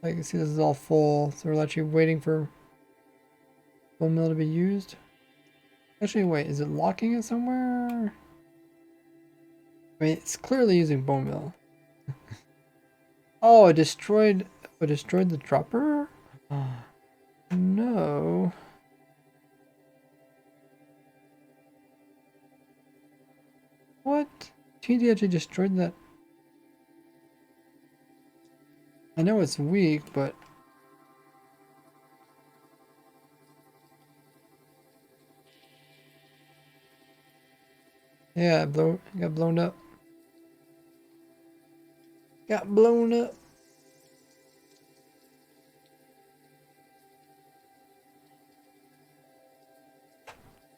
I can see this is all full, so we're actually waiting for bone meal to be used. Actually, wait, is it locking it somewhere? I mean, it's clearly using bone meal. Oh, it destroyed the dropper? No. What? TNT actually destroyed that. I know it's weak, but yeah, it got blown up. Got blown up.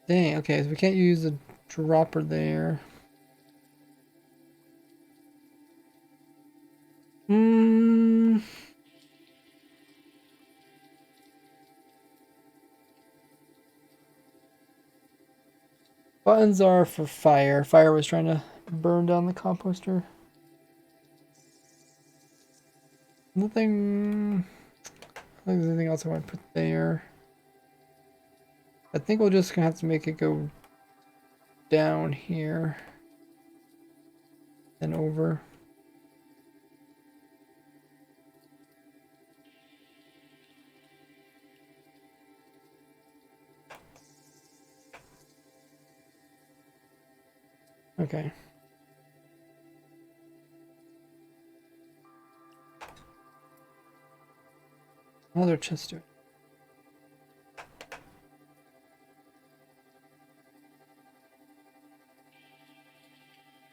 Dang, okay, so we can't use the dropper there. Hmm. Buttons are for fire. Fire was trying to burn down the composter. Nothing. I don't think there's anything else I want to put there. I think we'll just gonna have to make it go down here. Then over. Okay. Another chester.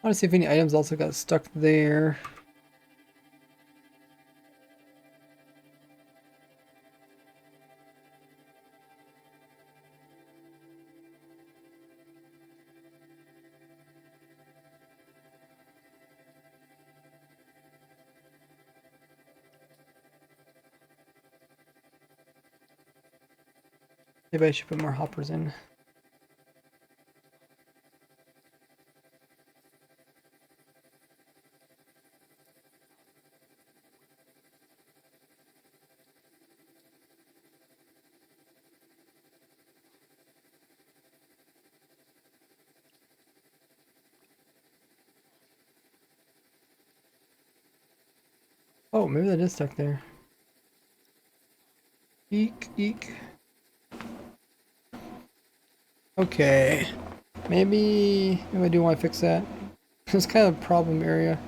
I want to see if any items also got stuck there. Maybe I should put more hoppers in. Oh, maybe that is stuck there. Eek, eek. Okay. Maybe I do want to fix that. It's kind of a problem area.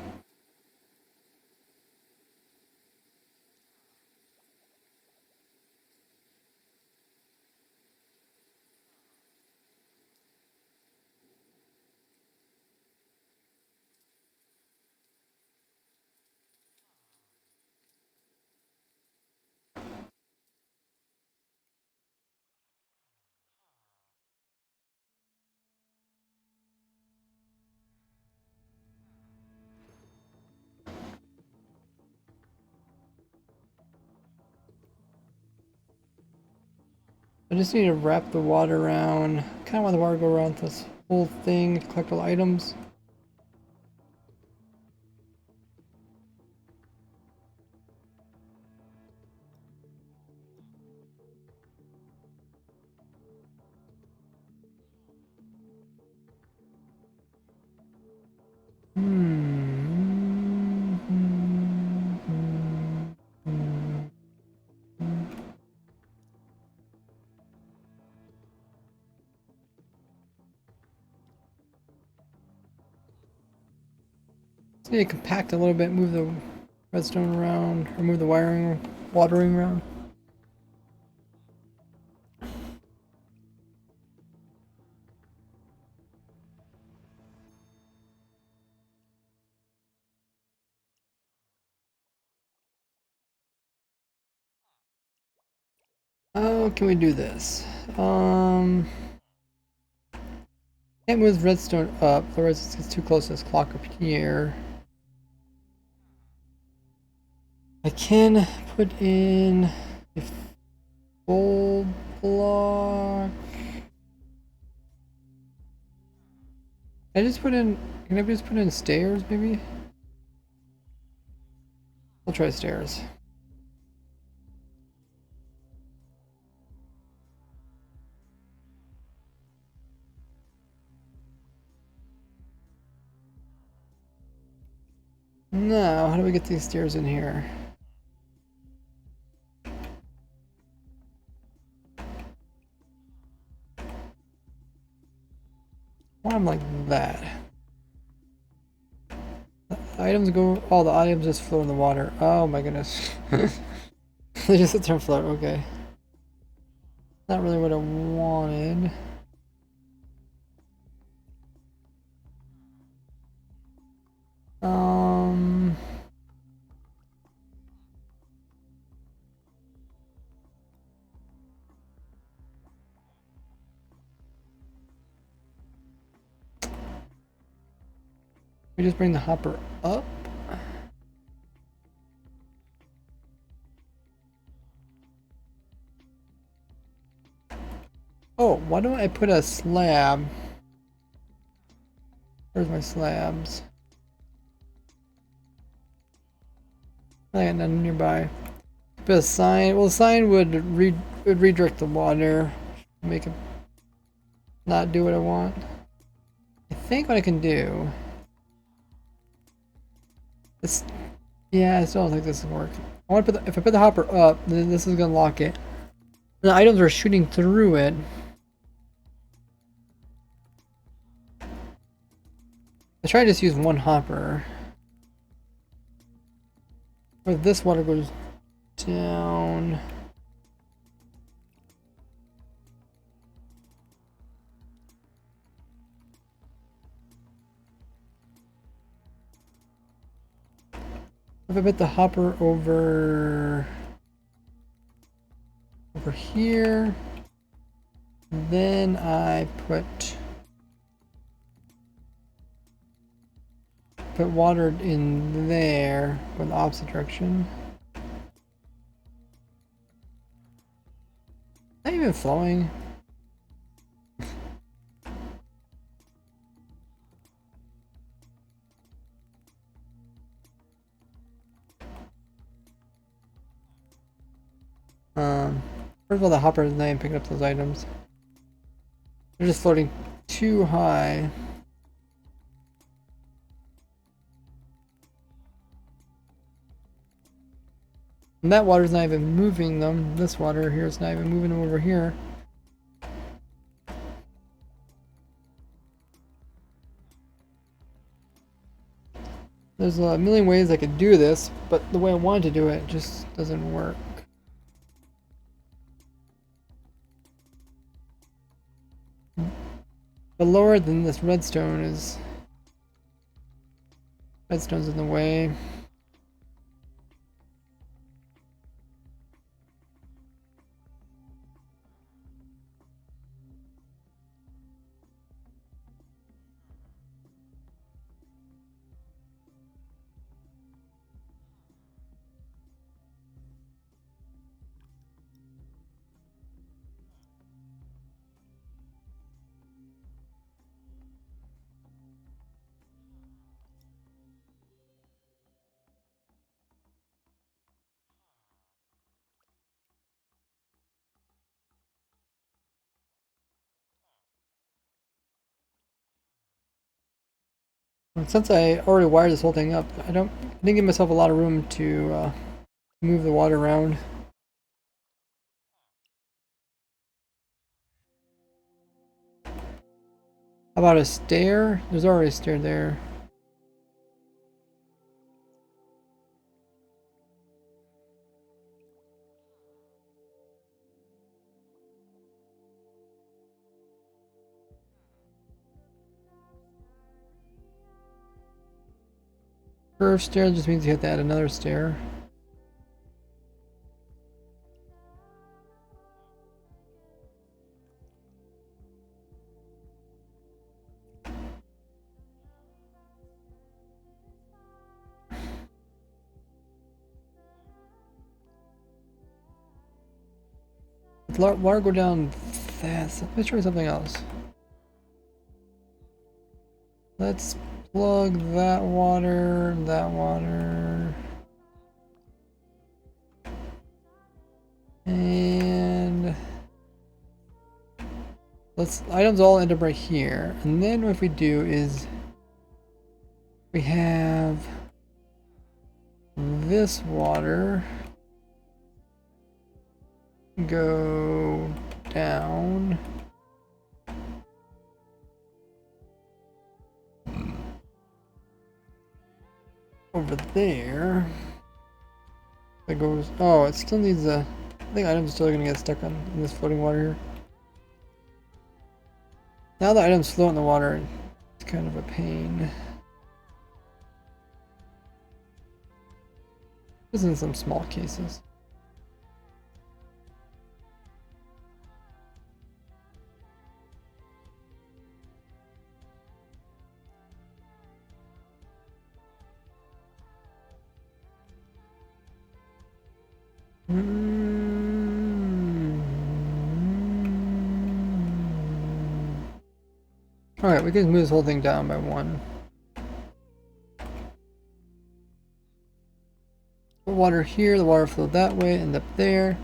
I just need to wrap the water around. Kind of want the water to go around this whole thing to collect all items. Just need to compact a little bit, move the redstone around, or move the watering around. How can we do this? Can't move redstone up, otherwise it's too close to this clock up here. I can put in a full block. Can I just put in stairs maybe? I'll try stairs. Now, how do we get these stairs in here? Why am I like that? The items go. Oh, the items just float in the water. Oh my goodness. They just sit there and float. Okay. Not really what I wanted. Um. We just bring the hopper up. Oh, why don't I put a slab? Where's my slabs? I got none nearby. Put a sign. Well, the sign would redirect the water, make it not do what I want. I think what I can do. This, yeah, I still don't think this will work. I want to put if I put the hopper up, then this is gonna lock it. The items are shooting through it. I try to just use one hopper. Or this water goes down. If I put the hopper over here, then I put water in there with the opposite direction. Not even flowing. First of all, the hopper is not even picking up those items. They're just floating too high. And that water's not even moving them. This water here is not even moving them over here. There's a million ways I could do this, but the way I wanted to do it just doesn't work. But lower than this redstone is... Redstone's in the way. And since I already wired this whole thing up, I didn't give myself a lot of room to move the water around. How about a stair? There's already a stair there. Curved stair just means you have to add another stair. Water go down fast. Let's try something else. Let's plug that water, and let's items all end up right here. And then what we do is we have this water go down over there. That goes. Oh, it still needs a. I think items still gonna get stuck on in this floating water here. Now the items float in the water, it's kind of a pain. This is in some small cases. Alright, we can move this whole thing down by one. The water here, the water flowed that way, end up there.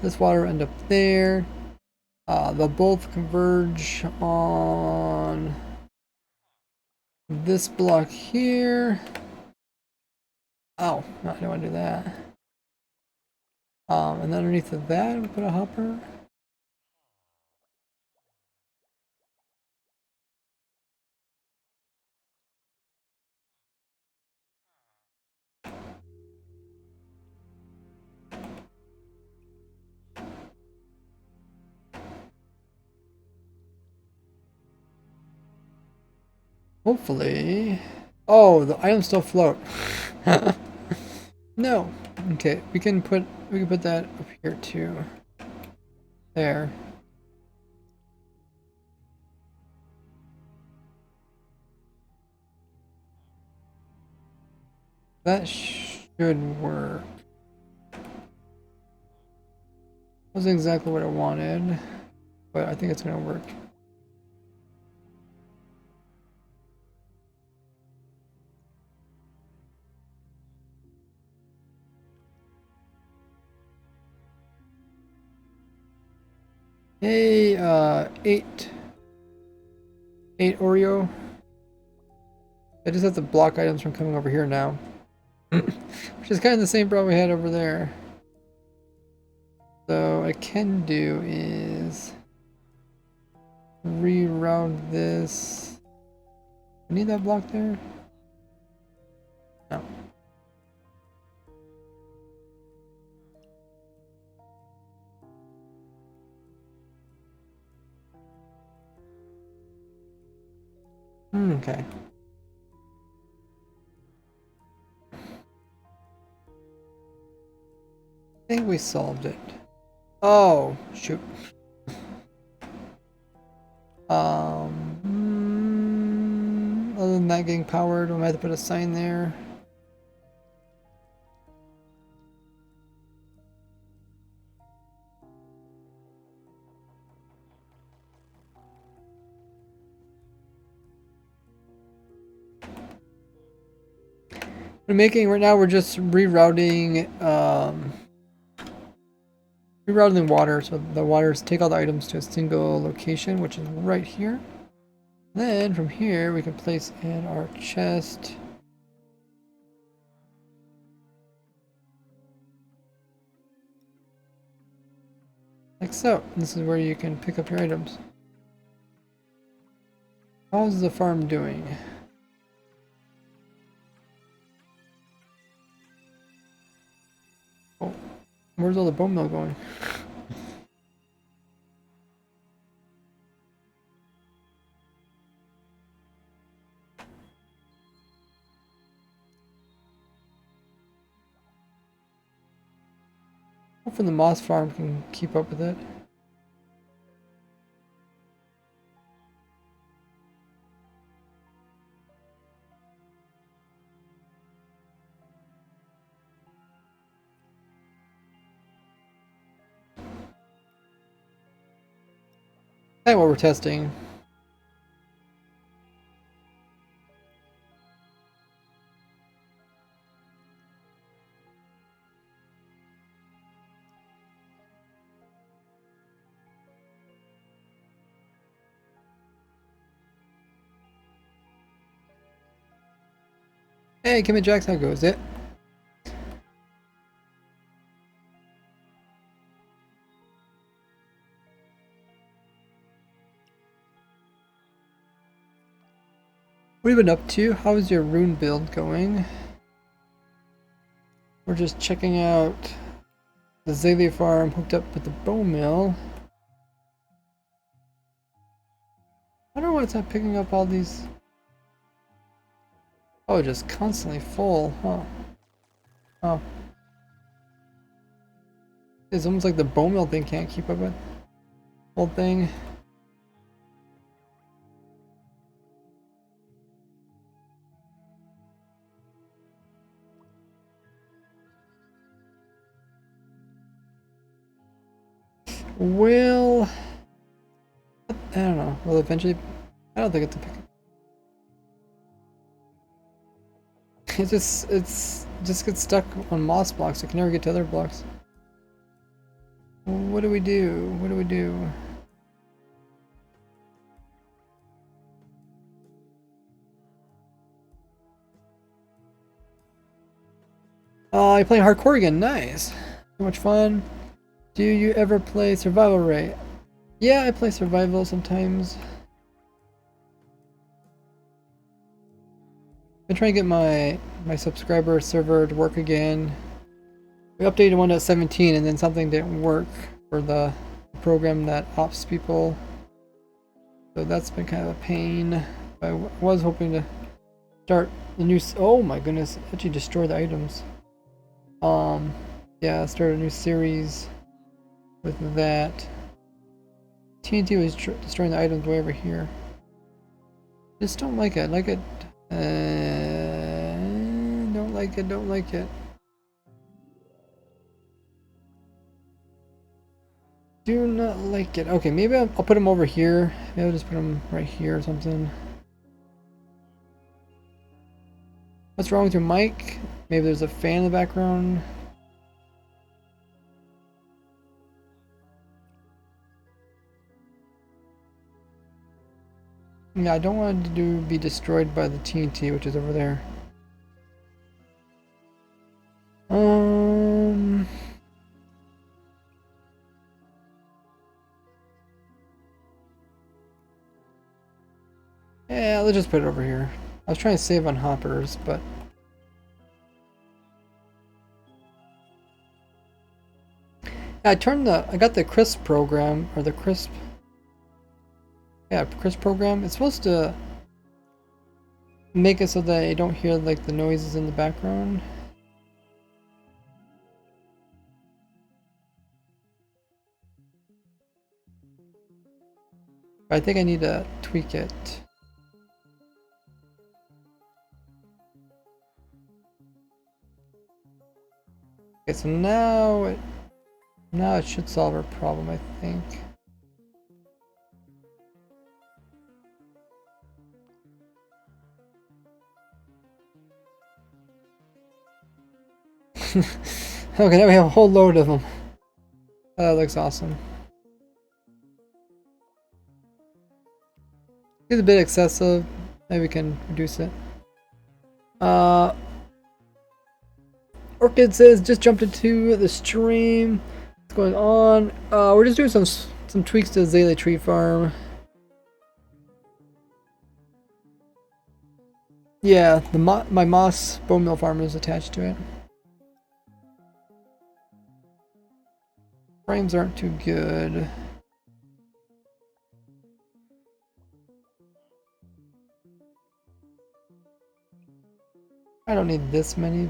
This water end up there. They'll both converge on this block here. Oh, no, I don't want to do that. And underneath of that, we put a hopper. Hopefully. Oh, the items still float. No. Okay, we can put that up here too. There. That should work. Wasn't exactly what I wanted, but I think it's gonna work. Hey, 8 Oreo. I just have to block items from coming over here now. Which is kind of the same problem we had over there. So what I can do is reroute this. I need that block there? No. Okay. I think we solved it. Oh, shoot. Other than that getting powered, we might have to put a sign there. Right now we're just rerouting the water, so the waters take all the items to a single location, which is right here. Then from here we can place in our chest. Like so. This is where you can pick up your items. How's the farm doing? Oh, where's all the bone meal going? Hopefully the moss farm can keep up with it. That's what we're testing. Hey, Kim and Jax, how goes it? What have you been up to? How's your rune build going? We're just checking out the Azalea farm hooked up with the bone mill. I don't know why it's not picking up all these. Oh, just constantly full, huh? Oh. It's almost like the bone mill thing can't keep up with the whole thing. Well, I don't know. Well, eventually, I don't think it's a pick. It just gets stuck on moss blocks. It can never get to other blocks. What do we do? What do we do? Oh, you're playing hardcore again. Nice. So much fun. Do you ever play survival rate? Yeah, I play survival sometimes. Been trying to get my subscriber server to work again. We updated 1.17 and then something didn't work for the program that ops people. So that's been kind of a pain. I was hoping to start the new. Oh my goodness! Actually, destroy the items. Yeah, start a new series with that. TNT was destroying the items way over here. Just don't like it. Like it. Don't like it. Don't like it. Do not like it. Okay, maybe I'll put them over here. Maybe I'll just put them right here or something. What's wrong with your mic? Maybe there's a fan in the background. Yeah, I don't want it to be destroyed by the TNT, which is over there. Yeah, let's just put it over here. I was trying to save on hoppers, but yeah, I got the crisp program, or the crisp, yeah, crisp program. It's supposed to make it so that I don't hear like the noises in the background. But I think I need to tweak it. Okay, so now it should solve our problem, I think. Okay, now we have a whole load of them. That looks awesome. It's a bit excessive. Maybe we can reduce it. Orchid says just jumped into the stream. What's going on? We're just doing some tweaks to the Azalea tree farm. Yeah, my moss bone mill farm is attached to it. Frames aren't too good. I don't need this many.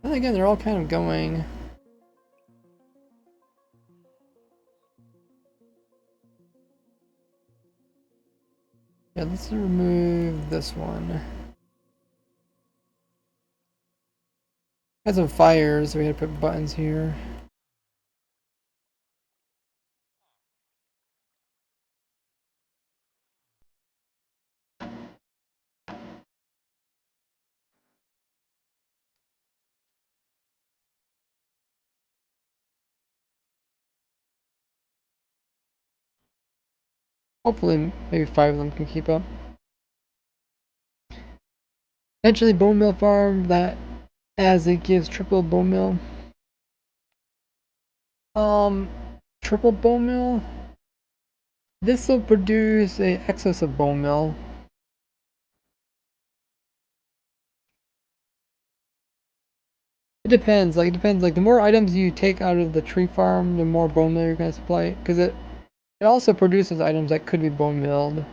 And again, they're all kind of going. Yeah, let's remove this one. Got some fires, so we had to put buttons here. Hopefully, maybe 5 of them can keep up. Eventually, bone mill farm that as it gives triple bone mill. Triple bone meal. This will produce a excess of bone meal. It depends. Like it depends. Like the more items you take out of the tree farm, the more bone meal you're gonna supply. Because it also produces items that could be bone milled.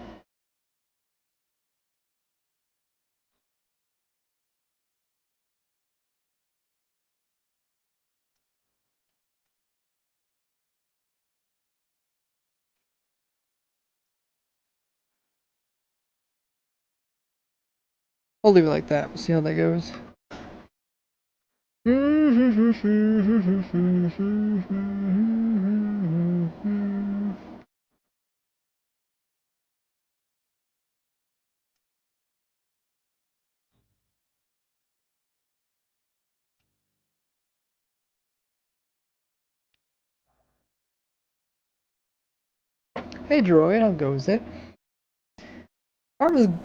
I'll leave it like that. We'll see how that goes. Hey droid, how goes it? Farm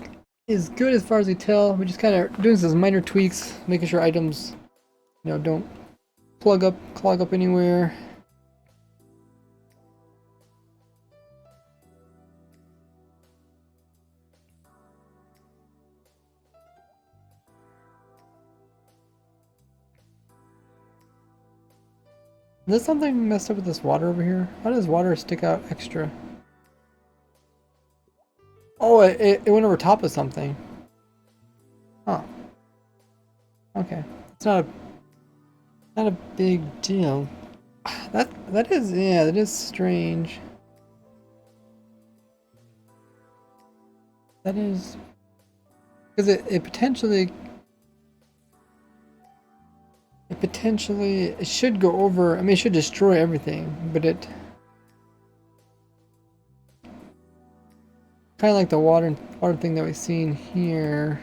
is good as far as we tell. We're just kind of doing some minor tweaks, making sure items, don't clog up anywhere. Is there something messed up with this water over here? How does water stick out extra? Oh, it went over top of something. Huh. Okay. It's not a big deal. That is, yeah, that is strange. That is because it should go over. I mean, it should destroy everything, but it kind of like the water thing that we've seen here.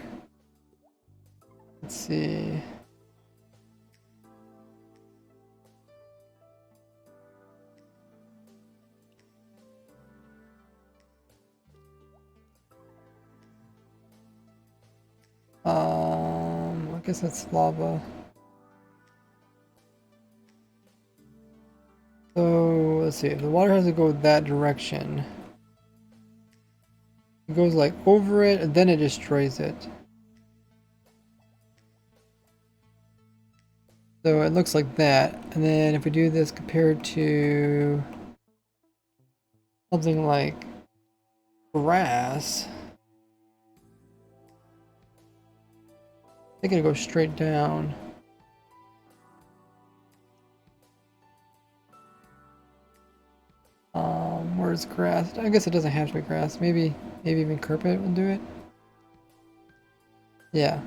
Let's see. I guess that's lava. So let's see. If the water has to go that direction, it goes like over it, and then it destroys it. So it looks like that. And then if we do this compared to something like grass, I think it'll go straight down. Where's grass? I guess it doesn't have to be grass. Maybe even carpet will do it. Yeah.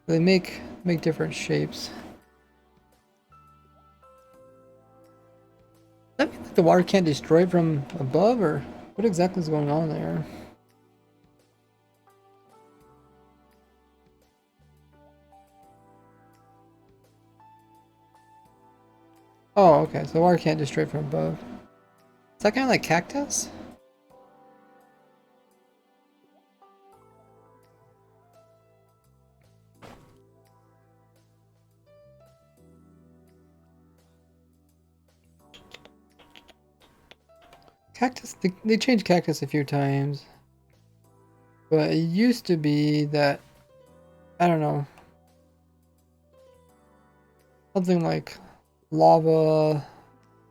They make different shapes. Does that mean that the water can't destroy it from above, or what exactly is going on there? Oh, okay. So the water can't destroy it from above. Is that kind of like cactus? Cactus, they changed cactus a few times. But it used to be that, I don't know, something like lava,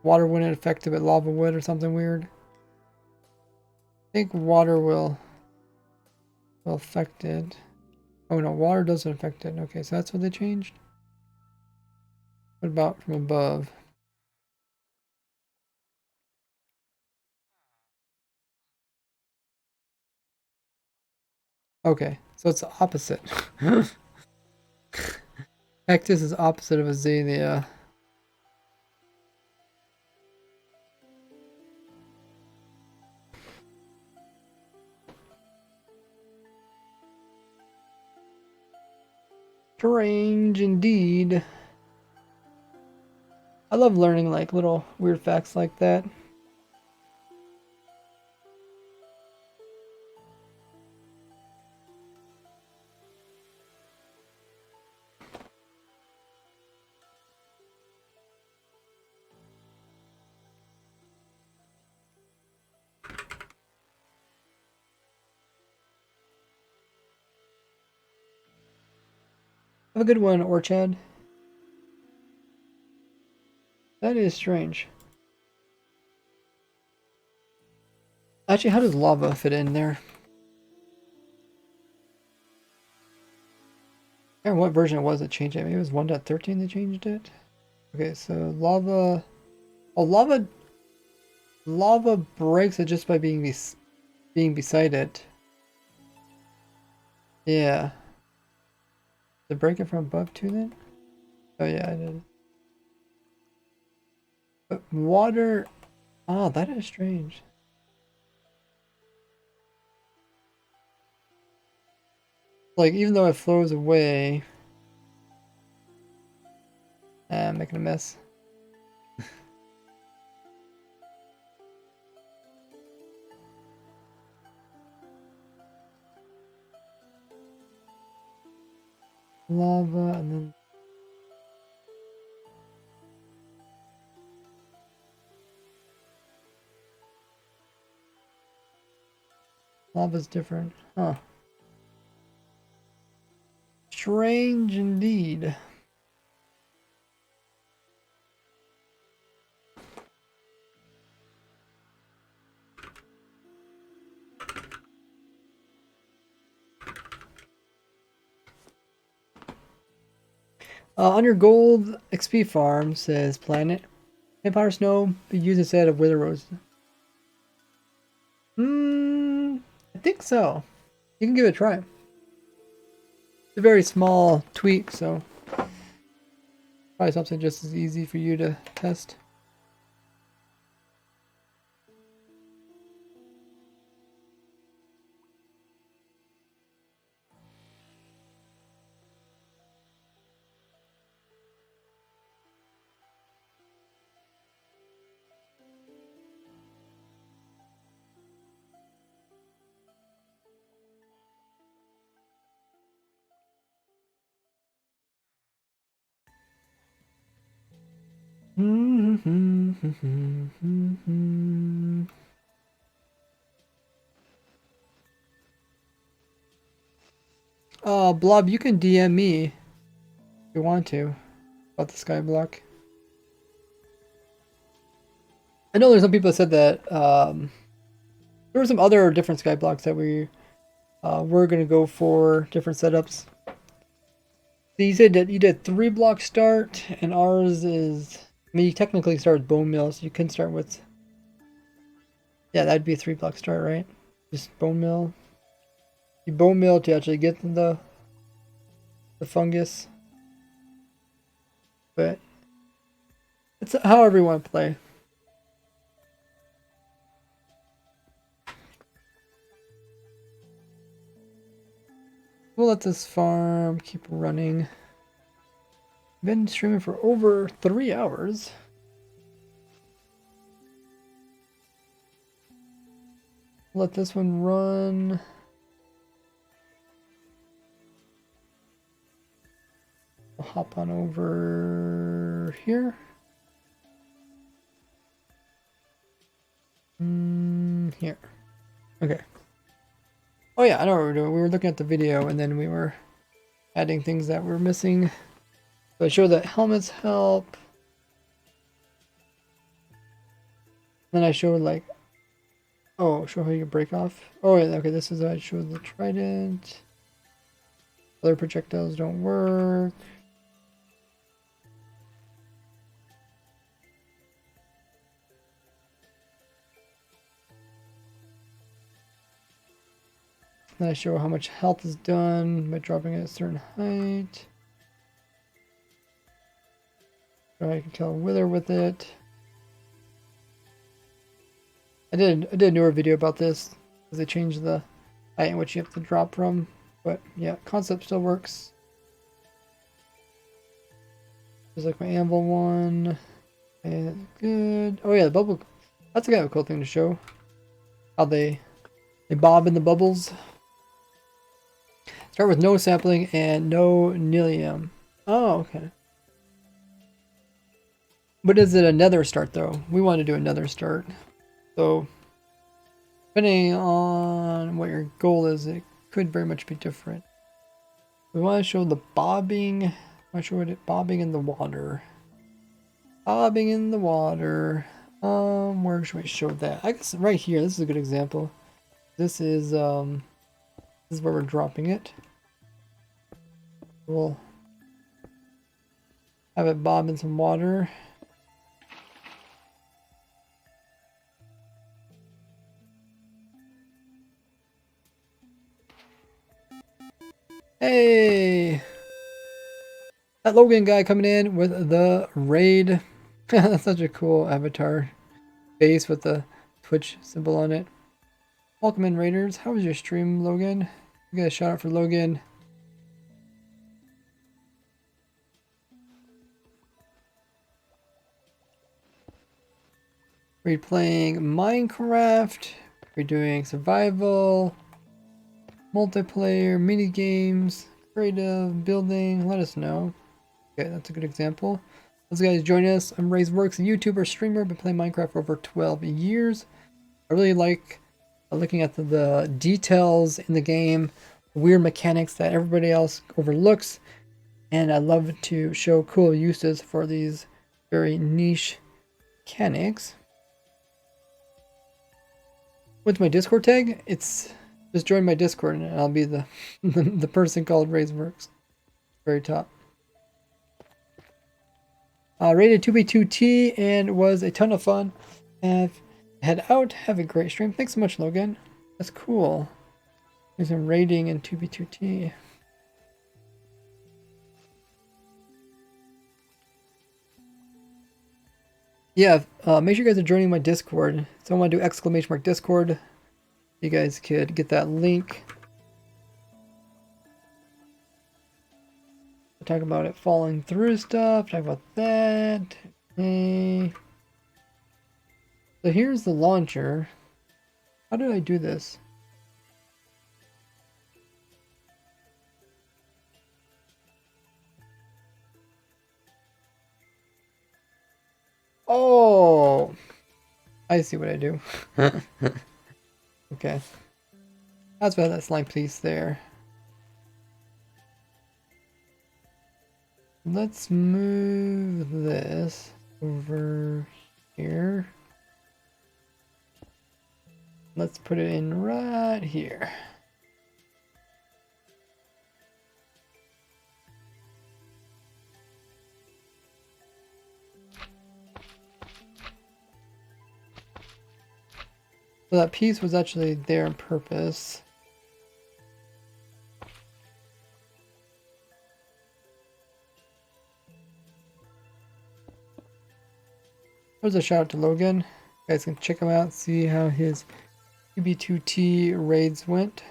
water wouldn't affect it, but lava would, or something weird. I think water will affect it. Oh no, water doesn't affect it. Okay, so that's what they changed? What about from above? Okay, so it's the opposite. Cactus is opposite of azalea. Strange indeed. I love learning like little weird facts like that. Have a good one, Orchad. That is strange. Actually, how does lava fit in there? I don't know what version it was that changed it. Maybe it was 1.13 that changed it. Okay, so lava. Oh, lava breaks it just by being beside it. Yeah. Did it break it from above too then? Oh yeah, I did. But water. Oh, that is strange. Like, even though it flows away. I'm making a mess. Lava and then. Lava's different. Huh. Strange indeed. On your gold XP farm, says Planet, can powder snow be used instead of wither rose? I think so. You can give it a try. It's a very small tweak, so probably something just as easy for you to test. Blob, you can DM me if you want to about the sky block. I know there's some people that said that there were some other different sky blocks that we were gonna go for different setups. So you said that you did 3 block start, and ours is. I mean, you technically start with bone meal, so you can start with. Yeah, that'd be a 3 block start, right? Just bone meal. You bone meal to actually get the fungus, but it's however you want to play. We'll let this farm keep running. Been streaming for over 3 hours. Let this one run. I'll hop on over here. Here. Okay. Oh yeah, I know what we were doing. We were looking at the video and then we were adding things that were missing. So I showed that helmets help. Then I showed like, oh, show how you break off. Oh yeah, okay, this is how I showed the trident. Other projectiles don't work. Then I show how much health is done by dropping at a certain height. So I can kill a wither with it. I did a newer video about this because they changed the height in which you have to drop from. But yeah, concept still works. There's like my anvil one. And good. Oh yeah, the bubble. That's kind of a cool thing to show. How they bob in the bubbles. Start with no sapling and no nilium. Oh, okay. But is it a nether start though? We want to do a nether start. So, depending on what your goal is, it could very much be different. We want to show the bobbing. I want to show it bobbing in the water. Bobbing in the water. Where should we show that? I guess right here. This is a good example. This is where we're dropping it. We'll have it bob in some water. Hey! That Logan guy coming in with the raid. That's such a cool avatar base with the Twitch symbol on it. Welcome in, Raiders. How was your stream, Logan? We got a shout out for Logan. We're playing Minecraft. We're doing survival, multiplayer, mini games, creative, building. Let us know. Okay, that's a good example. Those guys join us. I'm RaiseWorks, a YouTuber, streamer. Been playing Minecraft for over 12 years. I really like looking at the details in the game, weird mechanics that everybody else overlooks, and I love to show cool uses for these very niche mechanics. What's my Discord tag? It's just join my Discord and I'll be the the person called RaiseWorks. Very top. Rated 2B2T and was a ton of fun. Head out. Have a great stream. Thanks so much, Logan. That's cool. There's some rating in 2B2T. Yeah, make sure you guys are joining my Discord. So I want to do exclamation mark Discord. You guys could get that link. Talk about it falling through stuff. Talk about that. Okay. So here's the launcher. How did I do this? Oh, I see what I do. Okay. That's why that slime piece there. Let's move this over here. Let's put it in right here. So that piece was actually there on purpose. There's a shout out to Logan. You guys can check him out, see how his QB2T raids went.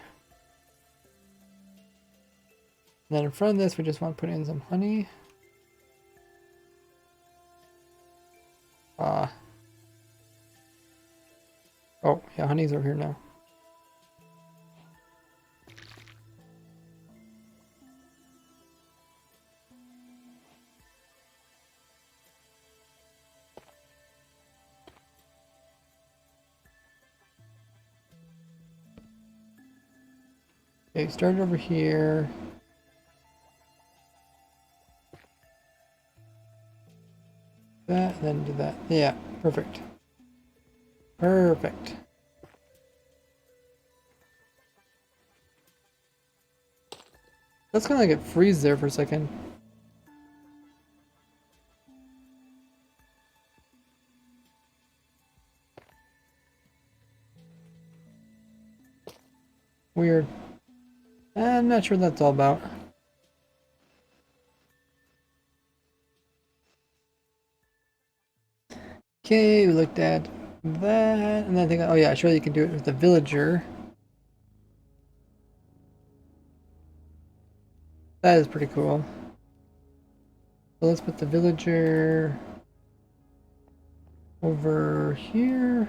And then in front of this, we just want to put in some honey. Oh, yeah, honey's over here now. Okay, start over here. That, and then do that. Yeah, perfect. Perfect. That's kind of like it freeze there for a second. Weird. I'm not sure what that's all about. Okay, we looked at that, and then I think, oh yeah, sure you can do it with the villager. That is pretty cool. So let's put the villager over here.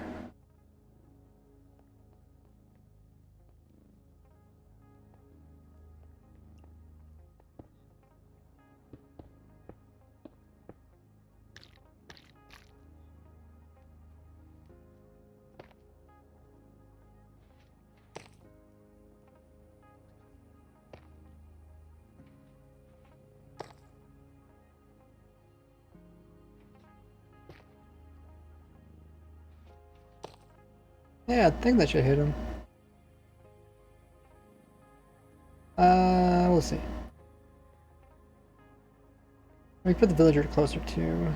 Yeah, I think that should hit him. We'll see. We put the villager closer too.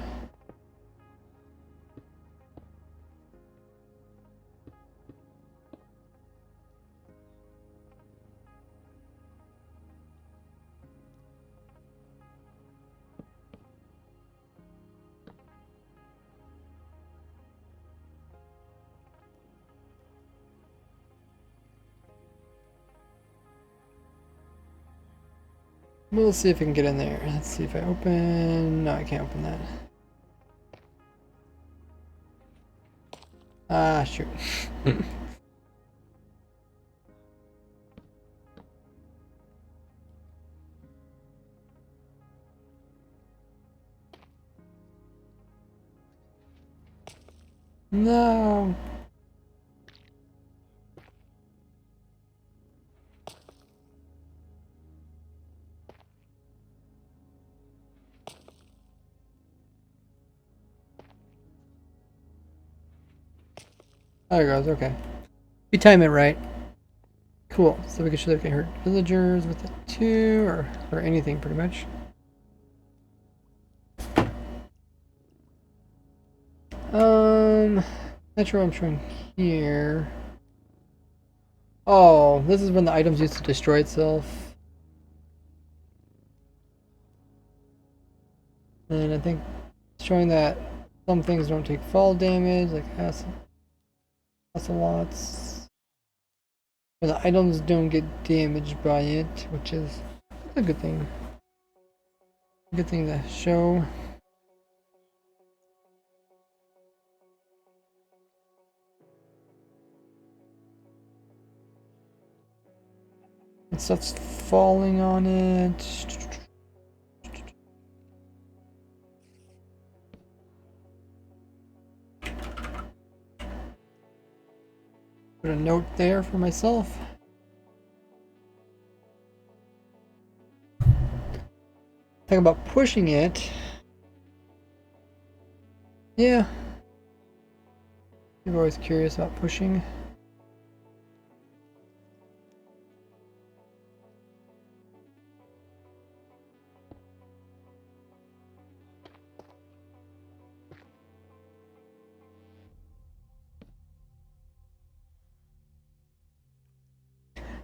We'll see if we can get in there. Let's see if I open. No, I can't open that. Ah, shoot. No. There it goes, okay. We time it right. Cool. So we can show that we can hurt villagers with it too, or anything pretty much. Not sure what I'm showing here. Oh, this is when the item's used to destroy itself. And I think showing that some things don't take fall damage, like ocelots. But the items don't get damaged by it, which is a good thing. A good thing to show. And stuff's falling on it. Put a note there for myself. Talking about pushing it. Yeah. You're always curious about pushing.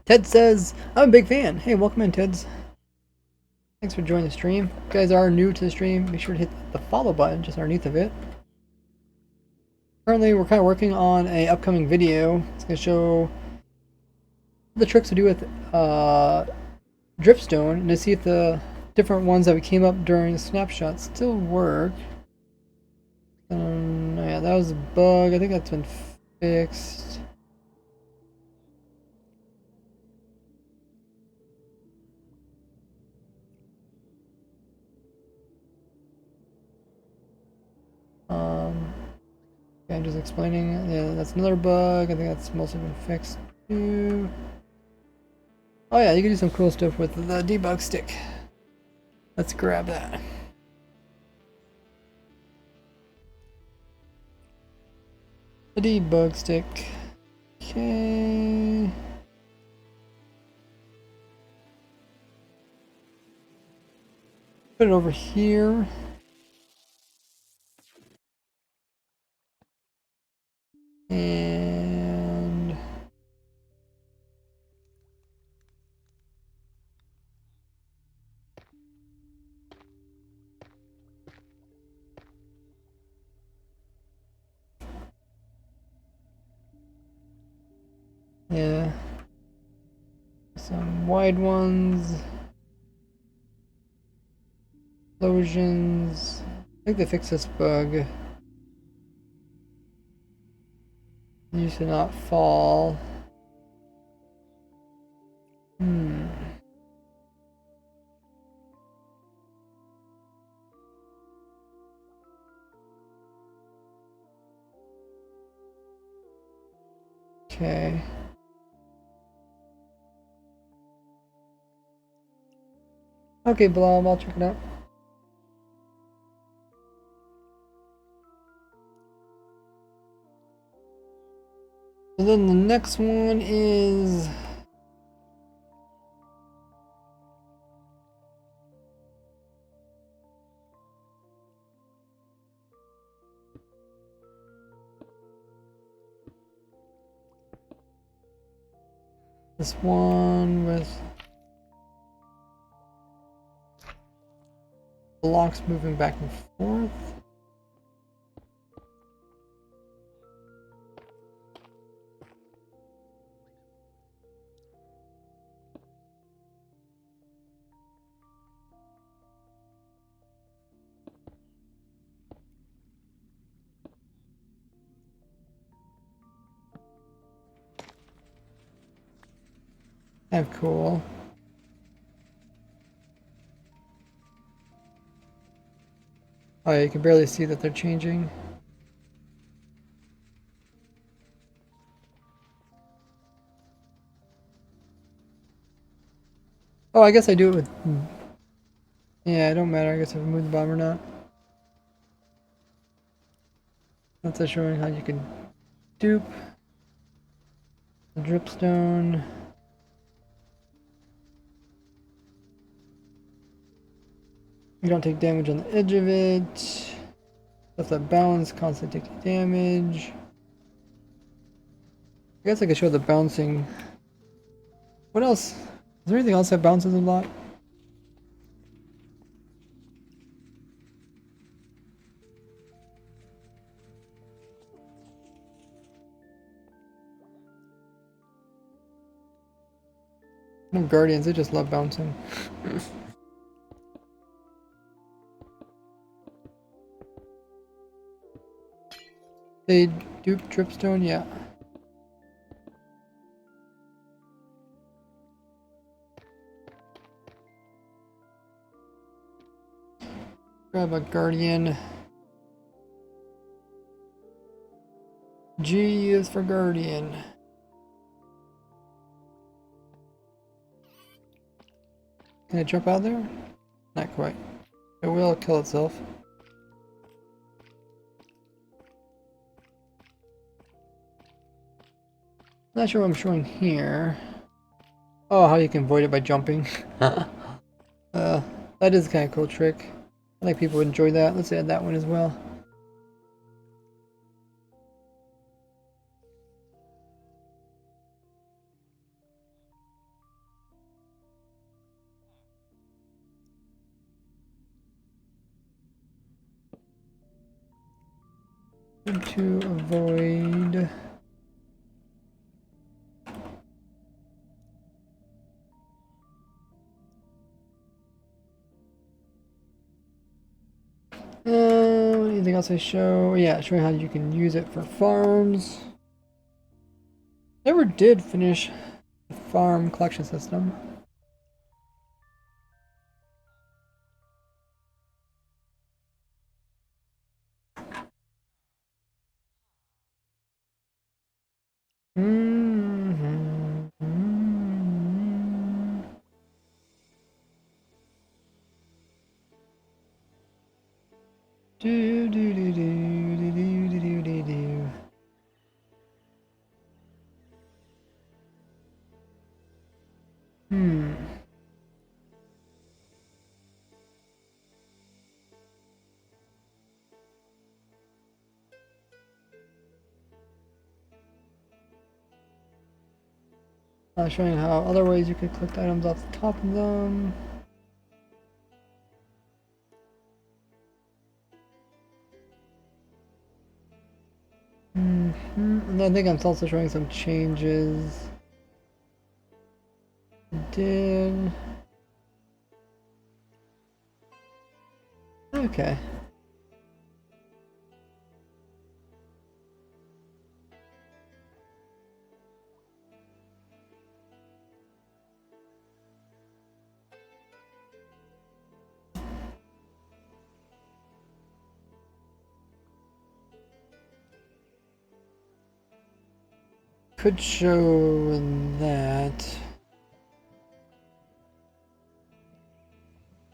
Ted says, I'm a big fan. Hey, welcome in, Teds. Thanks for joining the stream. If you guys are new to the stream, make sure to hit the follow button just underneath of it. Currently, we're kind of working on a upcoming video. It's going to show the tricks to do with dripstone and to see if the different ones that we came up during the snapshot still work. Yeah, that was a bug. I think that's been fixed. Okay, I'm just explaining. Yeah, that's another bug. I think that's mostly been fixed too. Oh yeah, you can do some cool stuff with the debug stick. Let's grab that. The debug stick. Okay. Put it over here. And yeah, some wide ones. Explosions. I think they fixed this bug. Used to not fall. Okay. Okay, Blob, I'll check it out. So then the next one is this one with blocks moving back and forth. Kind of cool. Oh yeah, you can barely see that they're changing. Oh, I guess I do it with... Yeah, it don't matter, I guess if I move the bomb or not. That's just showing how you can dupe the dripstone. You don't take damage on the edge of it. That's that balance, constantly taking damage. I guess I could show the bouncing. What else? Is there anything else that bounces a lot? No guardians, they just love bouncing. They dupe dripstone, yeah. Grab a guardian. G is for guardian. Can it jump out there? Not quite. It will kill itself. Not sure what I'm showing here. Oh, how you can avoid it by jumping. That is kind of cool trick. I think people would enjoy that. Let's add that one as well. To avoid anything else I show? Yeah, showing how you can use it for farms. Never did finish the farm collection system. Do do do do do do do do do. Showing how other ways you could collect items off the top of them. And I think I'm also showing some changes. Did okay. Could show that.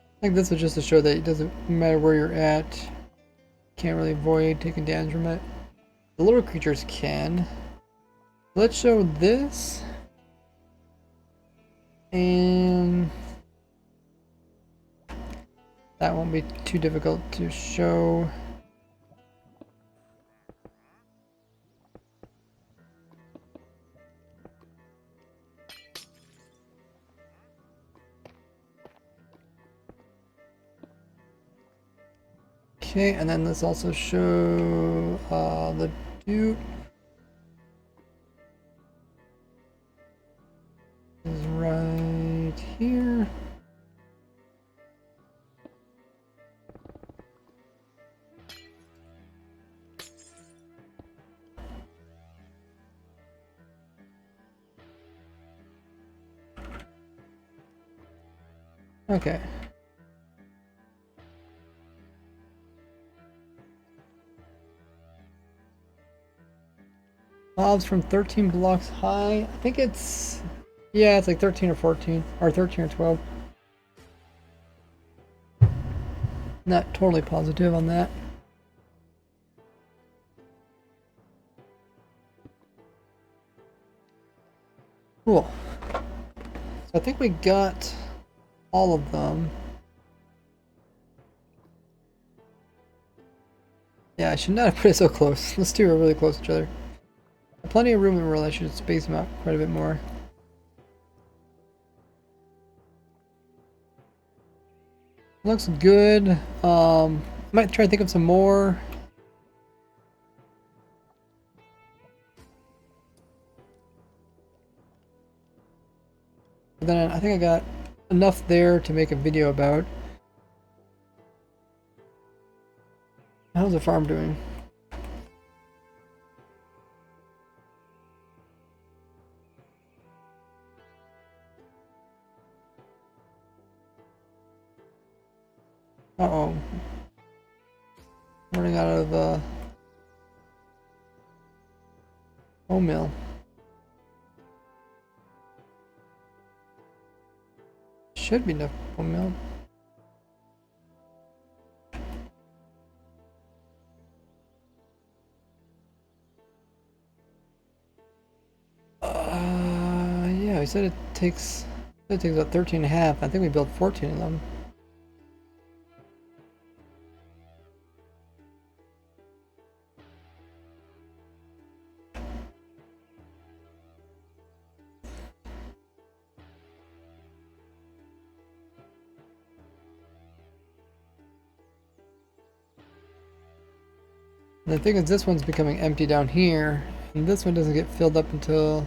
I think this is just to show that it doesn't matter where you're at. Can't really avoid taking damage from it. The little creatures can. Let's show this. And that won't be too difficult to show. Okay, and then let's also show the dupe is right here. Okay. Mobs from 13 blocks high. I think it's, yeah, it's like 13 or 14, or 13 or 12. Not totally positive on that. Cool. So I think we got all of them. Yeah, I should not have put it so close. Let's two are really close to each other. Plenty of room in roll. I should space them out quite a bit more. Looks good. Might try to think of some more. But then I think I got enough there to make a video about. How's the farm doing? Uh-oh. Running out of bone meal. Should be enough bone meal. Yeah, he said it takes about 13 and a half. I think we built 14 of them. And the thing is, this one's becoming empty down here, and this one doesn't get filled up until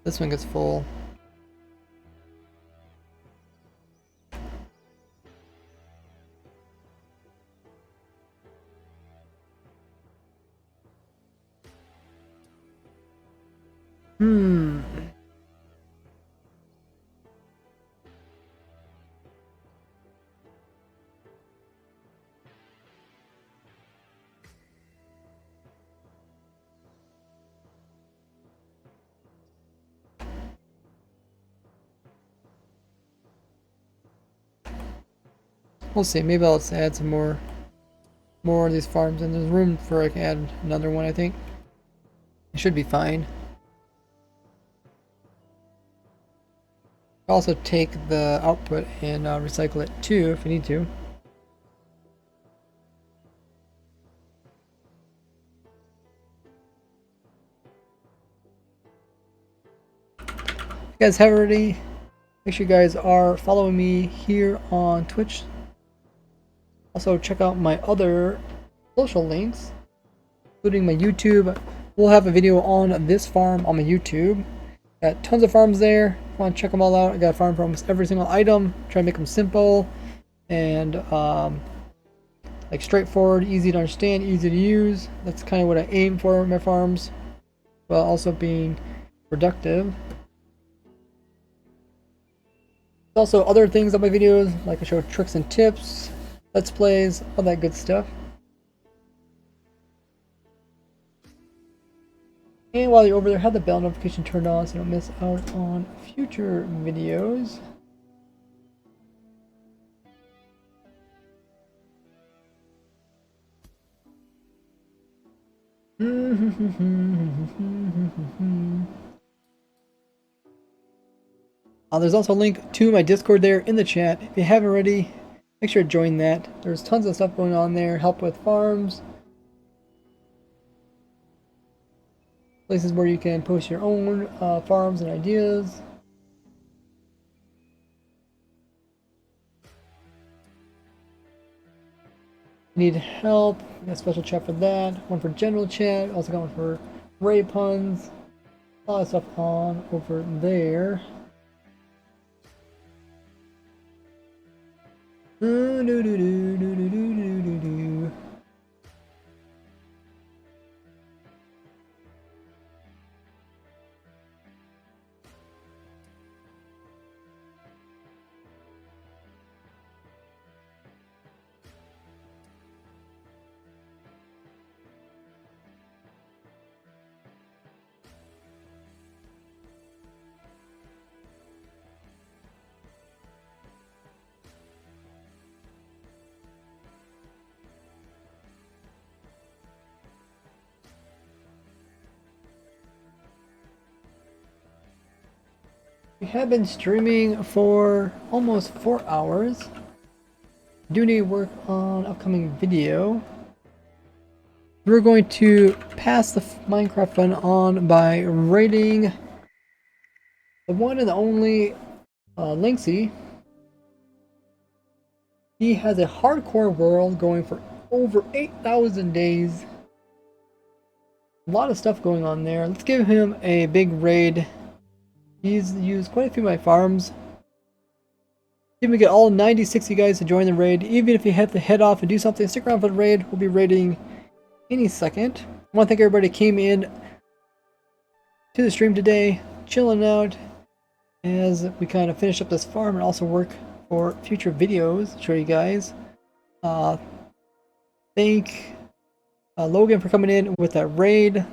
this one gets full. We'll see. Maybe I'll just add some more of these farms, and there's room for I can add another one. I think it should be fine. I'll also take the output and recycle it too if I need to. If you guys have already, make sure you guys are following me here on Twitch. Also check out my other social links, including my YouTube. We'll have a video on this farm on my YouTube. Got tons of farms there. If you want to check them all out, I got a farm for almost every single item. Try to make them simple and like straightforward, easy to understand, easy to use. That's kind of what I aim for in my farms, while also being productive. Also other things on my videos, like I show tricks and tips, let's plays, all that good stuff. And while you're over there, have the bell notification turned on so you don't miss out on future videos. There's also a link to my Discord there in the chat. If you haven't already, make sure to join that. There's tons of stuff going on there. Help with farms. Places where you can post your own farms and ideas. Need help? We got a special chat for that. One for general chat. Also got one for Ray puns. A lot of stuff on over there. Do do do do do do do do do. We have been streaming for almost 4 hours. Do need to work on upcoming video. We're going to pass the Minecraft fun on by rating the one and the only Linksy. He has a hardcore world going for over 8,000 days. A lot of stuff going on there. Let's give him a big raid. He's used quite a few of my farms. Even we get all 96 of you guys to join the raid. Even if you have to head off and do something, stick around for the raid. We'll be raiding any second. I want to thank everybody who came in to the stream today, chilling out as we kind of finish up this farm and also work for future videos to show you guys. Thank Logan for coming in with that raid.